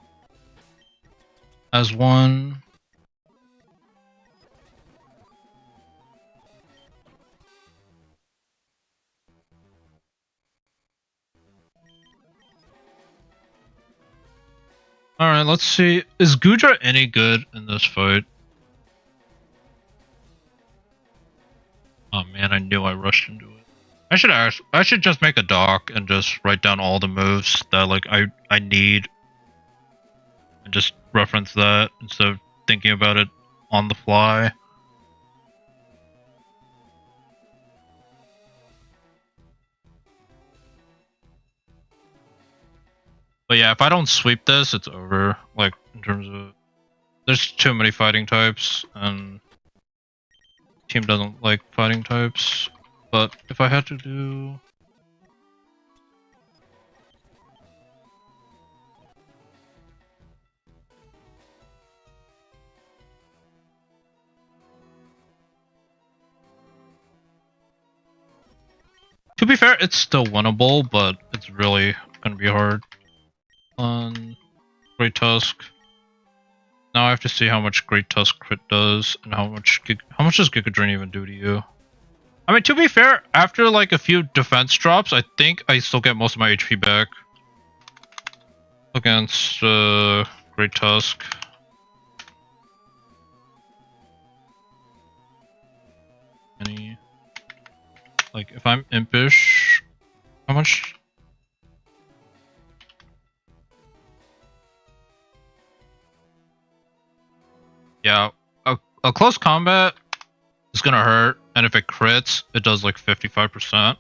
as one. Alright, let's see. Is Gudra any good in this fight? Oh man, I knew I rushed into it. I should just make a doc and just write down all the moves that like I need and just reference that instead of thinking about it on the fly. But yeah, if I don't sweep this, it's over. Like, in terms of... There's too many fighting types, and... Team doesn't like fighting types. But if I had to do... To be fair, it's still winnable, but it's really gonna be hard on Great Tusk. Now I have to see how much Great Tusk crit does and how much does Giga Drain even do to you. I mean, to be fair, after like a few defense drops, I think I still get most of my HP back against Great Tusk. Any like if I'm impish, how much? Yeah, a close combat is gonna hurt, and if it crits, it does like 55%.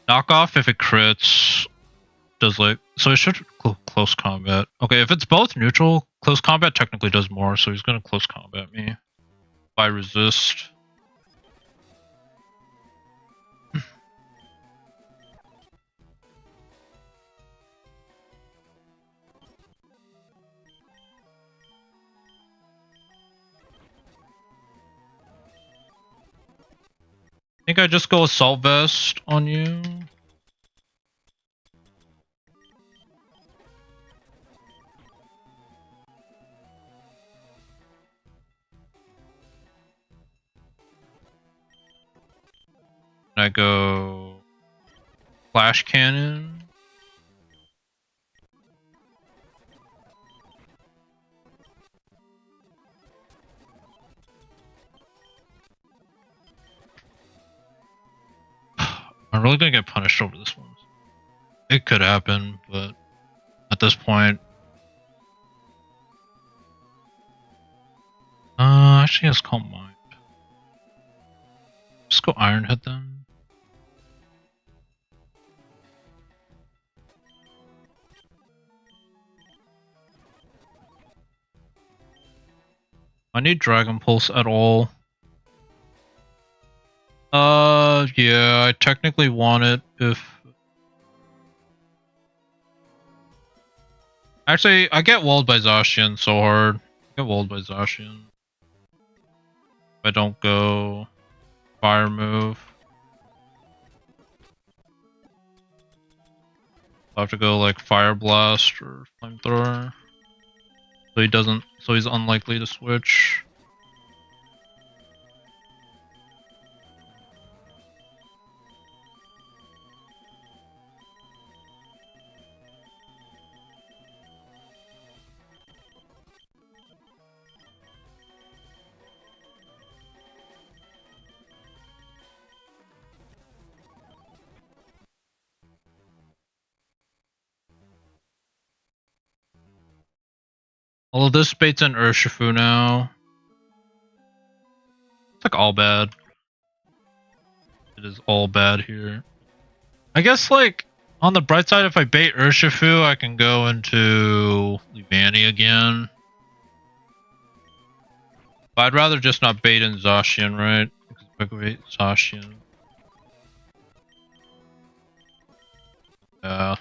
Knockoff, if it crits, does like so. It should close combat. Okay, if it's both neutral, close combat technically does more, so he's gonna close combat me. If I resist. I think I just go Assault Vest on you. And I go Flash Cannon. I'm really gonna get punished over this one. It could happen, but at this point, actually, let's Calm Mind. Just go Iron Head then. I need Dragon Pulse at all. Yeah, I technically want it if... Actually, I get walled by Zacian so hard. I get walled by Zacian. If I don't go Fire move. I'll have to go like Fire Blast or Flamethrower. So he doesn't, so he's unlikely to switch. Although this baits in Urshifu now. It's like all bad. It is all bad here. I guess like on the bright side, if I bait Urshifu, I can go into Leavanny again. But I'd rather just not bait in Zacian, right? Because if I bait Zacian. Yeah.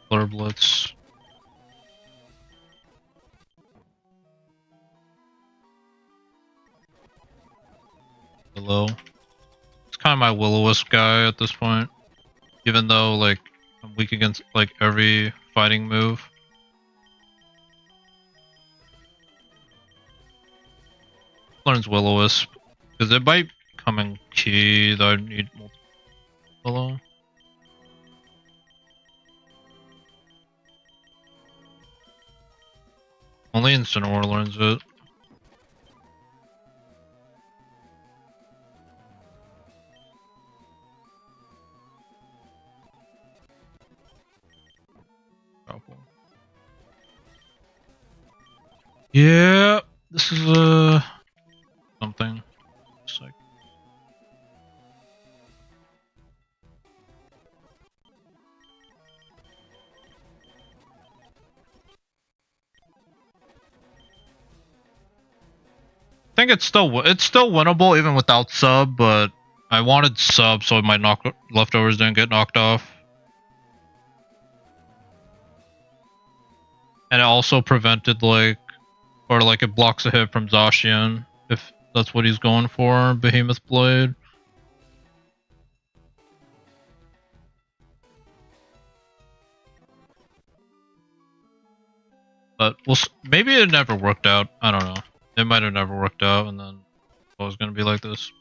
Flare Blitz. Willow. It's kind of my Will-O-Wisp guy at this point. Even though, like, I'm weak against, like, every fighting move. Learns Will-O-Wisp. Because it might come in key that I need multiple Willow. Only Incineroar learns it. Yeah, this is something. Just like I think it's still winnable even without sub, but I wanted sub so my leftovers didn't get knocked off. And it also prevented like, or like it blocks a hit from Zacian if that's what he's going for, Behemoth Blade. But maybe it never worked out. I don't know. It might have never worked out, and then it was gonna be like this.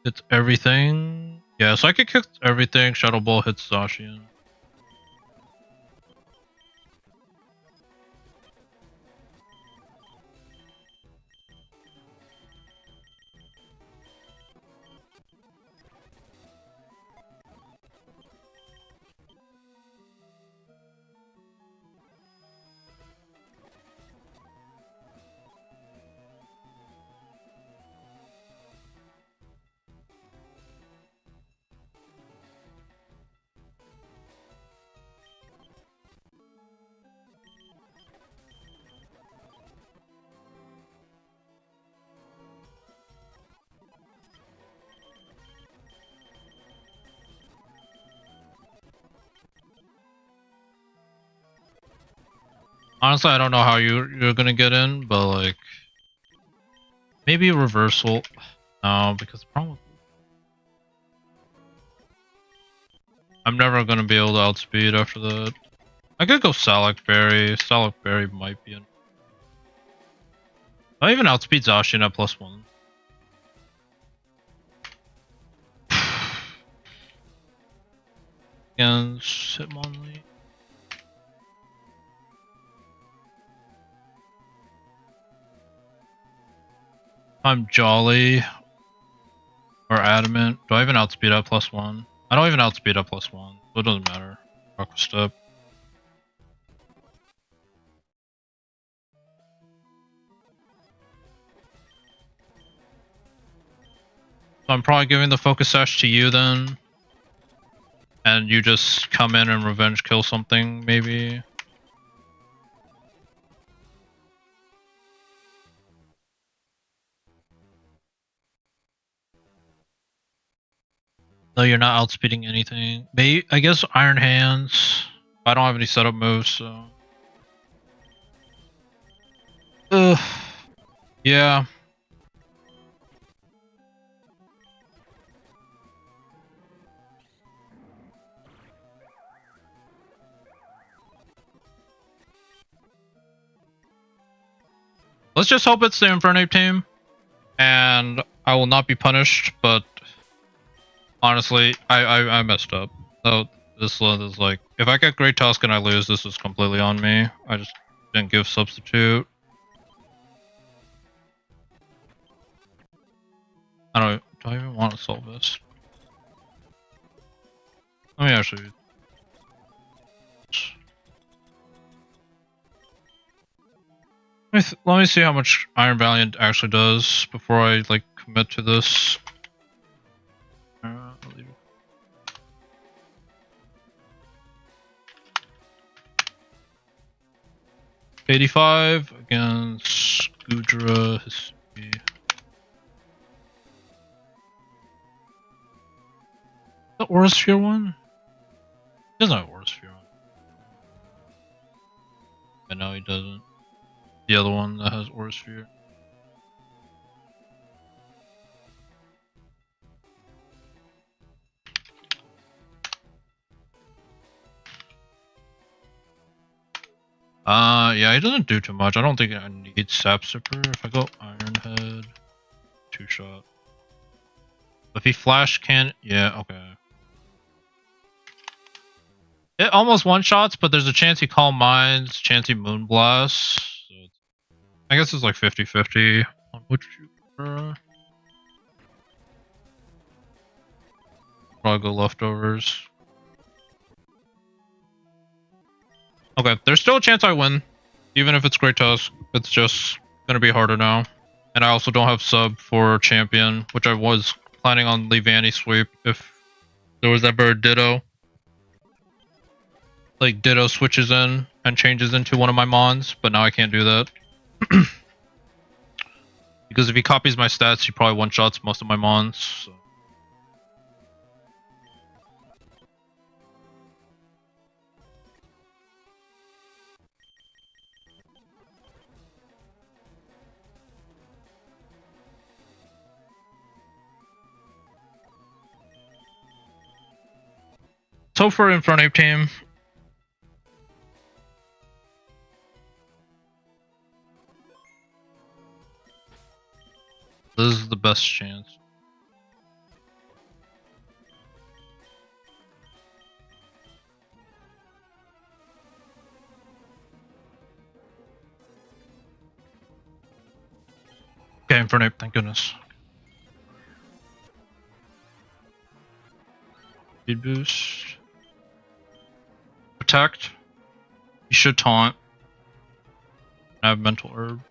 It's everything. Yeah, so I could kick everything. Shadow Ball hits Zacian. Honestly, I don't know how you're gonna get in, but like maybe reversal. No, because the problem with I'm never gonna be able to outspeed after that. I could go Salak Berry. Salak Berry might be in. I even outspeed Zacian at +1. And Hitmonlee. I'm Jolly or Adamant. Do I even outspeed at +1? I don't even outspeed at +1, so it doesn't matter. Aqua Step. So I'm probably giving the Focus Sash to you then. And you just come in and revenge kill something, maybe. No, you're not outspeeding anything. Maybe, I guess Iron Hands. I don't have any setup moves, so. Ugh. Yeah. Let's just hope it's the Infernape team. And I will not be punished, but honestly, I messed up. So this one is like, if I get Great Tusk and I lose, this is completely on me. I just didn't give Substitute. Do I even want to solve this? Let me actually. Let me see how much Iron Valiant actually does before I like commit to this. 85 against Gudra history. The Aurasphere one? He doesn't have Aurasphere one. I know he doesn't. The other one that has Aurasphere. Yeah, he doesn't do too much. I don't think I need Sap Sipper. If I go Iron Head, 2-shot. If he flash can, yeah, okay. It almost one-shots, but there's a chance he Calm Minds, chance he Moonblast. So I guess it's like 50-50 on which you prefer. Probably go Leftovers. Okay, there's still a chance I win. Even if it's Great Tusk, it's just gonna be harder now. And I also don't have sub for Champion, which I was planning on Leavanny sweep if there was ever a Ditto. Like Ditto switches in and changes into one of my Mons, but now I can't do that. Because if he copies my stats, he probably one-shots most of my Mons. So. So for Infernape team. This is the best chance. Okay, Infernape, thank goodness. Speed boost. Protect. You should taunt. I have mental herb.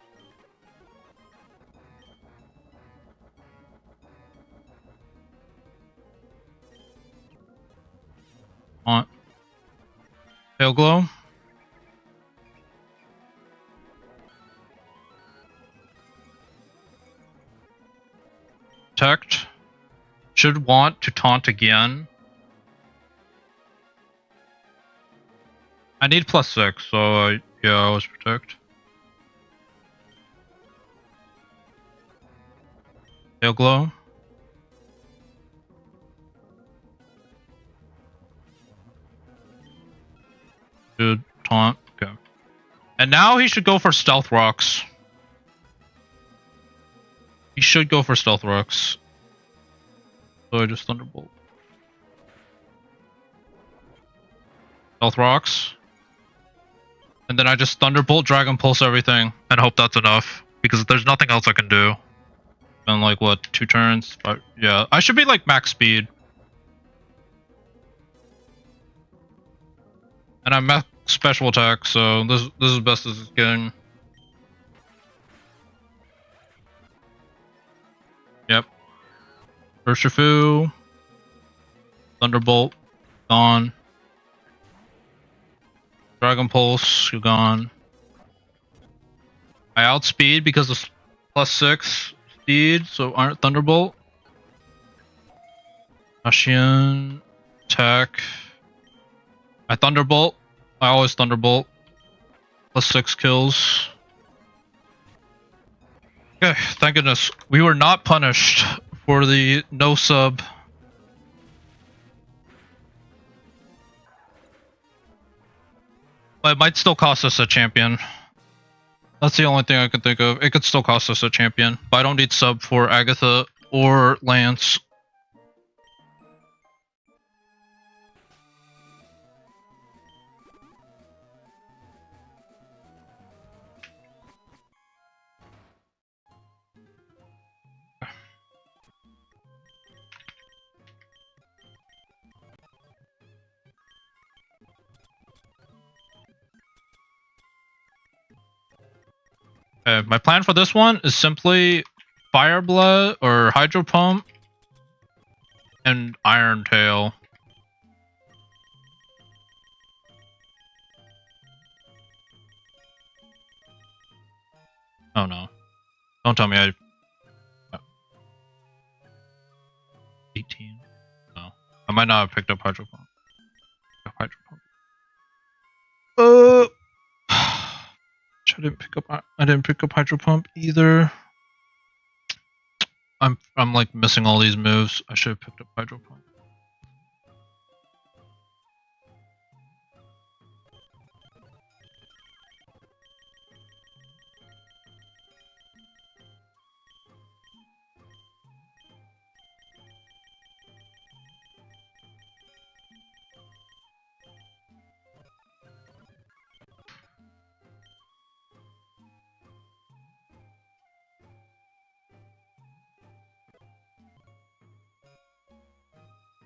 Taunt. Pale glow. Protect. Should want to taunt again. I need +6, so yeah, I always protect. Pale glow. Should taunt. Okay. And now he should go for stealth rocks. He should go for stealth rocks. So I just thunderbolt. Stealth rocks. And then I just thunderbolt, dragon pulse everything, and hope that's enough. Because there's nothing else I can do. And like what, 2 turns? 5, yeah, I should be like max speed. And I'm max special attack, so this is best as it's getting. Yep. Urshifu. Thunderbolt. Gone. Dragon Pulse. You're gone. I outspeed because of +6 speed, so aren't Thunderbolt. Ashian. Attack. I Thunderbolt. I always Thunderbolt. +6 kills. Okay, thank goodness. We were not punished for the no sub. But it might still cost us a champion. That's the only thing I can think of. It could still cost us a champion. But I don't need sub for Agatha or Lance. My plan for this one is simply Fire Blood or Hydro Pump and Iron Tail. Oh no. Don't tell me I... 18. No. I might not have picked up Hydro Pump. Hydro Pump. I didn't pick up Hydro Pump either. I'm like missing all these moves. I should have picked up Hydro Pump.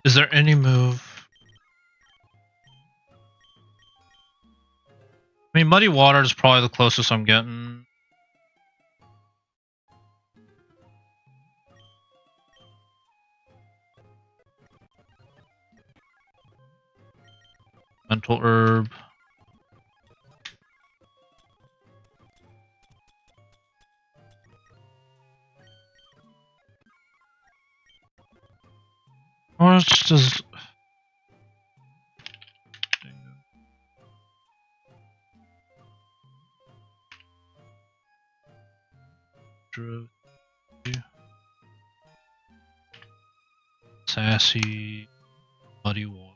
Is there any move? I mean, Muddy Water is probably the closest I'm getting. Mental Herb. Or it's just... Sassy, Muddy Water.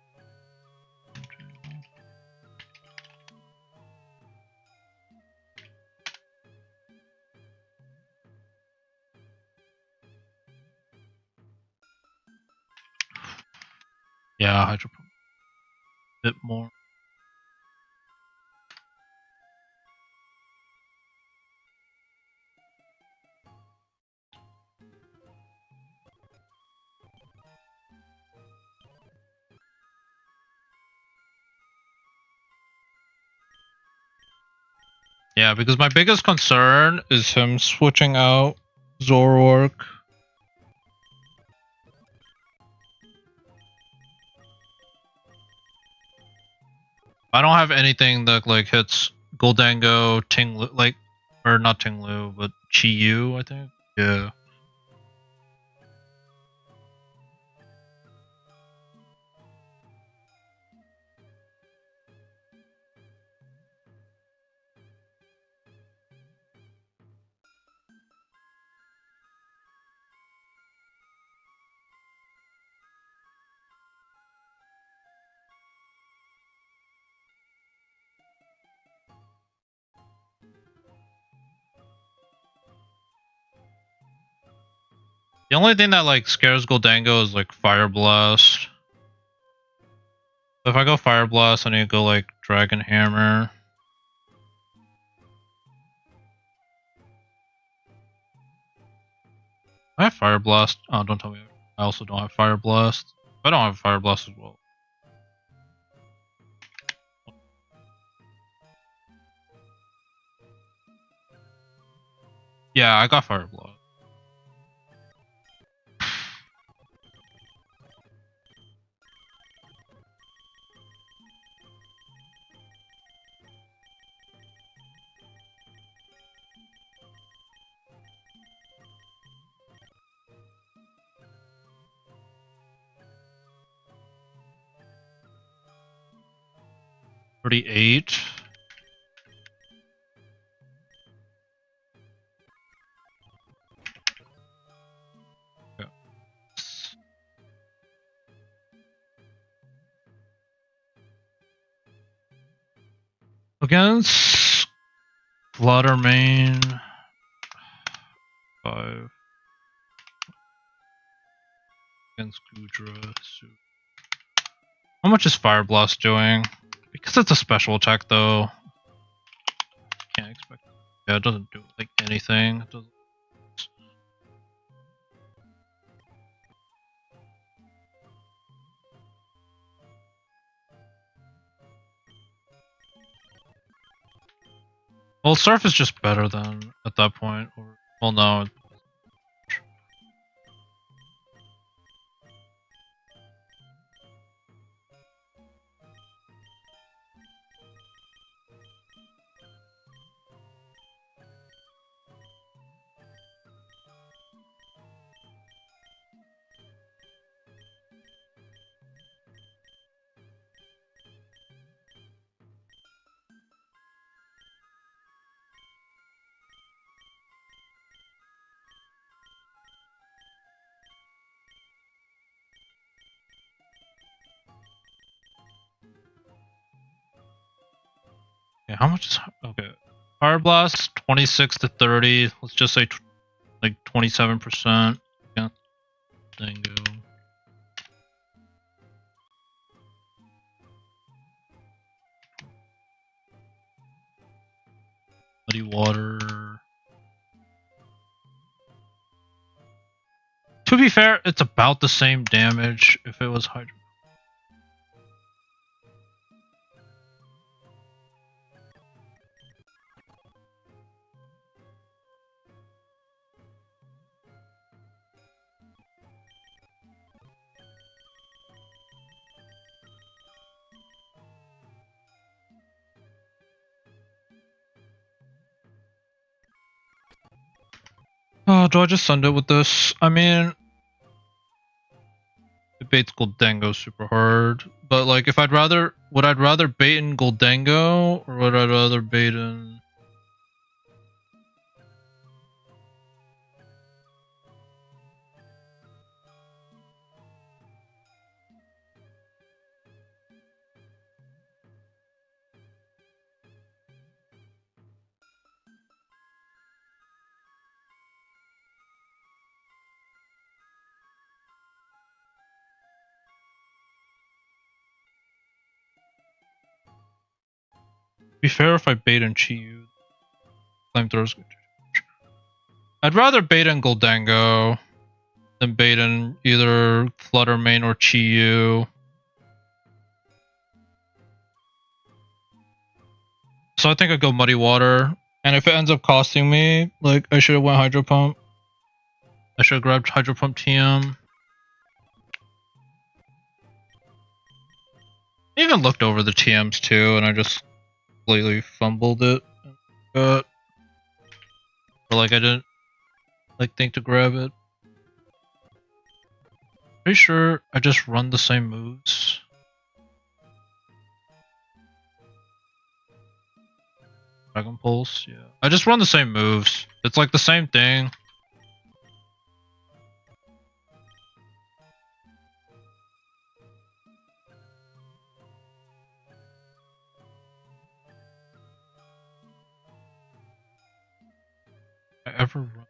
Yeah, hydro pump a bit more. Yeah, because my biggest concern is him switching out Zoroark. I don't have anything that like hits Goldango, Tinglu, like, or not Tinglu, but Chi-Yu, I think. Yeah. The only thing that like scares Goldango is like Fire Blast. If I go Fire Blast, I need to go like Dragon Hammer. I have Fire Blast. Oh, don't tell me. I also don't have Fire Blast. I don't have Fire Blast as well. Yeah, I got Fire Blast. $38. Okay. Against Fluttermane. 5. Against Gudra. How much is Fire Blast doing? Because it's a special attack though. Can't expect it. Yeah, it doesn't do like anything. It doesn't. Well, Surf is just better than at that point. Or, well, no. Yeah, how much is okay? Fire Blast 26 to 30. Let's just say like 27%. Yeah, Dingo. Muddy Water. To be fair, it's about the same damage if it was Hydro. Oh, do I just send it with this? I mean, it baits Goldango super hard, but like, if would I rather bait in Goldango or would I rather bait in? Be fair if I bait and cheat you. Flamethrowers. I'd rather bait and Goldango than bait and either Fluttermane or Chi-Yu. So I think I'd go Muddy Water. And if it ends up costing me, like, I should have went Hydro Pump. I should have grabbed Hydro Pump TM. I even looked over the TMs too, and I just completely fumbled it. Or like I didn't think to grab it. Pretty sure I just run the same moves. Dragon Pulse, yeah. I just run the same moves. It's like the same thing. I ever run.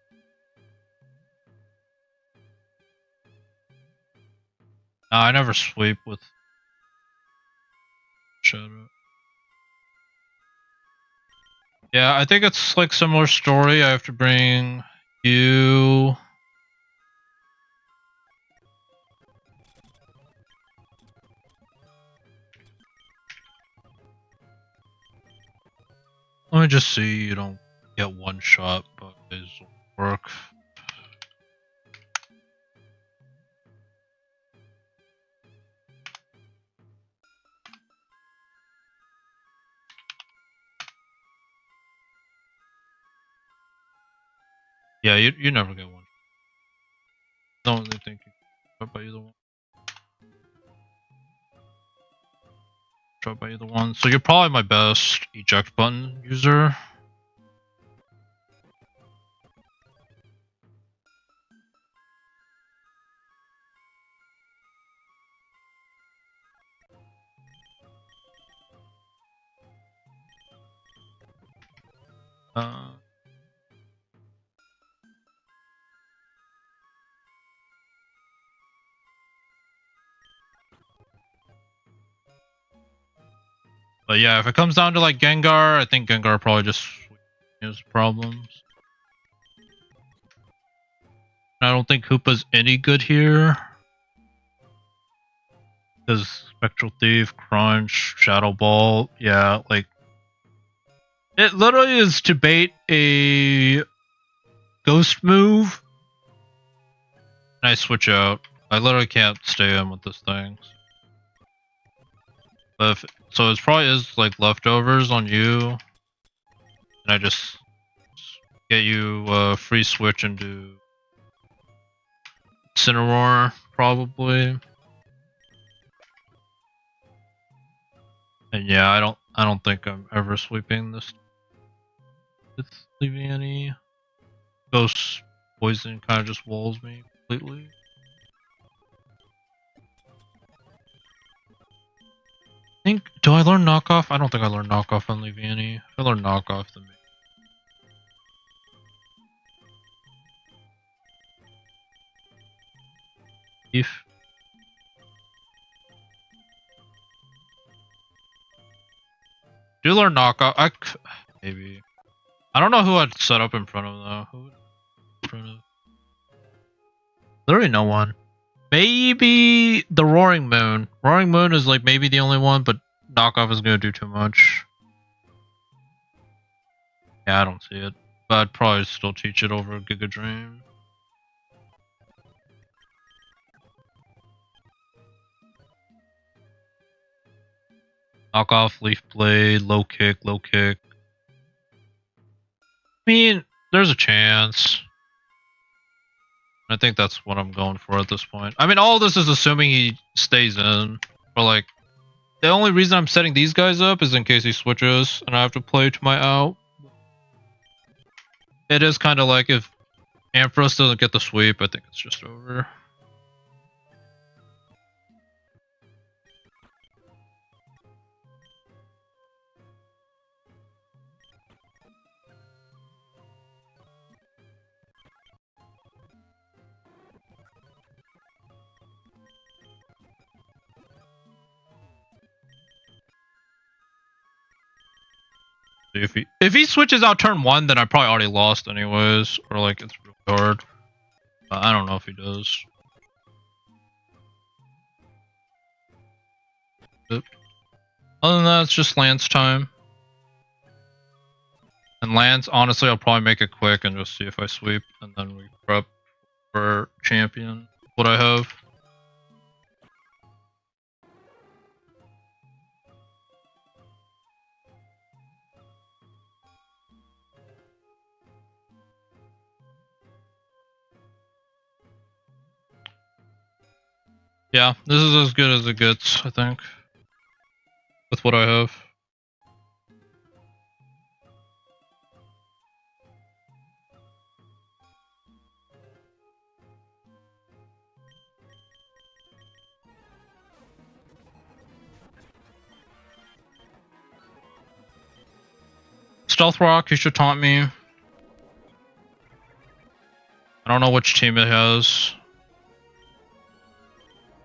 No, I never sweep with Shadow. Yeah, I think it's like similar story. I have to bring you. Let me just see you don't get one shot, but it will work. Yeah, you never get one. Don't really think you can by either one. Try by either one. So you're probably my best eject button user. But yeah, if it comes down to like Gengar, I think Gengar probably just has problems. I don't think Koopa's any good here. Because Spectral Thief, Crunch, Shadow Ball, yeah, like it literally is to bait a ghost move. And I switch out. I literally can't stay in with this thing. But so it probably is like leftovers on you. And I just get you free switch into Cineroar, probably. And yeah, I don't think I'm ever sweeping this. It's leaving any ghost poison kind of just walls me completely. Do I learn knockoff? I don't think I learned knockoff on Leviani. I learned knockoff then maybe. Do learn knockoff? Maybe. I don't know who I'd set up in front of though. Who would in front of? Literally no one. Maybe the Roaring Moon. Roaring Moon is like maybe the only one, but knockoff is gonna do too much. Yeah, I don't see it. But I'd probably still teach it over Giga Dream. Knockoff, Leaf Blade, low kick, low kick. I mean, there's a chance. I think that's what I'm going for at this point. I mean, all this is assuming he stays in. But like, the only reason I'm setting these guys up is in case he switches and I have to play to my out. It is kind of like if Ampharos doesn't get the sweep, I think it's just over. If he switches out turn 1, then I probably already lost anyways, or like it's really hard. I don't know if he does. But other than that, it's just Lance time. And Lance, honestly, I'll probably make it quick and just see if I sweep, and then we prep for champion. What I have. Yeah, this is as good as it gets, I think. With what I have. Stealth Rock, he should taunt me. I don't know which team it has.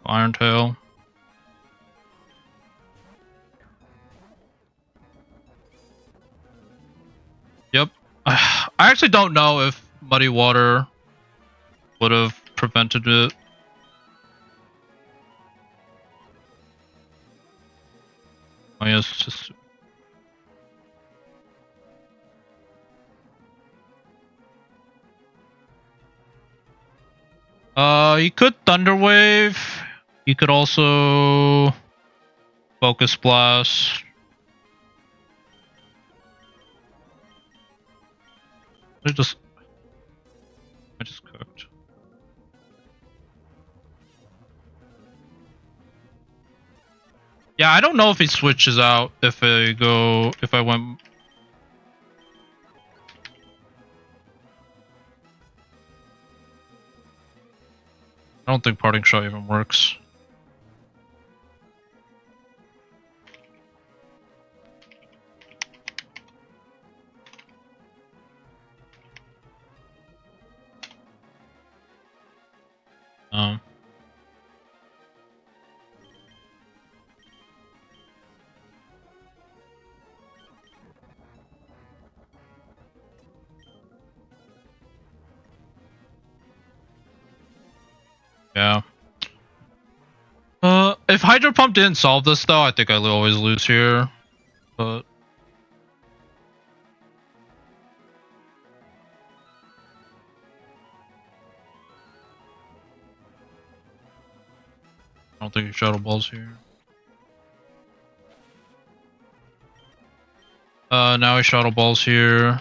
Iron Tail. Yep. I actually don't know if Muddy Water would have prevented it. Oh yes, it's just... he could Thunder Wave. He could also Focus Blast. I just cooked. Yeah, I don't know if he switches out if I went. I don't think Parting Shot even works. Yeah. If Hydro Pump didn't solve this though, I think I always lose here. But I don't think he Shadow Balls here. Now he Shadow Balls here.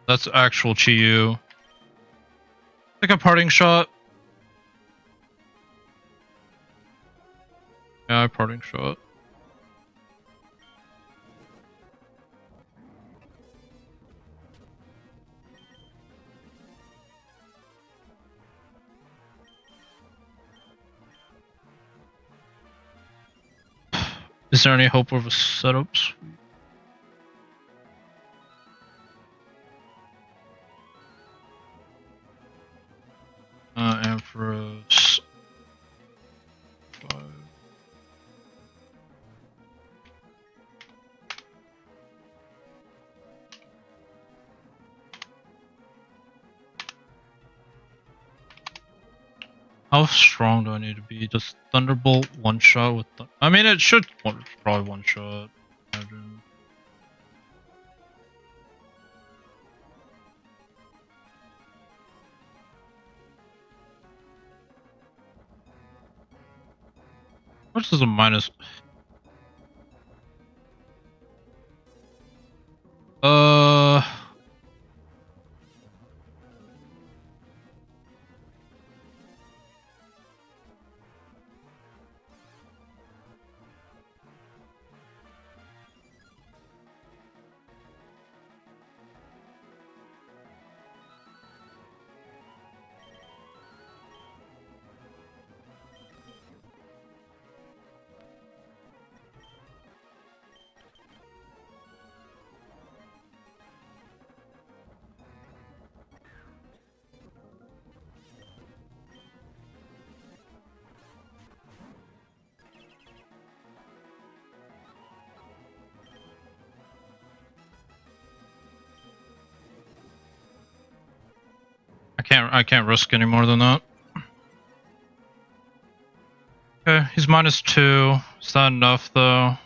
That's actual Chi-Yu. Like a Parting Shot. Yeah, Parting Shot. Is there any hope of a setup? Empress. 5. How strong do I need to be? Does Thunderbolt one shot with I mean, it should probably one shot. Imagine. What's this a minus? I can't risk any more than that. Okay, he's -2. Is that enough though?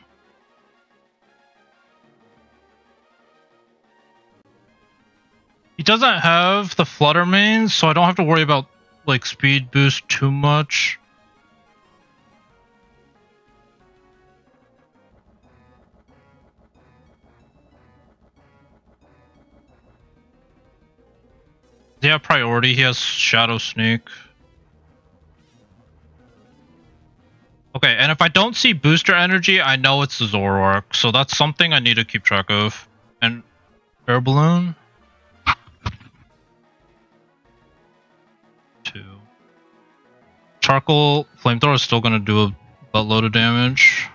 He doesn't have the flutter mains, so I don't have to worry about like speed boost too much. Yeah, priority. He has Shadow Sneak. Okay, and if I don't see booster energy, I know it's the Zoroark, so that's something I need to keep track of. And Air Balloon? 2. Charcoal Flamethrower is still gonna do a buttload of damage.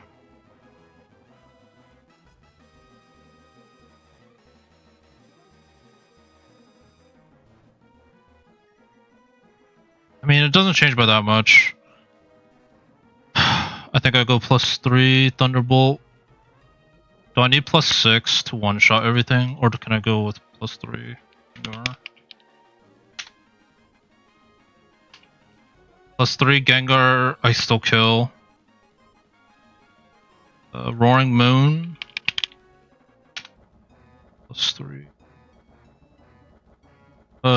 I mean, it doesn't change by that much. I think I go +3 Thunderbolt. Do I need +6 to one-shot everything, or can I go with +3? +3 Gengar, I still kill. Roaring Moon. +3.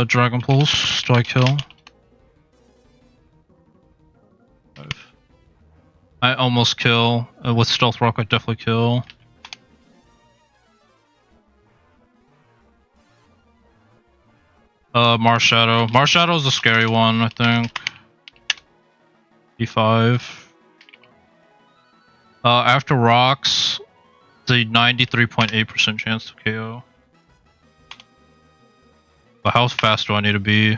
Dragon Pulse, do I kill? 5. I almost kill. With Stealth Rock, I definitely kill. Marshadow. Marshadow is a scary one, I think. E5. After Rocks, the 93.8% chance to KO. But how fast do I need to be?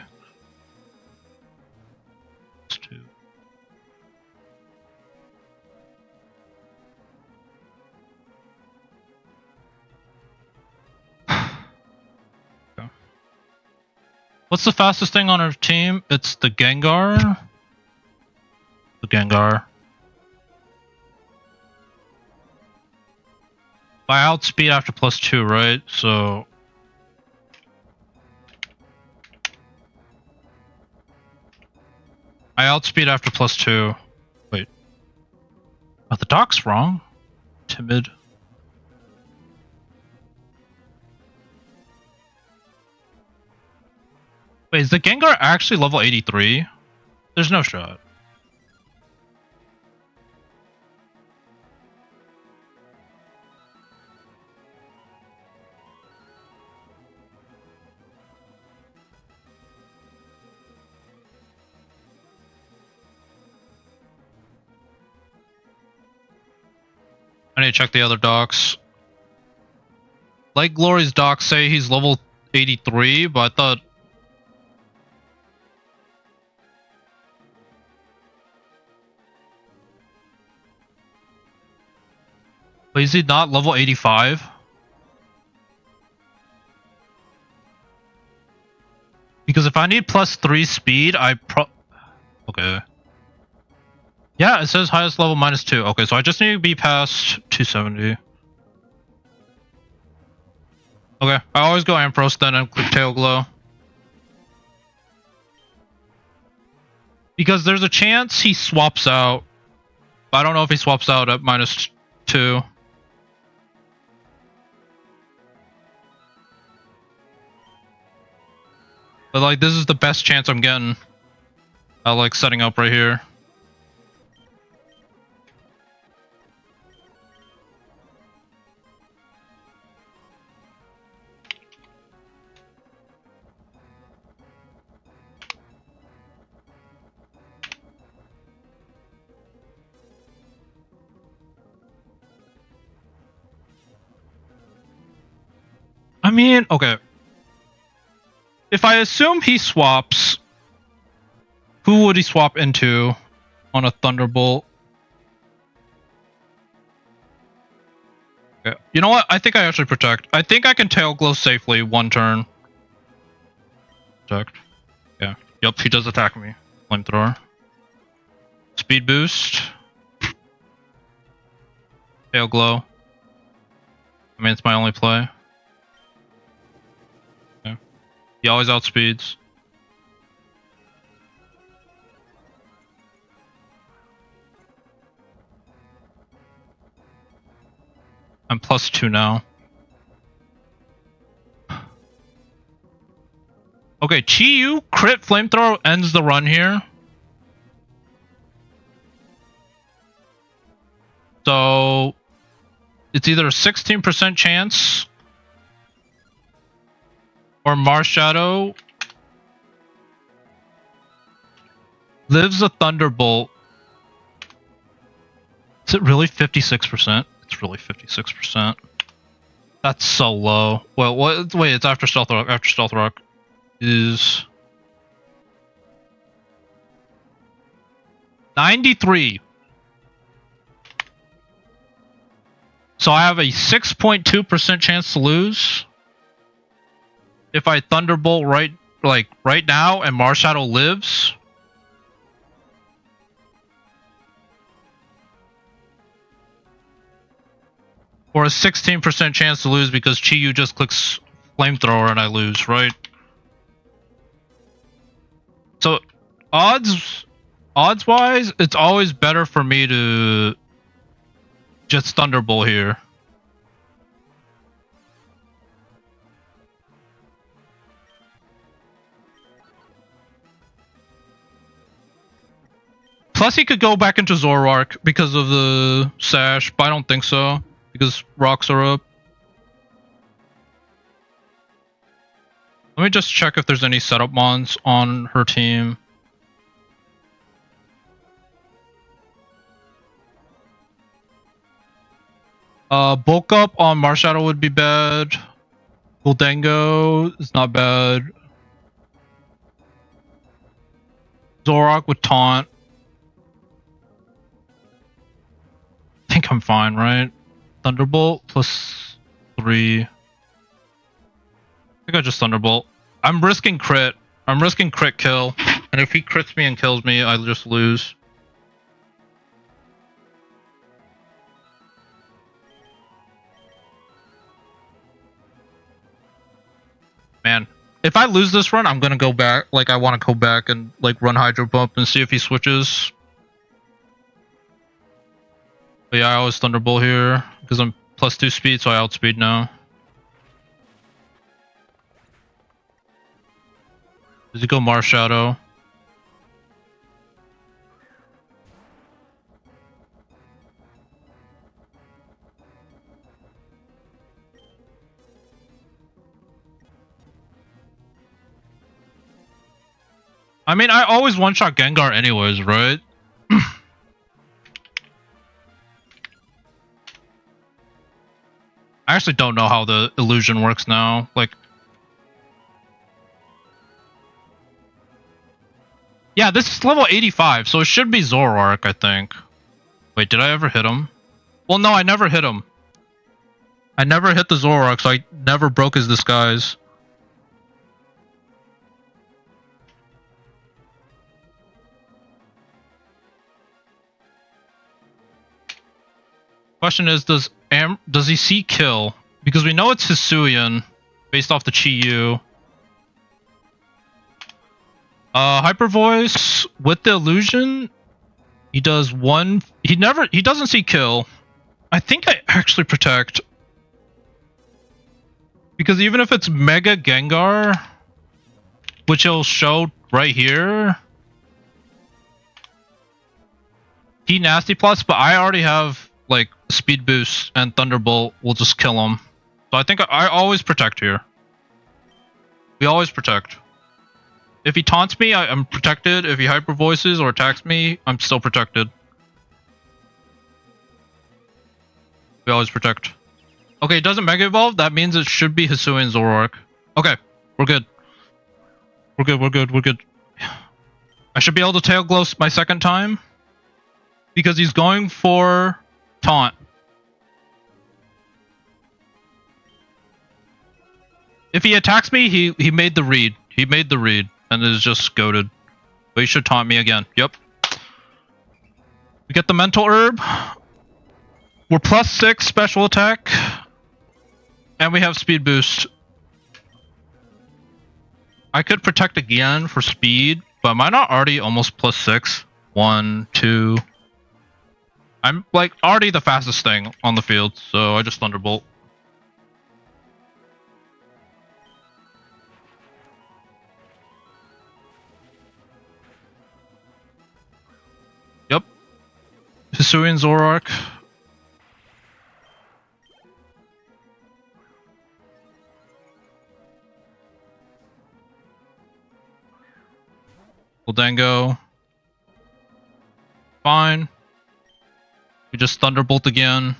It's 2. Okay. What's the fastest thing on our team? It's the Gengar. The Gengar. I outspeed after +2, right? So I outspeed after +2. Wait. Oh, the doc's wrong. Timid. Wait, is the Gengar actually level 83? There's no shot. I need to check the other docs. Like Glory's docs say he's level 83, but I thought... But is he not level 85? Because if I need +3 speed, Okay. Yeah, it says highest level -2. Okay, so I just need to be past 270. Okay, I always go Ampharos then and click Tail Glow. Because there's a chance he swaps out. But I don't know if he swaps out at -2. But like, this is the best chance I'm getting. I like setting up right here. I mean, okay. If I assume he swaps, who would he swap into on a Thunderbolt? Okay. You know what? I think I actually protect. I think I can Tail Glow safely 1 turn. Protect. Yeah. Yup, he does attack me. Flamethrower. Speed boost. Tail Glow. I mean, it's my only play. Okay. He always outspeeds. I'm +2 now. Okay, Chi-Yu crit flamethrower ends the run here. So it's either a 16% chance or Marshadow lives a Thunderbolt. Is it really 56%? It's really 56%. That's so low. Well, what? Wait, it's after Stealth Rock. After Stealth Rock is 93. So I have a 6.2% chance to lose if I Thunderbolt right now and Marshadow lives. Or a 16% chance to lose because Chi-Yu just clicks Flamethrower and I lose, right? So odds-wise, it's always better for me to just Thunderbolt here. Plus he could go back into Zoroark because of the Sash, but I don't think so. Because rocks are up. Let me just check if there's any setup mons on her team. Bulk up on Marshadow would be bad. Guldengo is not bad. Zoroark with taunt. I think I'm fine, right? Thunderbolt +3. I think I just Thunderbolt. I'm risking crit. I'm risking crit kill. And if he crits me and kills me, I just lose. Man, if I lose this run, I'm gonna go back. Like, I want to go back and like run Hydro Pump and see if he switches. But yeah, I always Thunderbolt here because I'm +2 speed, so I outspeed now. Does he go Marshadow? I mean, I always one-shot Gengar anyways, right? I actually don't know how the illusion works now. Like, yeah, this is level 85, so it should be Zoroark, I think. Wait, did I ever hit him? Well, no, I never hit him. I never hit the Zoroark, so I never broke his disguise. Question is, does he see kill? Because we know it's Hisuian, based off the Chi-Yu. Hyper Voice with the illusion, he does one. He doesn't see kill. I think I actually protect. Because even if it's Mega Gengar, which he'll show right here, he Nasty Plus, but I already have like Speed Boost and Thunderbolt will just kill him. So I think I always protect here. We always protect. If he taunts me, I'm protected. If he Hyper Voices or attacks me, I'm still protected. We always protect. Okay, it doesn't Mega Evolve. That means it should be Hisuian Zoroark. Okay, we're good. We're good, we're good, we're good. I should be able to Tail Glow my second time. Because he's going for taunt. If he attacks me, he made the read. He made the read and is just goated. But he should taunt me again. Yep. We get the Mental Herb. We're +6 special attack. And we have speed boost. I could protect again for speed, but am I not already almost +6? 1, 2. I'm like already the fastest thing on the field, so I just Thunderbolt. Yep. Hisuian Zoroark. Dango. Fine. We just Thunderbolt again.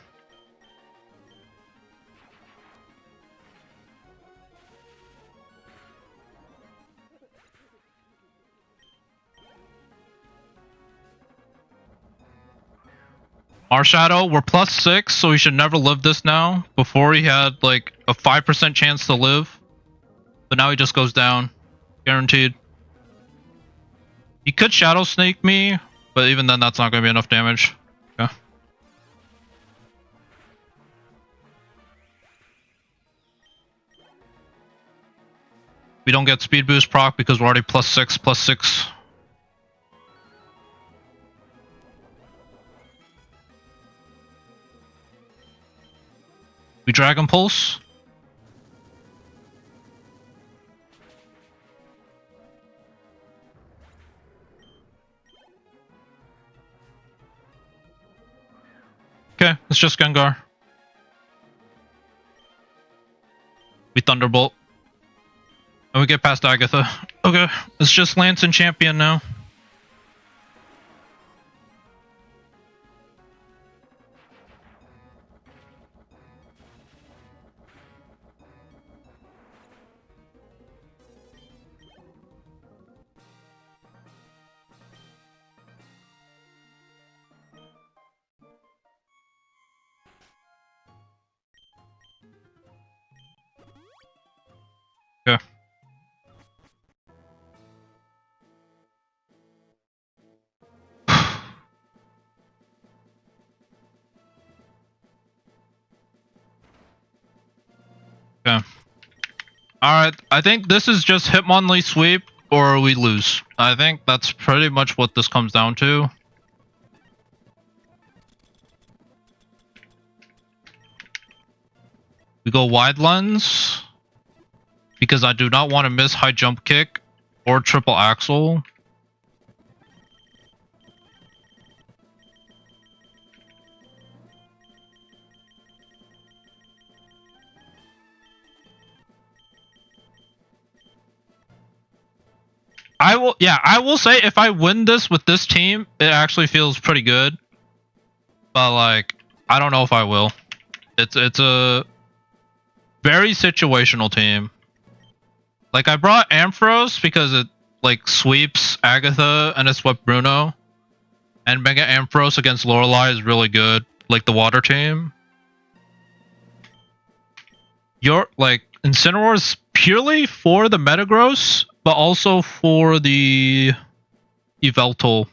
Our Shadow, we're +6, so he should never live this now. Before he had like a 5% chance to live. But now he just goes down. Guaranteed. He could Shadow Sneak me, but even then that's not going to be enough damage. Okay. We don't get Speed Boost proc because we're already +6. We Dragon Pulse. Okay, it's just Gengar. We Thunderbolt. And we get past Agatha. Okay, it's just Lance and Champion now. Okay. Okay. Alright, I think this is just Hitmonlee sweep or we lose. I think that's pretty much what this comes down to. We go Wide Lens because I do not want to miss High Jump Kick or Triple Axle. I will say if I win this with this team, it actually feels pretty good. But like, I don't know if I will. It's a very situational team. Like I brought Ampharos because it like sweeps Agatha and it swept Bruno. And Mega Ampharos against Lorelei is really good. Like the water team. Your like Incineroar is purely for the Metagross, but also for the Yveltal.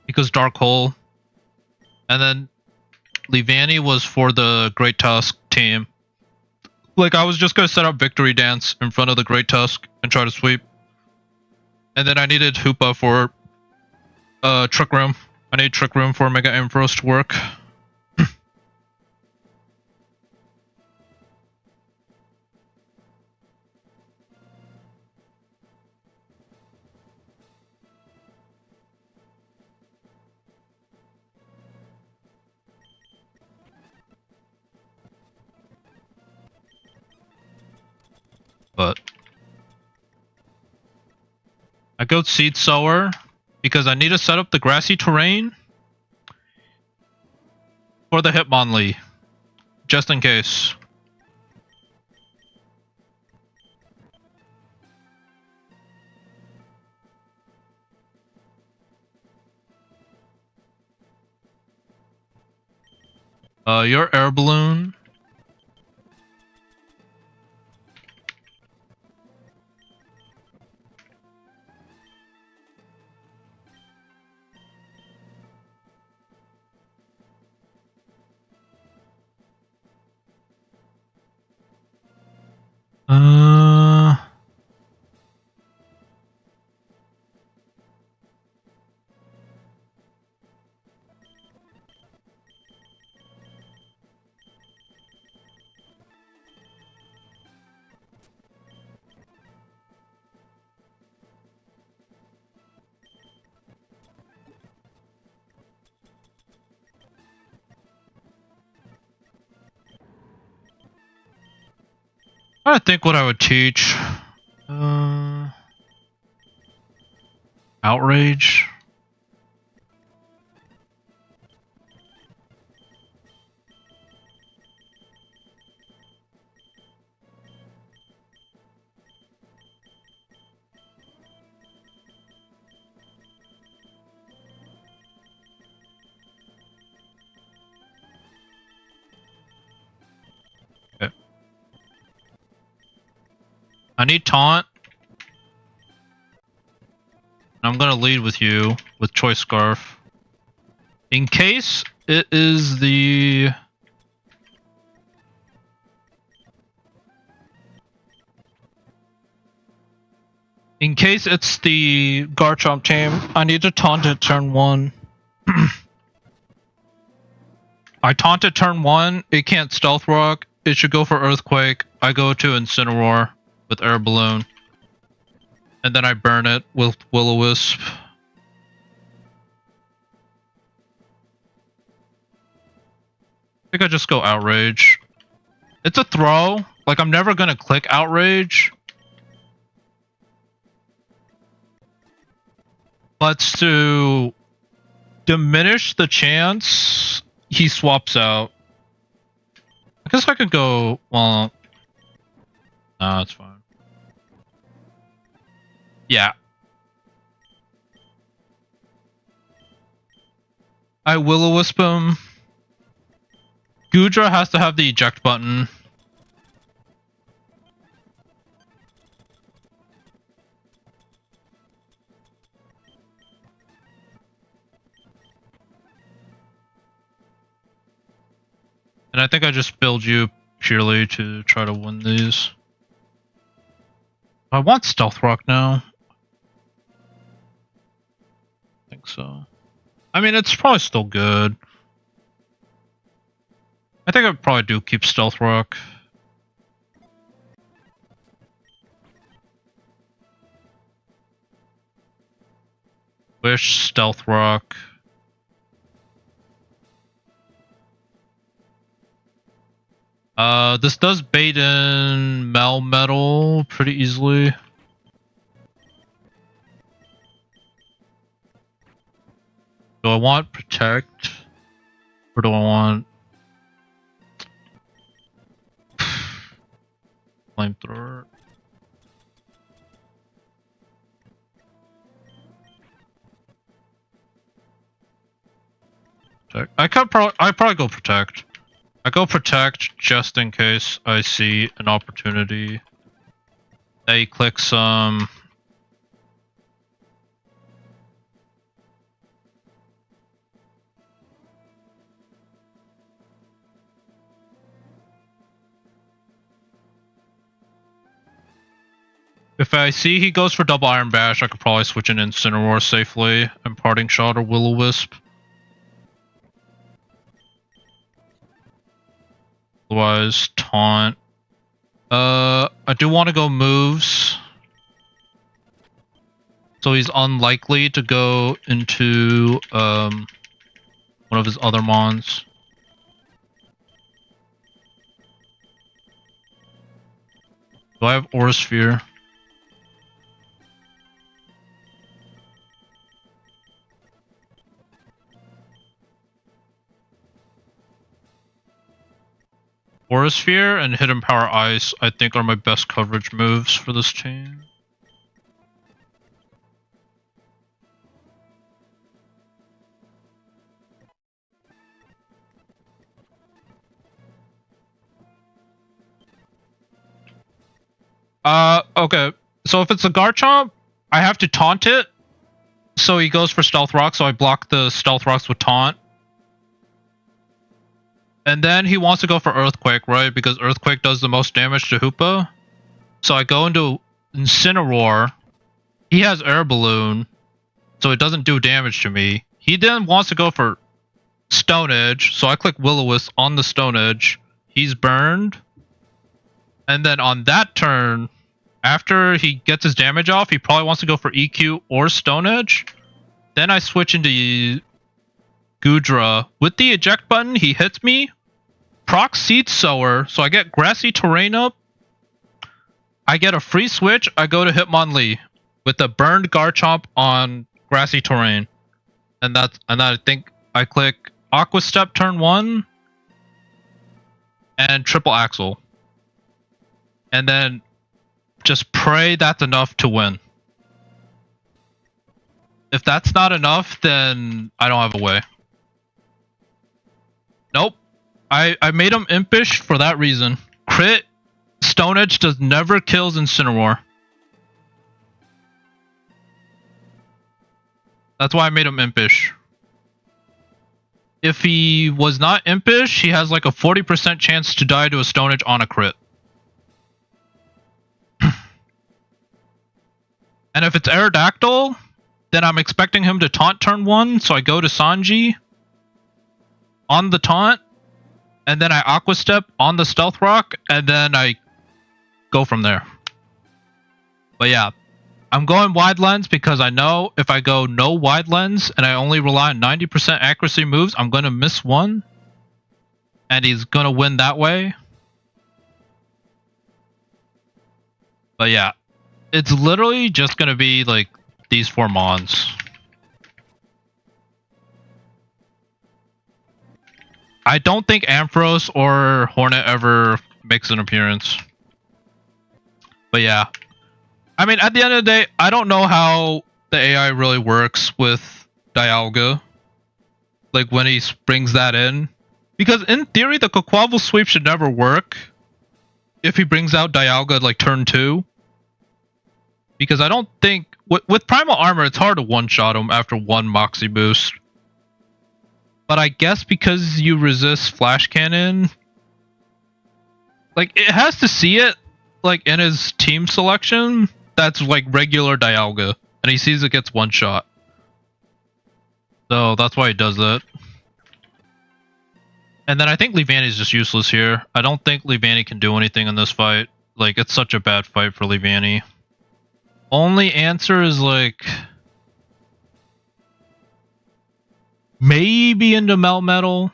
Because Dark Hole. And then Leavanny was for the Great Tusk team. Like I was just gonna set up Victory Dance in front of the Great Tusk and try to sweep. And then I needed Hoopa for Trick Room. I need Trick Room for Mega Ampharos to work. But I go Seed Sower because I need to set up the grassy terrain for the Hitmonlee, just in case. Your Air Balloon. trying to think what I would teach. Outrage. I need taunt. I'm gonna lead with you with Choice Scarf. In case it is the... In case it's the Garchomp team, I need to taunt it turn 1. I taunt it turn 1, it can't Stealth Rock, it should go for Earthquake, I go to Incineroar with Air Balloon. And then I burn it with Will-O-Wisp. I think I just go Outrage. It's a throw. Like, I'm never gonna click Outrage. But to diminish the chance he swaps out. I guess I could go, well... Nah, it's fine. Yeah. I Will-O-Wisp him. Goodra has to have the eject button. And I think I just build you purely to try to win these. I want Stealth Rock now. I think so. I mean, it's probably still good. I think I probably do keep Stealth Rock. Wish, Stealth Rock. This does bait in Melmetal pretty easily. Do I want Protect? Or do I want... Flamethrower? Protect. I probably go Protect. I go Protect just in case I see an opportunity. They click some... If I see he goes for double Iron Bash, I could probably switch in Incineroar safely and Parting Shot or Will-O-Wisp. Otherwise, Taunt. I do want to go moves. So he's unlikely to go into one of his other mons. Do I have Aura Sphere? Aura Sphere and Hidden Power Ice, I think, are my best coverage moves for this team. Okay. So if it's a Garchomp, I have to taunt it. So he goes for Stealth Rock, so I block the Stealth Rocks with Taunt. And then he wants to go for Earthquake, right? Because Earthquake does the most damage to Hoopa. So I go into Incineroar. He has Air Balloon, so it doesn't do damage to me. He then wants to go for Stone Edge, so I click Will-O-Wisp on the Stone Edge. He's burned. And then on that turn, after he gets his damage off, he probably wants to go for EQ or Stone Edge. Then I switch into Goodra. With the eject button, he hits me. Proc Seed Sower, so I get Grassy Terrain up. I get a free switch. I go to Hitmonlee with the burned Garchomp on grassy terrain, and I think I click Aqua Step turn 1 and triple Axle, and then just pray that's enough to win. If that's not enough, then I don't have a way. Nope. I made him impish for that reason. Crit Stone Edge does never kills Incineroar. That's why I made him impish. If he was not impish, he has like a 40% chance to die to a Stone Edge on a crit. And if it's Aerodactyl, then I'm expecting him to taunt turn 1, so I go to Sanji on the taunt, and then I Aqua Step on the Stealth Rock, and then I go from there. But yeah, I'm going wide lens because I know if I go no wide lens and I only rely on 90% accuracy moves, I'm going to miss one, and he's going to win that way. But yeah, it's literally just going to be like these 4 mons. I don't think Ampharos or Hornet ever makes an appearance. But yeah. I mean, at the end of the day, I don't know how the AI really works with Dialga. Like, when he brings that in. Because in theory, the Quaquaval sweep should never work if he brings out Dialga like turn 2. Because I don't think... With Primal Armor, it's hard to one-shot him after 1 Moxie boost. But I guess because you resist Flash Cannon... Like, it has to see it, like, in his team selection, that's, like, regular Dialga. And he sees it gets 1 shot. So, that's why he does that. And then I think Leavanny is just useless here. I don't think Leavanny can do anything in this fight. Like, it's such a bad fight for Leavanny. Only answer is like maybe into Melmetal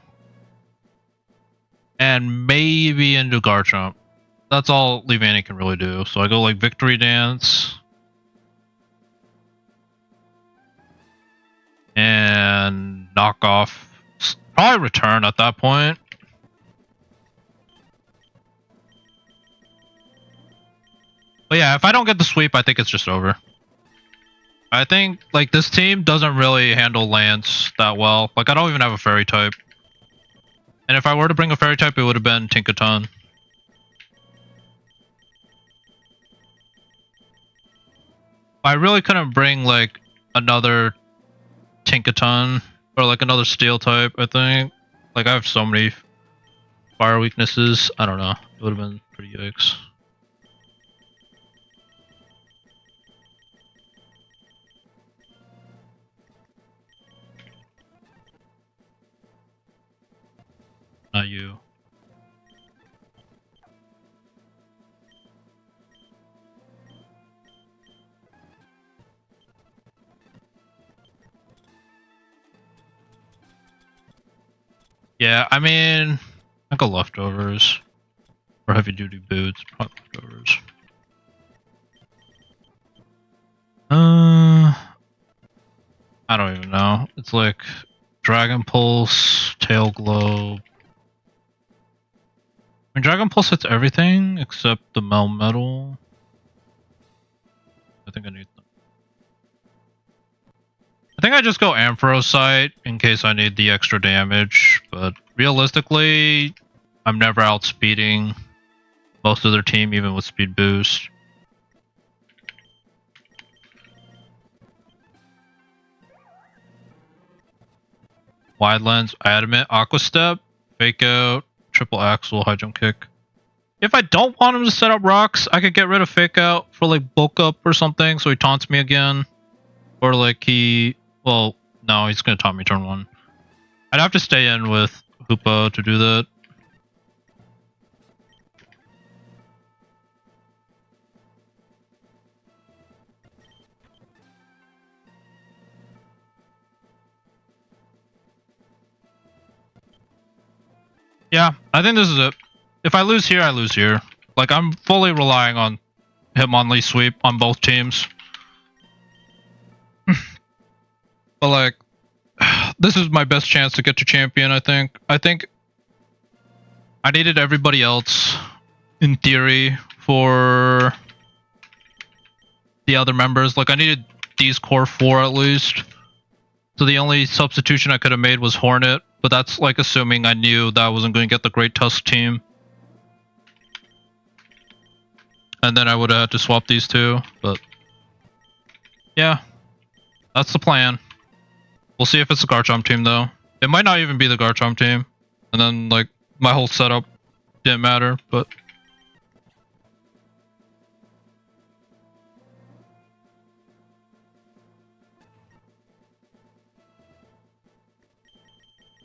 and maybe into Garchomp. That's all Leavanny can really do. So I go like Victory Dance and knock off. Probably Return at that point. But yeah, if I don't get the sweep, I think it's just over. I think, like, this team doesn't really handle lands that well. Like, I don't even have a fairy type. And if I were to bring a fairy type, it would have been Tinkaton. I really couldn't bring, like, another Tinkaton. Or, like, another steel type, I think. Like, I have so many fire weaknesses. I don't know. It would have been pretty yikes. Not you. Yeah, I mean, I go leftovers. Or heavy duty boots, probably leftovers. I don't even know. It's like Dragon Pulse, Tail Globe. I mean, Dragon Pulse hits everything except the Melmetal. I think I need them. I think I just go Ampharos in case I need the extra damage, but realistically, I'm never outspeeding most of their team, even with speed boost. Wide lens, Adamant, Aqua Step, Fake Out, Triple Axle, High Jump Kick. If I don't want him to set up rocks, I could get rid of Fake Out for like bulk up or something so he taunts me again. Or like he... Well, no, he's going to taunt me turn 1. I'd have to stay in with Hoopa to do that. Yeah, I think this is it. If I lose here, I lose here. Like, I'm fully relying on Hitmonlee sweep on both teams. But like, this is my best chance to get to champion, I think. I think I needed everybody else, in theory, for the other members. Like, I needed these core 4 at least. So the only substitution I could have made was Hornet, but that's like assuming I knew that I wasn't going to get the Great Tusk team. And then I would have had to swap these two, but yeah, that's the plan. We'll see if it's the Garchomp team though. It might not even be the Garchomp team. And then like my whole setup didn't matter, but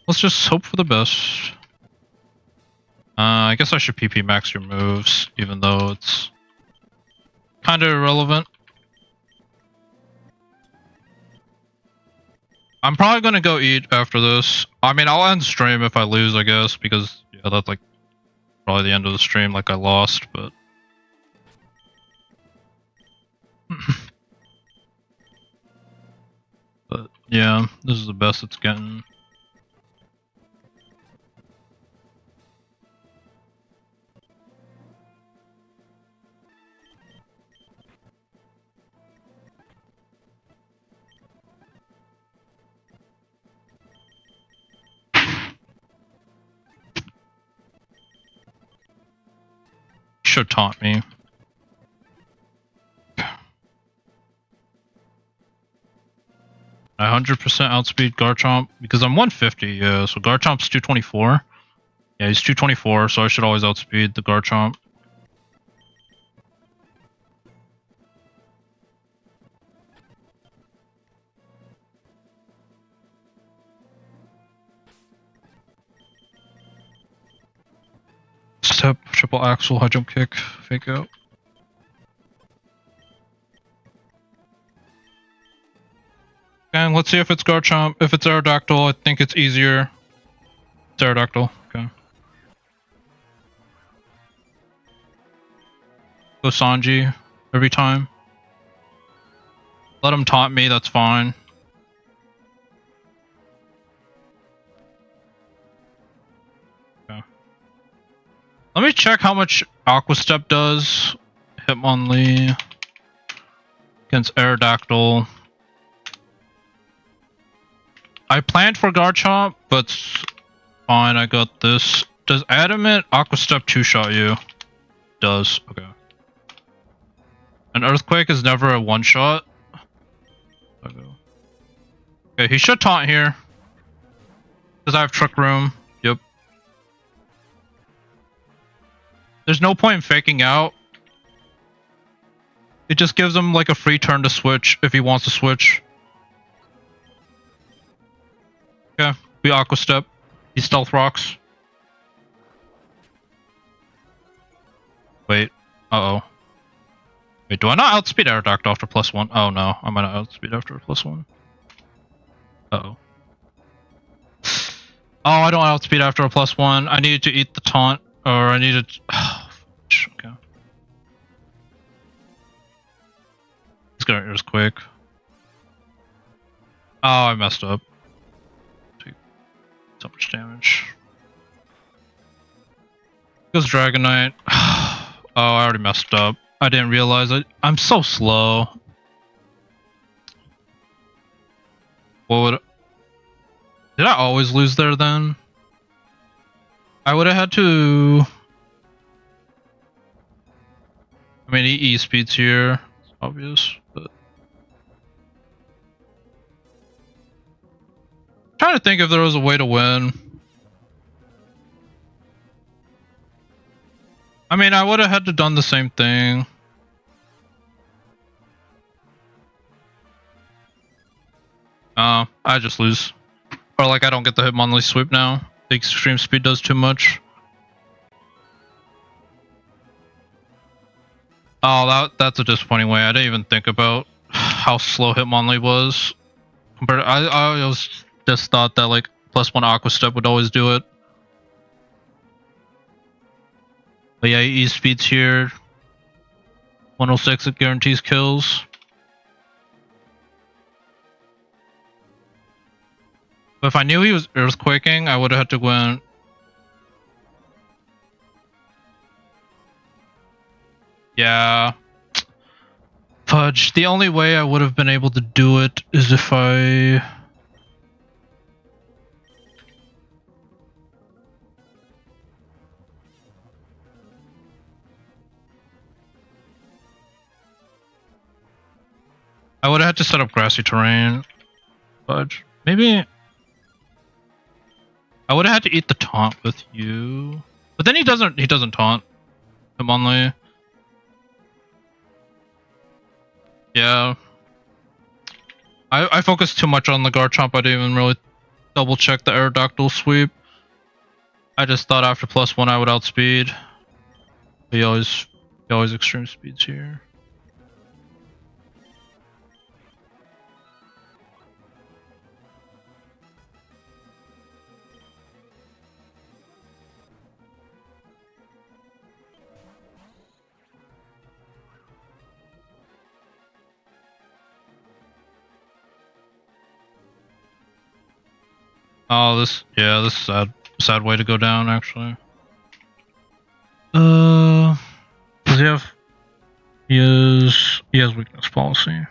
let's just hope for the best. I guess I should PP max your moves, even though it's kind of irrelevant. I'm probably gonna go eat after this. I mean, I'll end stream if I lose, I guess, because yeah, that's like probably the end of the stream, like I lost, but but yeah, this is the best it's getting. Should taunt me. I 100% outspeed Garchomp because I'm 150, yeah, so Garchomp's 224. Yeah, he's 224, so I should always outspeed the Garchomp. Step, triple axle, high jump kick, fake out. And let's see if it's Garchomp. If it's Aerodactyl, I think it's easier. It's Aerodactyl, okay. Go Sanji every time. Let him taunt me, that's fine. Okay. Let me check how much Aqua Step does. Hitmonlee against Aerodactyl. I planned for Garchomp, but fine, I got this. Does Adamant Aqua Step 2-shot you? Does, okay. An Earthquake is never a one-shot. Okay, he should taunt here. Because I have Trick Room. Yep. There's no point in faking out. It just gives him like a free turn to switch if he wants to switch. Okay, we Aqua Step. He Stealth Rocks. Wait. Uh-oh. Wait, do I not outspeed Aerodactyl after +1? Oh no, I might not outspeed after +1. Uh-oh. Oh, I don't outspeed after a +1. I needed to eat the taunt, or I needed... Oh, okay. He's got an Earthquake. Oh, I messed up. So much damage. Goes Dragonite. Oh, I already messed up. I didn't realize it. I'm so slow. What would... Did I always lose there then? I would have had to... I mean, he E-speeds here. It's obvious, but... Trying to think if there was a way to win. I mean, I would have had to done the same thing. I just lose. Or like I don't get the Hitmonlee sweep now. The extreme speed does too much. Oh, that's a disappointing way. I didn't even think about how slow Hitmonlee was. Compared to, I was just thought that like +1 Aqua Step would always do it. But yeah, E speeds here. 106, it guarantees kills. But if I knew he was earthquaking, I would have had to go in. Yeah. Fudge. The only way I would have been able to do it is if I... I would have had to set up grassy terrain. Fudge. Maybe... I would have had to eat the taunt with you. But then he doesn't taunt. Come on, Lee. Yeah. I focused too much on the Garchomp. I didn't even really double check the Aerodactyl sweep. I just thought after +1 I would outspeed. He always extreme speeds here. Oh, this is sad way to go down, actually. Does he have? He has weakness policy.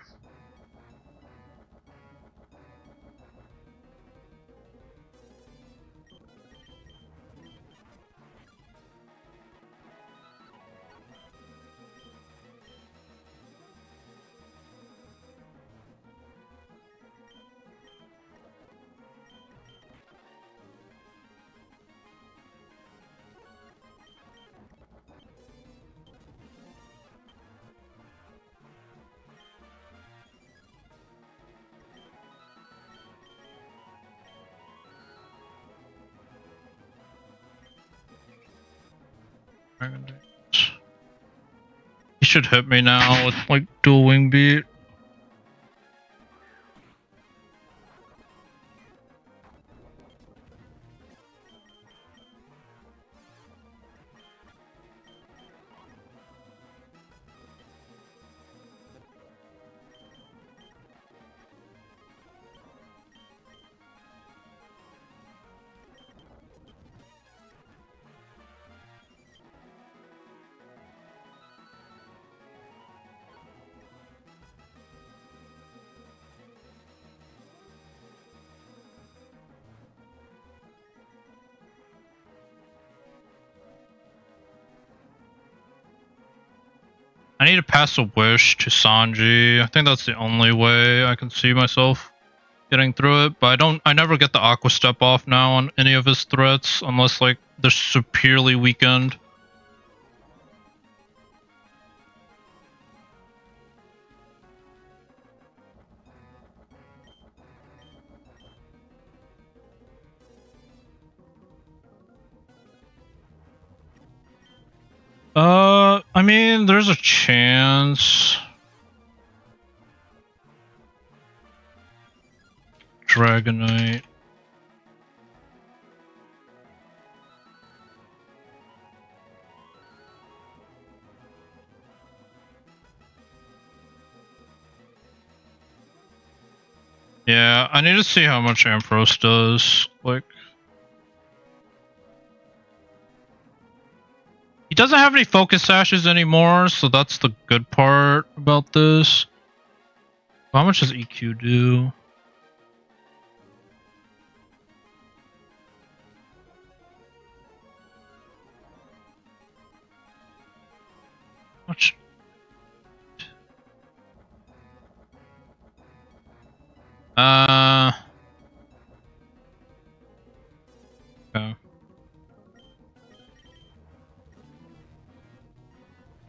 He should hit me now with like dual wing beat. I need to pass a wish to Sanji. I think that's the only way I can see myself getting through it. But I never get the Aqua Step off now on any of his threats unless like they're severely weakened. I mean, there's a chance. Dragonite. Yeah, I need to see how much Ampharos does. Like, he doesn't have any focus sashes anymore, so that's the good part about this. How much does EQ do? Much? Okay.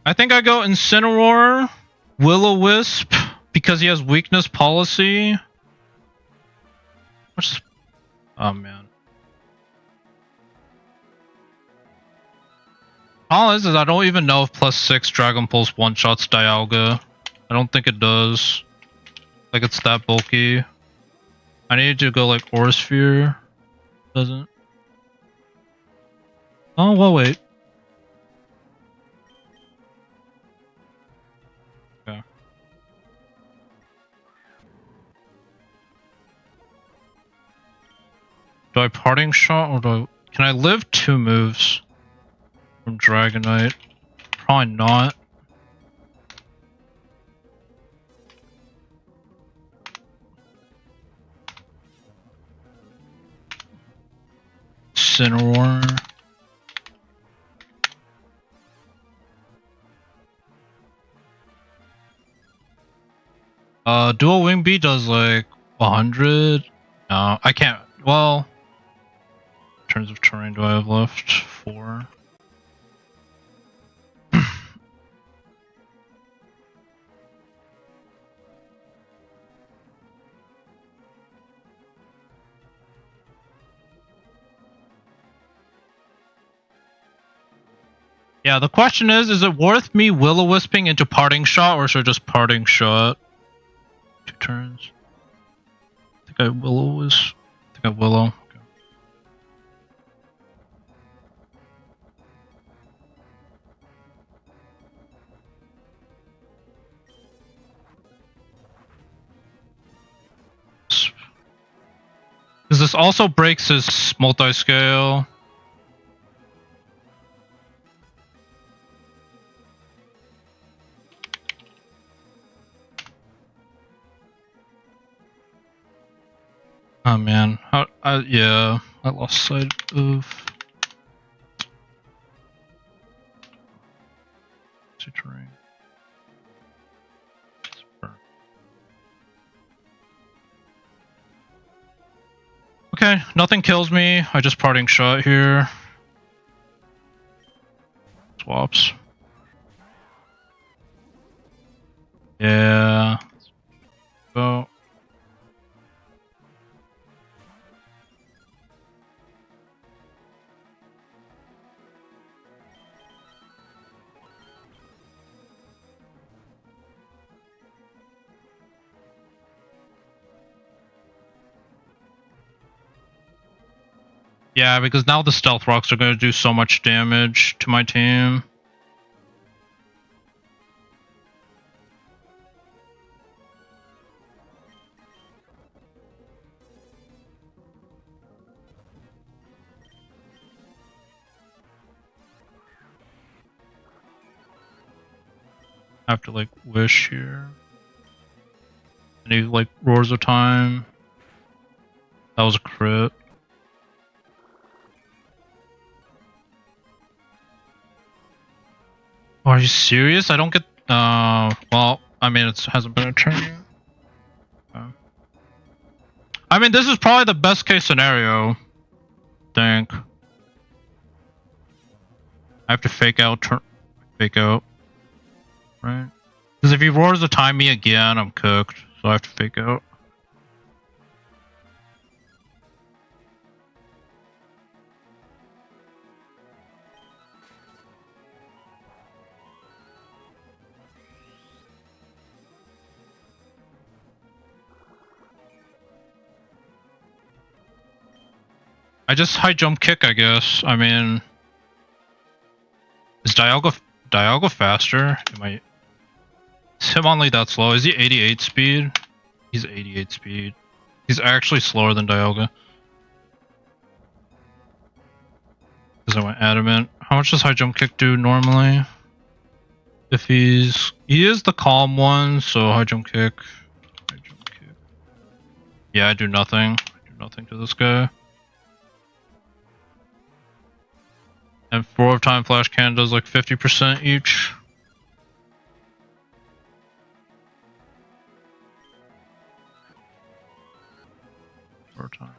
I think I go Incineroar, Will-O-Wisp, because he has weakness policy. What's... Oh man. All is I don't even know if +6 Dragon Pulse one-shots Dialga. I don't think it does. Like it's that bulky. I need to go like Aura Sphere. Doesn't. Oh well, wait. Do I parting shot or can I live 2 moves from Dragonite? Probably not. Cineroar. Dual Wing Beat does like 100. No, I can't. Well, in terms of terrain, do I have left? 4. Yeah, the question is it worth me Will-O-Wisping into Parting Shot, or should I just Parting Shot? 2 turns. I think I Will-O-Wisp. I think I Willow. Okay. Because this also breaks his multi-scale. Oh man, yeah, I lost sight of terrain. Okay, nothing kills me. I just Parting Shot here. Swaps. Yeah. Go. Yeah, because now the Stealth Rocks are going to do so much damage to my team. I have to like wish here. Any like Roars of Time. That was a crit. Oh, are you serious? I don't get. Well, I mean, it hasn't been a turn yet. I mean, this is probably the best case scenario. I think. I have to fake out. Fake out. Right? Because if he roars to time me again, I'm cooked. So I have to fake out. I just high jump kick, I guess. I mean, is Dialga faster? Is him only that slow? Is he 88 speed? He's 88 speed. He's actually slower than Dialga. Because I went adamant. How much does high jump kick do normally? If he is the calm one, so high jump kick. High jump kick. Yeah, I do nothing. I do nothing to this guy. And 4 of Time Flash Cannon does like 50% each. Time.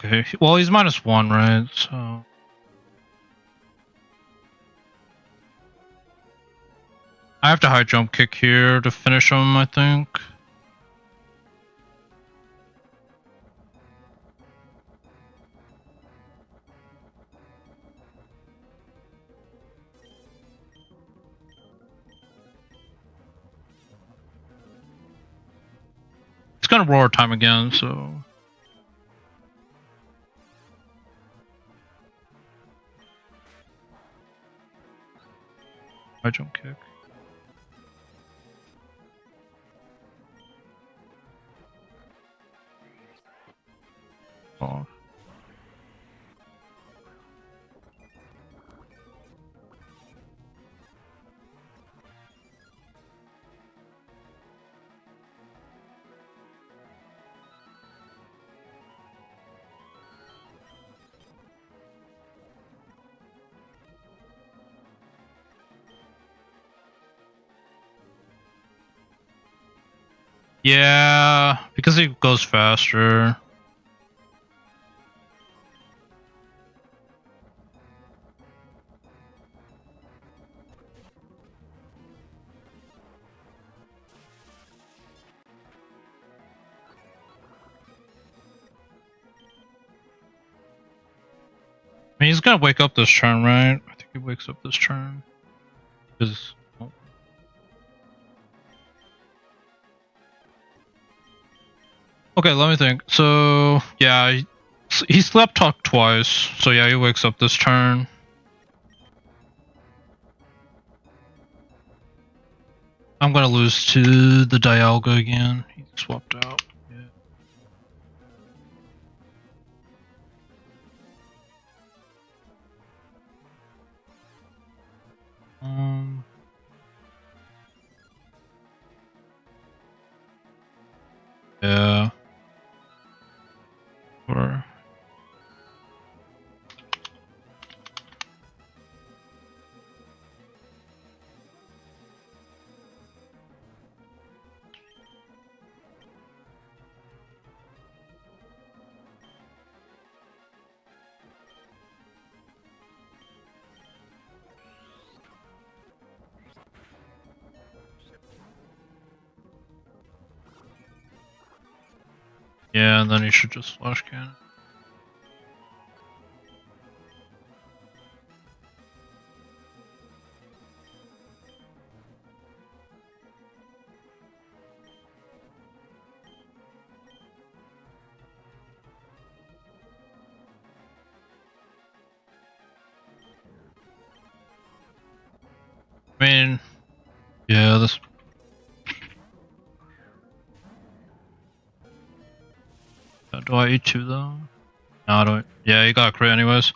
Okay, well, he's -1, right? So. I have to high jump kick here to finish him, I think. It's gonna roar time again, so. High jump kick. Oh. Yeah, because he goes faster. I mean, he's gonna wake up this turn, right? I think he wakes up this turn. Because. Oh. Okay, let me think. So, yeah, he slept talk twice. So, yeah, he wakes up this turn. I'm gonna lose to the Dialga again. He swapped out. Yeah. Or. Yeah, and then he should just flash cannon. I mean, yeah, this. Do I eat 2 though? No, I don't. Yeah, you got a crit anyways.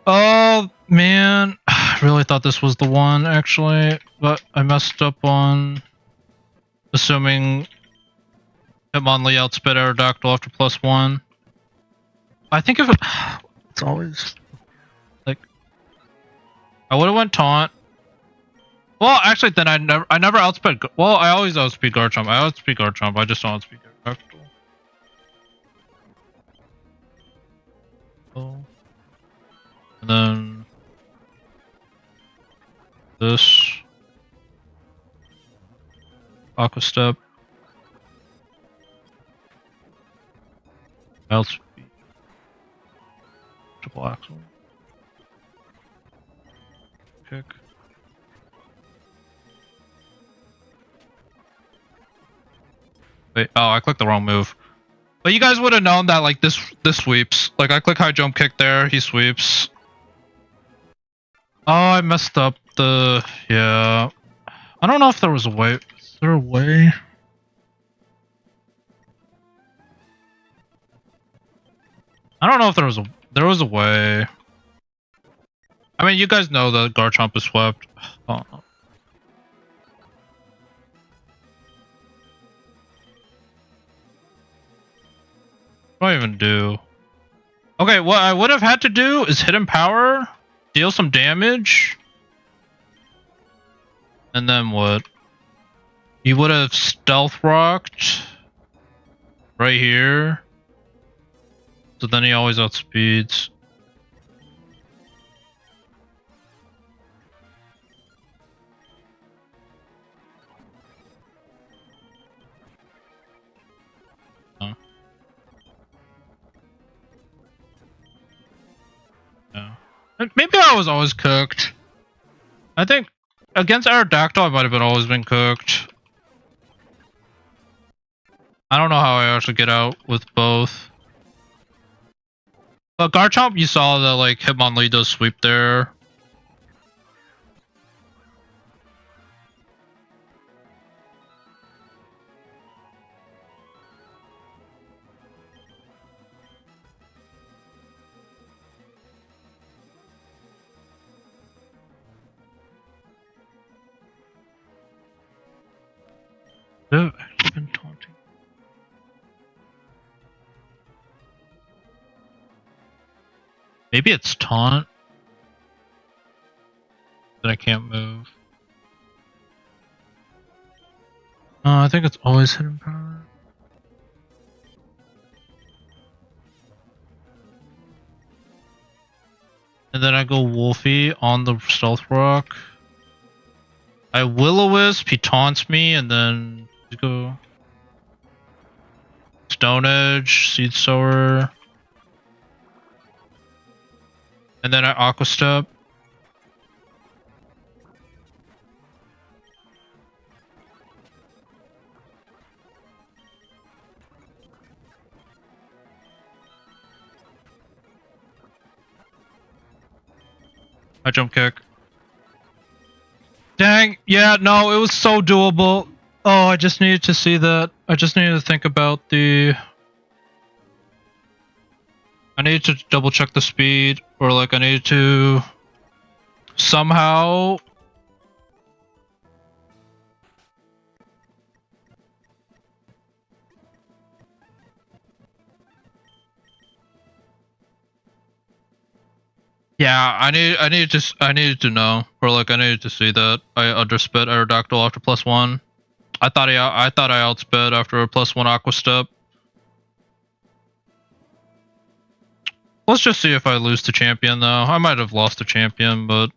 Oh man, I really thought this was the one actually, but I messed up on assuming Hitmonlee outspit Aerodactyl after +1. I think if it's always like I would have went taunt. Well, actually, then I never outsped. Well, I always outspeed Garchomp. I outspeed Garchomp. I just don't outspeed Aerodactyl. And then this Aqua Step. Outspeed. Triple Axle. Kick. Wait, oh, I clicked the wrong move. But you guys would have known that like this sweeps. Like I click high jump kick there, he sweeps. Oh, I messed up the yeah. I don't know if there was a way. Is there a way? I don't know if there was a way. I mean, you guys know that Garchomp is swept. Oh. What do I even do? Okay, what I would have had to do is hit him power, deal some damage, and then what? He would have stealth rocked right here. So then he always outspeeds. Oh. Yeah. Maybe I was always cooked. I think against Aerodactyl I might have always been cooked. I don't know how I actually get out with both. But Garchomp, you saw that like Hitmonlee does sweep there. I've actually been taunting. Maybe it's taunt. That I can't move. I think it's always hidden power. And then I go Wolfie on the Stealth Rock. I Will-O-Wisp, he taunts me, and then go Stone Edge, Seed Sower. And then I Aqua Step. I Jump Kick. Dang, yeah, no, it was so doable. Oh, I just needed to see that. I just needed to think about the... I needed to double check the speed, or like I needed to somehow... Yeah, I needed to know, or like I needed to see that I undersped Aerodactyl after +1. I thought I outsped after a +1 Aqua Step. Let's just see if I lose to champion though. I might have lost to champion, but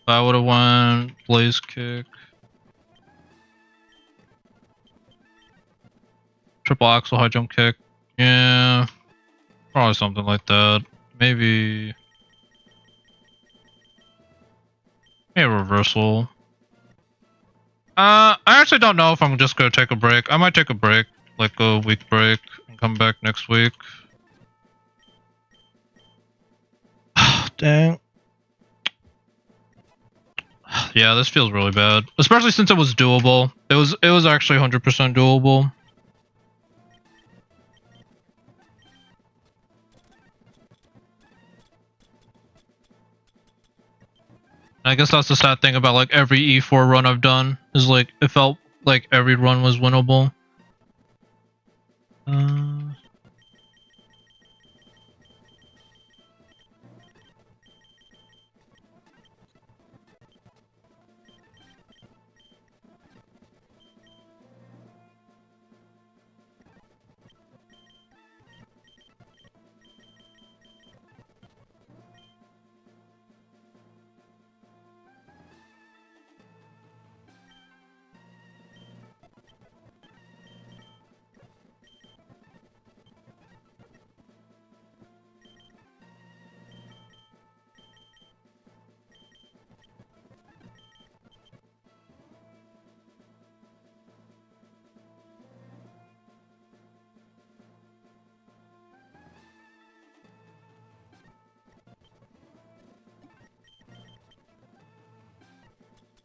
I would have won Blaze Kick. Triple Axle High Jump Kick. Yeah. Probably something like that. Maybe a reversal. I actually don't know if I'm just gonna take a break. I might take a break, like a week break, and come back next week. Dang. Yeah, this feels really bad. Especially since it was doable. It was actually 100% doable. I guess that's the sad thing about like every E4 run I've done, is like it felt like every run was winnable.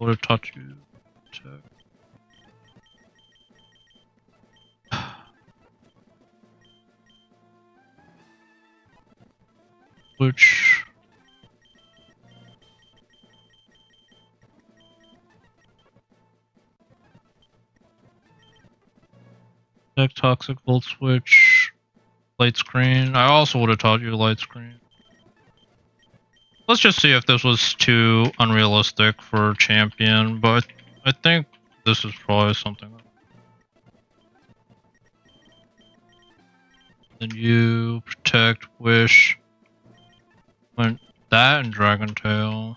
Would have taught you to... Which... Deck Toxic Volt Switch. light screen. I also would have taught you light screen. Let's just see if this was too unrealistic for champion, but I think this is probably something. Then you protect, wish, went that and Dragon Tail.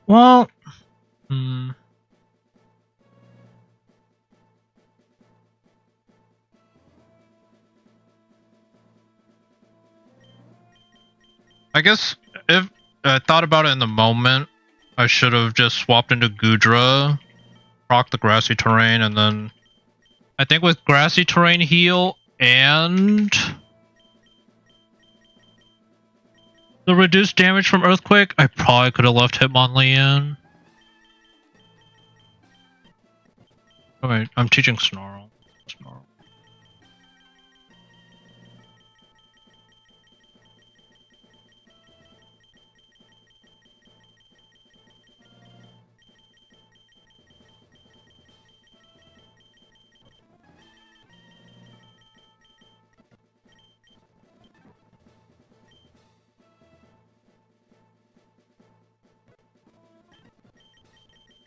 Well, I guess if I thought about it in the moment, I should have just swapped into Gudra, proc the grassy terrain, and then I think with grassy terrain heal and the reduced damage from Earthquake, I probably could have left Hitmonlee in. Oh wait, I'm teaching Snarl. Snarl.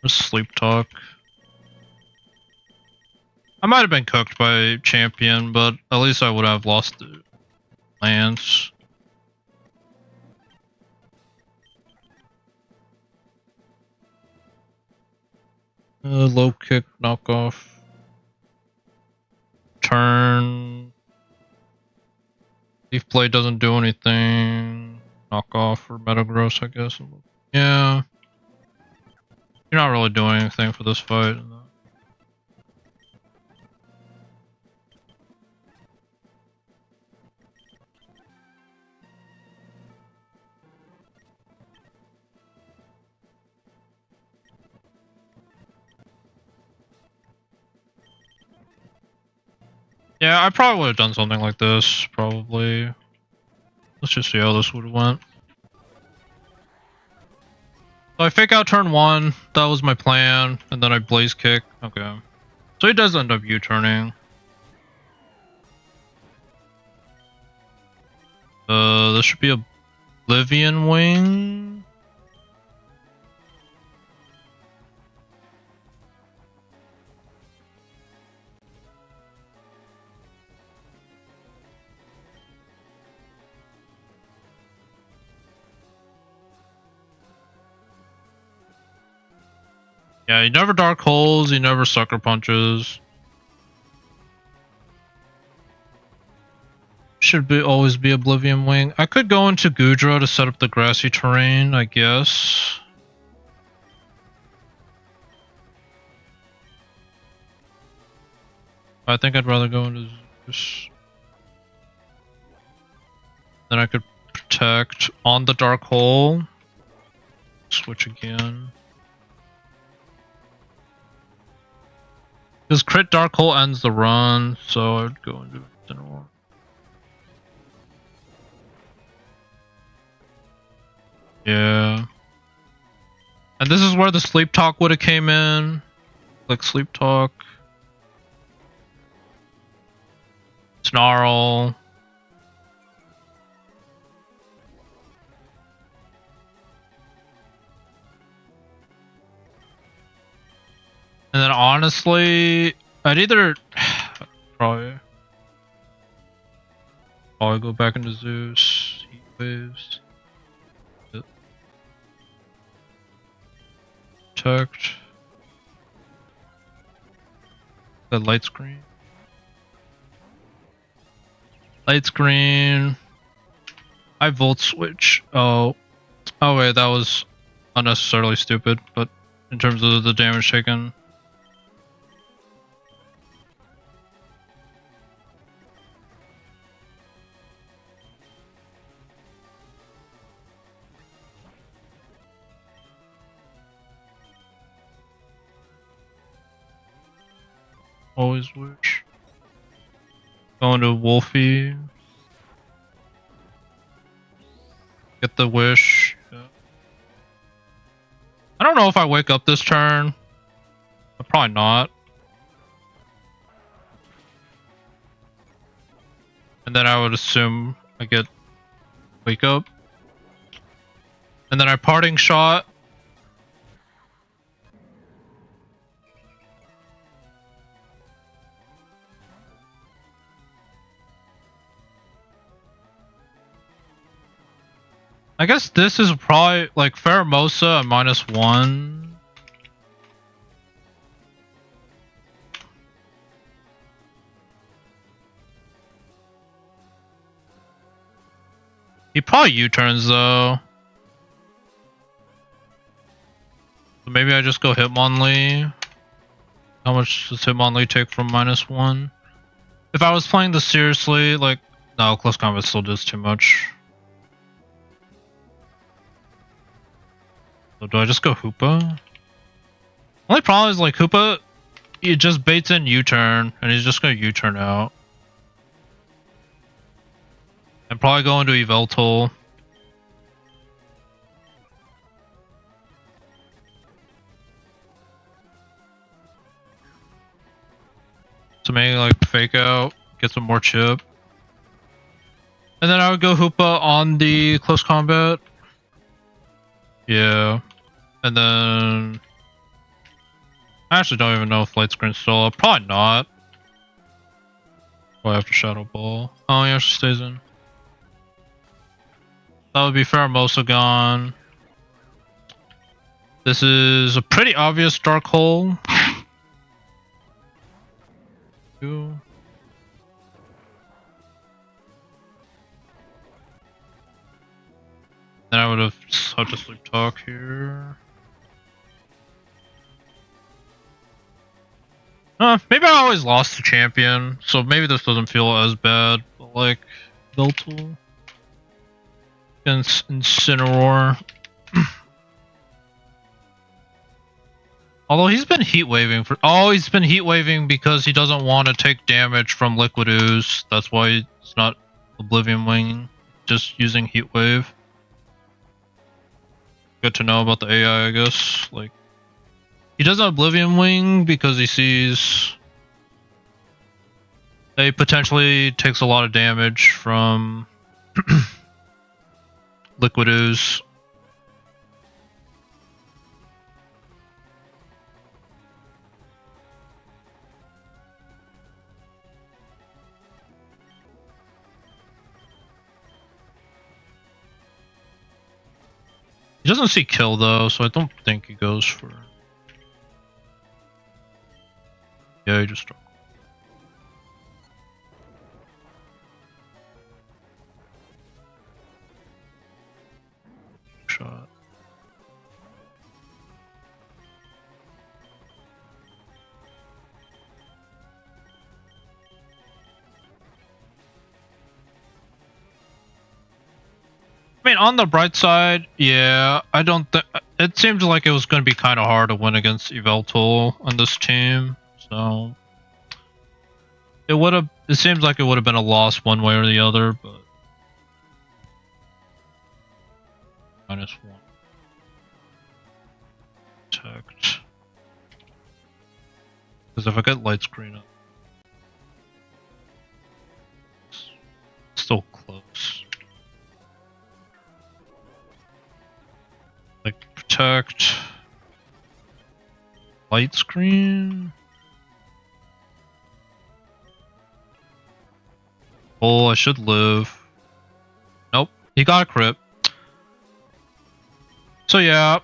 Sleep talk. I might have been cooked by champion, but at least I would have lost the lance. Low kick knockoff. Turn. Leaf blade doesn't do anything. Knockoff for Metagross, I guess. Yeah. You're not really doing anything for this fight. Yeah, I probably would have done something like this, probably. Let's just see how this would have went. So I fake out turn 1, that was my plan, and then I blaze kick. Okay. So he does end up U-turning. This should be Oblivion Wing. Yeah, he never dark holes, he never sucker punches. Should always be Oblivion Wing. I could go into Gudra to set up the grassy terrain, I guess. I think I'd rather go into Zeus. Then I could protect on the dark hole. Switch again. Because crit dark hole ends the run, so I'd go into Incineroar. Yeah. And this is where the sleep talk would have came in. Like sleep talk. Snarl. And then honestly, I'd either probably go back into Zeus, Heat Waves, protect, the light screen, I volt switch. Oh. Oh wait, that was unnecessarily stupid, but in terms of the damage taken. Always wish. Going to Wolfie. Get the wish. Yeah. I don't know if I wake up this turn. Probably not. And then I would assume I get wake up. And then I parting shot. I guess this is probably like Pheromosa at -1. He probably U-turns though. So maybe I just go Hitmonlee. How much does Hitmonlee take from -1? If I was playing this seriously, like, no, close combat still does too much. So do I just go Hoopa? Only problem is like Hoopa, he just baits in U-turn, and he's just gonna U-turn out. And probably go into Yveltal. So maybe like fake out, get some more chip. And then I would go Hoopa on the close combat. Yeah. And then I actually don't even know if Light Screen's still up. Probably not. Probably after Shadow Ball. Oh yeah, she stays in. That would be Pheromosa gone. This is a pretty obvious Dark Hole. Then I would have such a sleep talk here. Maybe I always lost the champion, so maybe this doesn't feel as bad. But like Veltal against Incineroar. Although he's been heat waving for he's been heat waving because he doesn't want to take damage from Liquid Ooze. That's why it's not Oblivion Wing, just using heat wave. Good to know about the AI, I guess. Like, he doesn't Oblivion Wing because he sees that he potentially takes a lot of damage from Liquid Ooze. He doesn't see kill though, so I don't think he goes for. Yeah, he just. Shot. I mean, on the bright side, yeah, I don't think it seemed like it was going to be kind of hard to win against Yveltal on this team. So it would have. It seems like it would have been a loss one way or the other, but -1 protect. Because if I get light screen up, it's still close. Like protect, light screen. Oh, I should live. Nope, he got a crit. So yeah,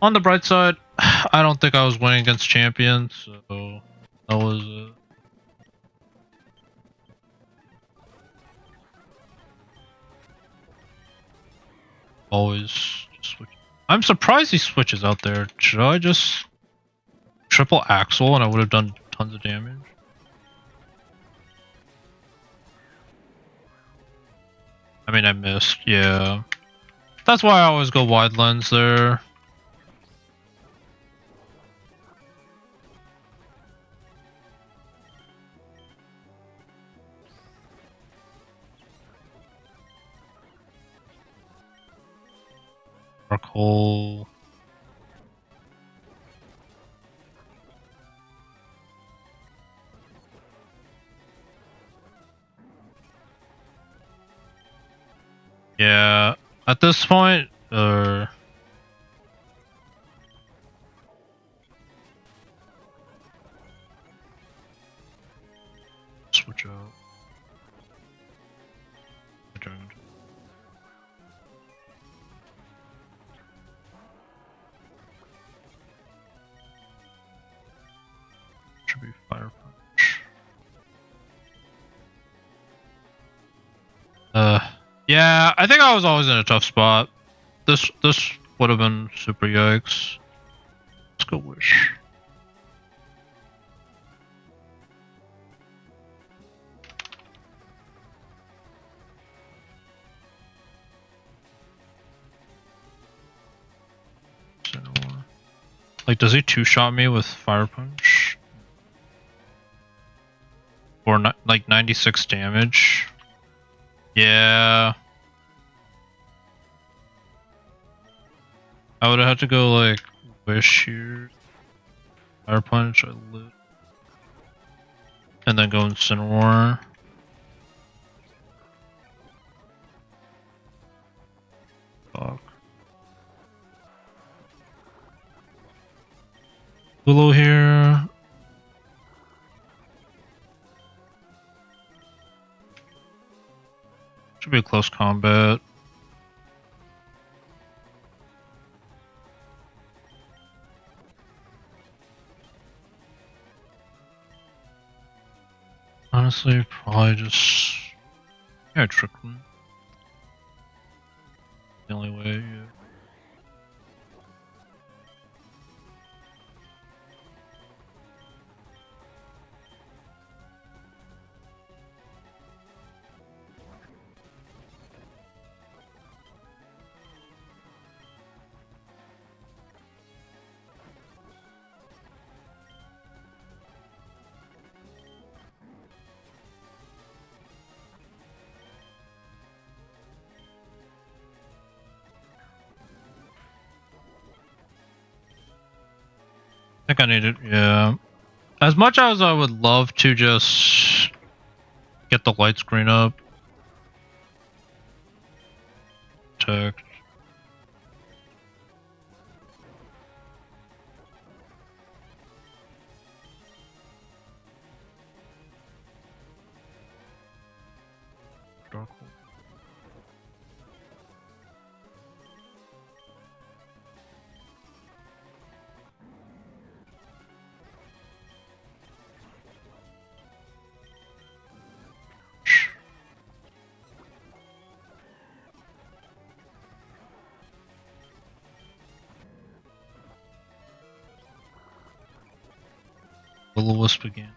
on the bright side, I don't think I was winning against champions, so that was it. Always switch. I'm surprised he switches out there. Should I just triple axle and I would have done tons of damage? I mean, I missed, yeah. That's why I always go wide lens there. Dark hole. Yeah, at this point, switch out. Should be fire punch. Yeah, I think I was always in a tough spot. This would have been super yikes. Let's go wish. Like, does he two-shot me with fire punch? Or like 96 damage? Yeah. I would have had to go like wish here. Fire punch, I lit. And then go Incineroar. Fuck. Willow here. Should be a close combat. Honestly, probably just... Yeah, trick them. The only way, yeah. I think I need it, yeah. As much as I would love to just get the light screen up. Protect. Dark hole. Will-O-Wisp again.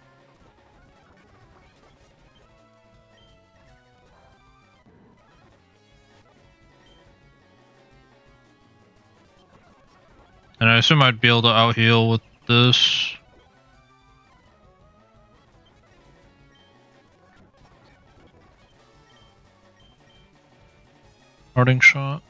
And I assume I'd be able to out heal with this. Parting shot.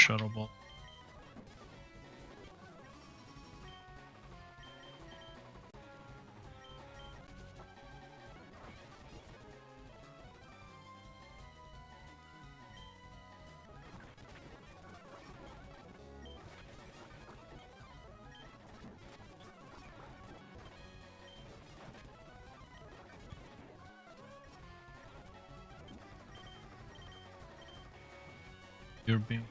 Shadow Ball. Your beam.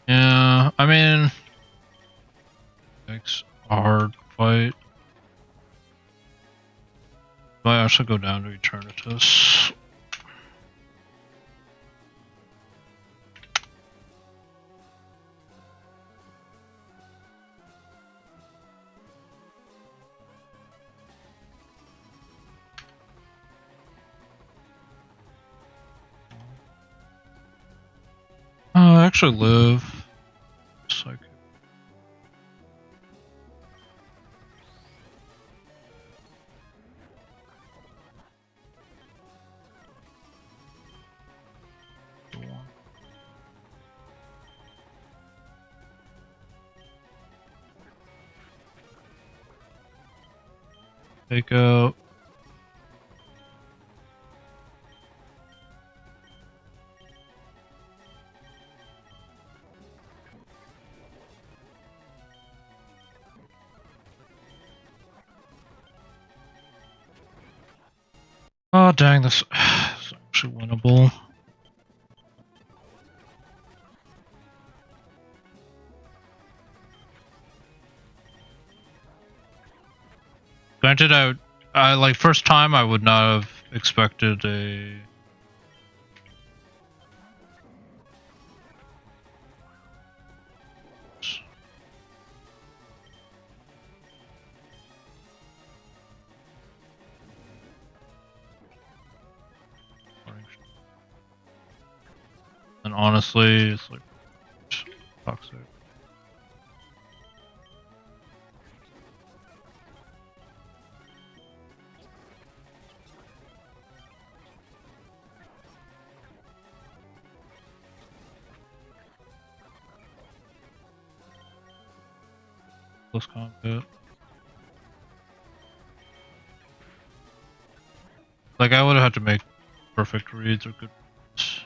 Yeah, I mean, it's a hard fight. Might actually go down to Eternatus. I actually live. Psychic. Take out. Oh dang, this is actually winnable. Granted, I like first time I would not have expected a. And honestly, it's like toxic. Close combat. Like I would have had to make perfect reads or good reads.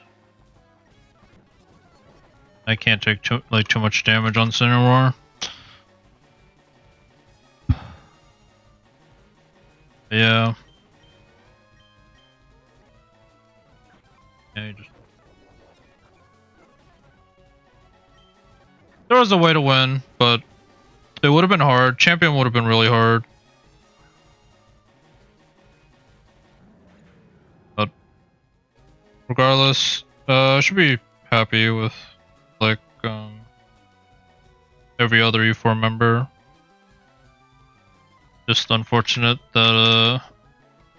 I can't take too much damage on Cineroar. Yeah. Yeah, you just... There was a way to win, but it would have been hard. Champion would have been really hard. But regardless, I should be happy with like every other E4 member. Just unfortunate that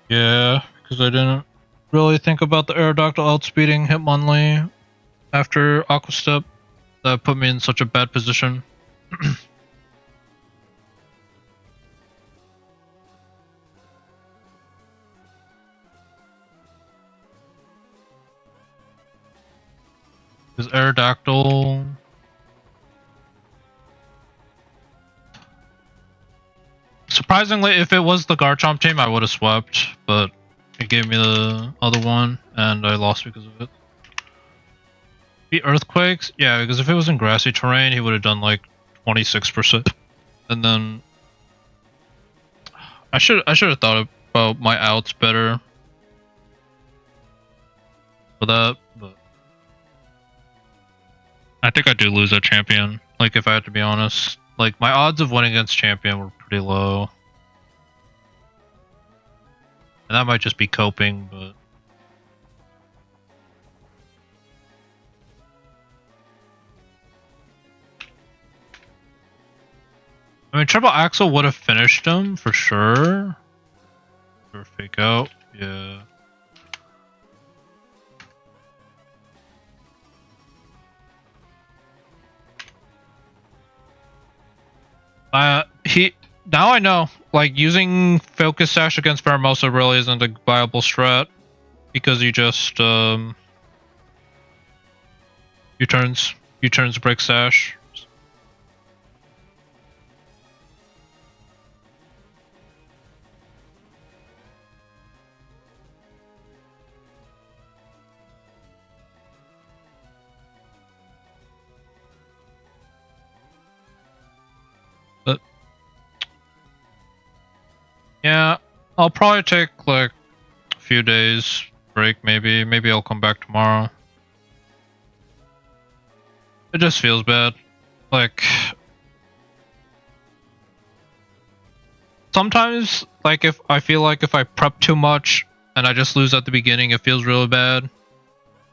yeah, because I didn't really think about the Aerodactyl outspeeding Hitmonlee after Aqua Step. That put me in such a bad position. Because Aerodactyl... Surprisingly, if it was the Garchomp team, I would have swept, but it gave me the other one, and I lost because of it. The Earthquakes? Yeah, because if it was in grassy terrain, he would have done like 26%. And then... I should have thought about my outs better for that, but... I think I do lose that champion, like if I had to be honest. Like my odds of winning against champion were pretty low. And that might just be coping, but... I mean, Triple Axel would have finished him for sure. Or fake out, yeah. now I know. Like, using Focus Sash against Pheromosa really isn't a viable strat. Because you just, U-turns break Sash. But yeah, I'll probably take like a few days break. Maybe I'll come back tomorrow. It just feels bad. Like sometimes, like if I feel like if I prep too much and I just lose at the beginning, it feels really bad.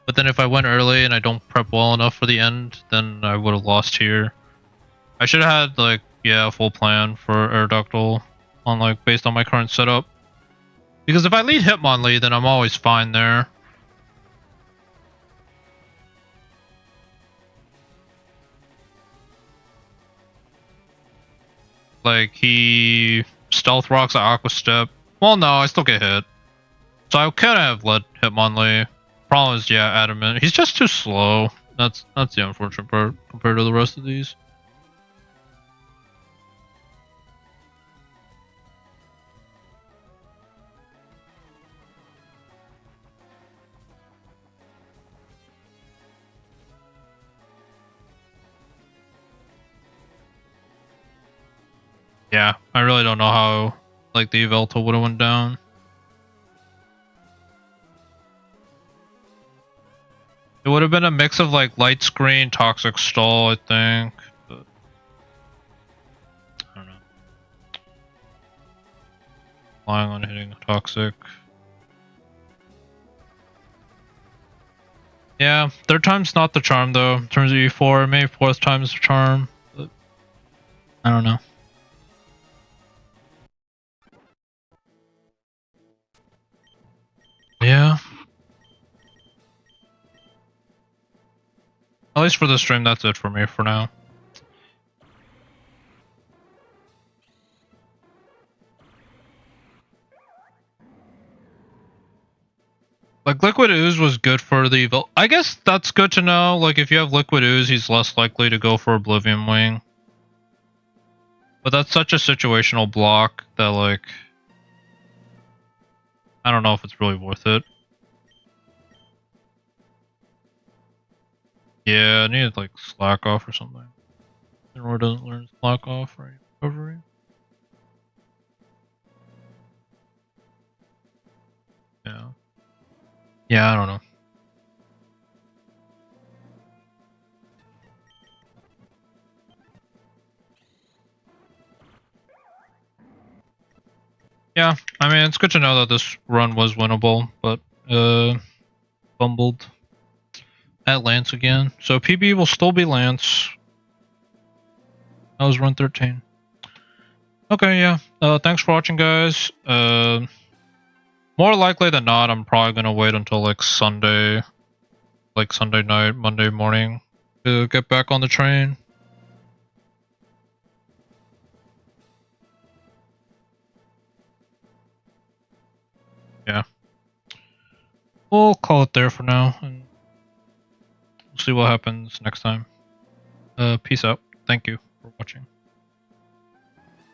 But then if I went early and I don't prep well enough for the end, then I would have lost here. I should have had like a full plan for Aerodactyl on like based on my current setup. Because if I lead Hitmonlee, then I'm always fine there. Like he stealth rocks at Aqua Step. Well, no, I still get hit. So I could have led Hitmonlee. Problem is, Adamant. He's just too slow. That's the unfortunate part compared to the rest of these. Yeah, I really don't know how like the Yveltal would have went down. It would have been a mix of like Light Screen, Toxic Stall, I think. But I don't know. Relying on hitting Toxic. Yeah, third time's not the charm though. In terms of E4, maybe fourth time's the charm. But I don't know. Yeah. At least for the stream, that's it for me for now. Like, Liquid Ooze was good for the evil. I guess that's good to know. Like, if you have Liquid Ooze, he's less likely to go for Oblivion Wing. But that's such a situational block that, like, I don't know if it's really worth it. Yeah, I need to, like, slack off or something. Or doesn't learn slack off, right? Recovery. Yeah. Yeah, I don't know. Yeah, I mean, it's good to know that this run was winnable, but, fumbled at Lance again. So PB will still be Lance. That was run 13. Okay, yeah. Thanks for watching, guys. More likely than not, I'm probably gonna wait until like Sunday night, Monday morning to get back on the train. Yeah. We'll call it there for now, and we'll see what happens next time. Peace out. Thank you for watching.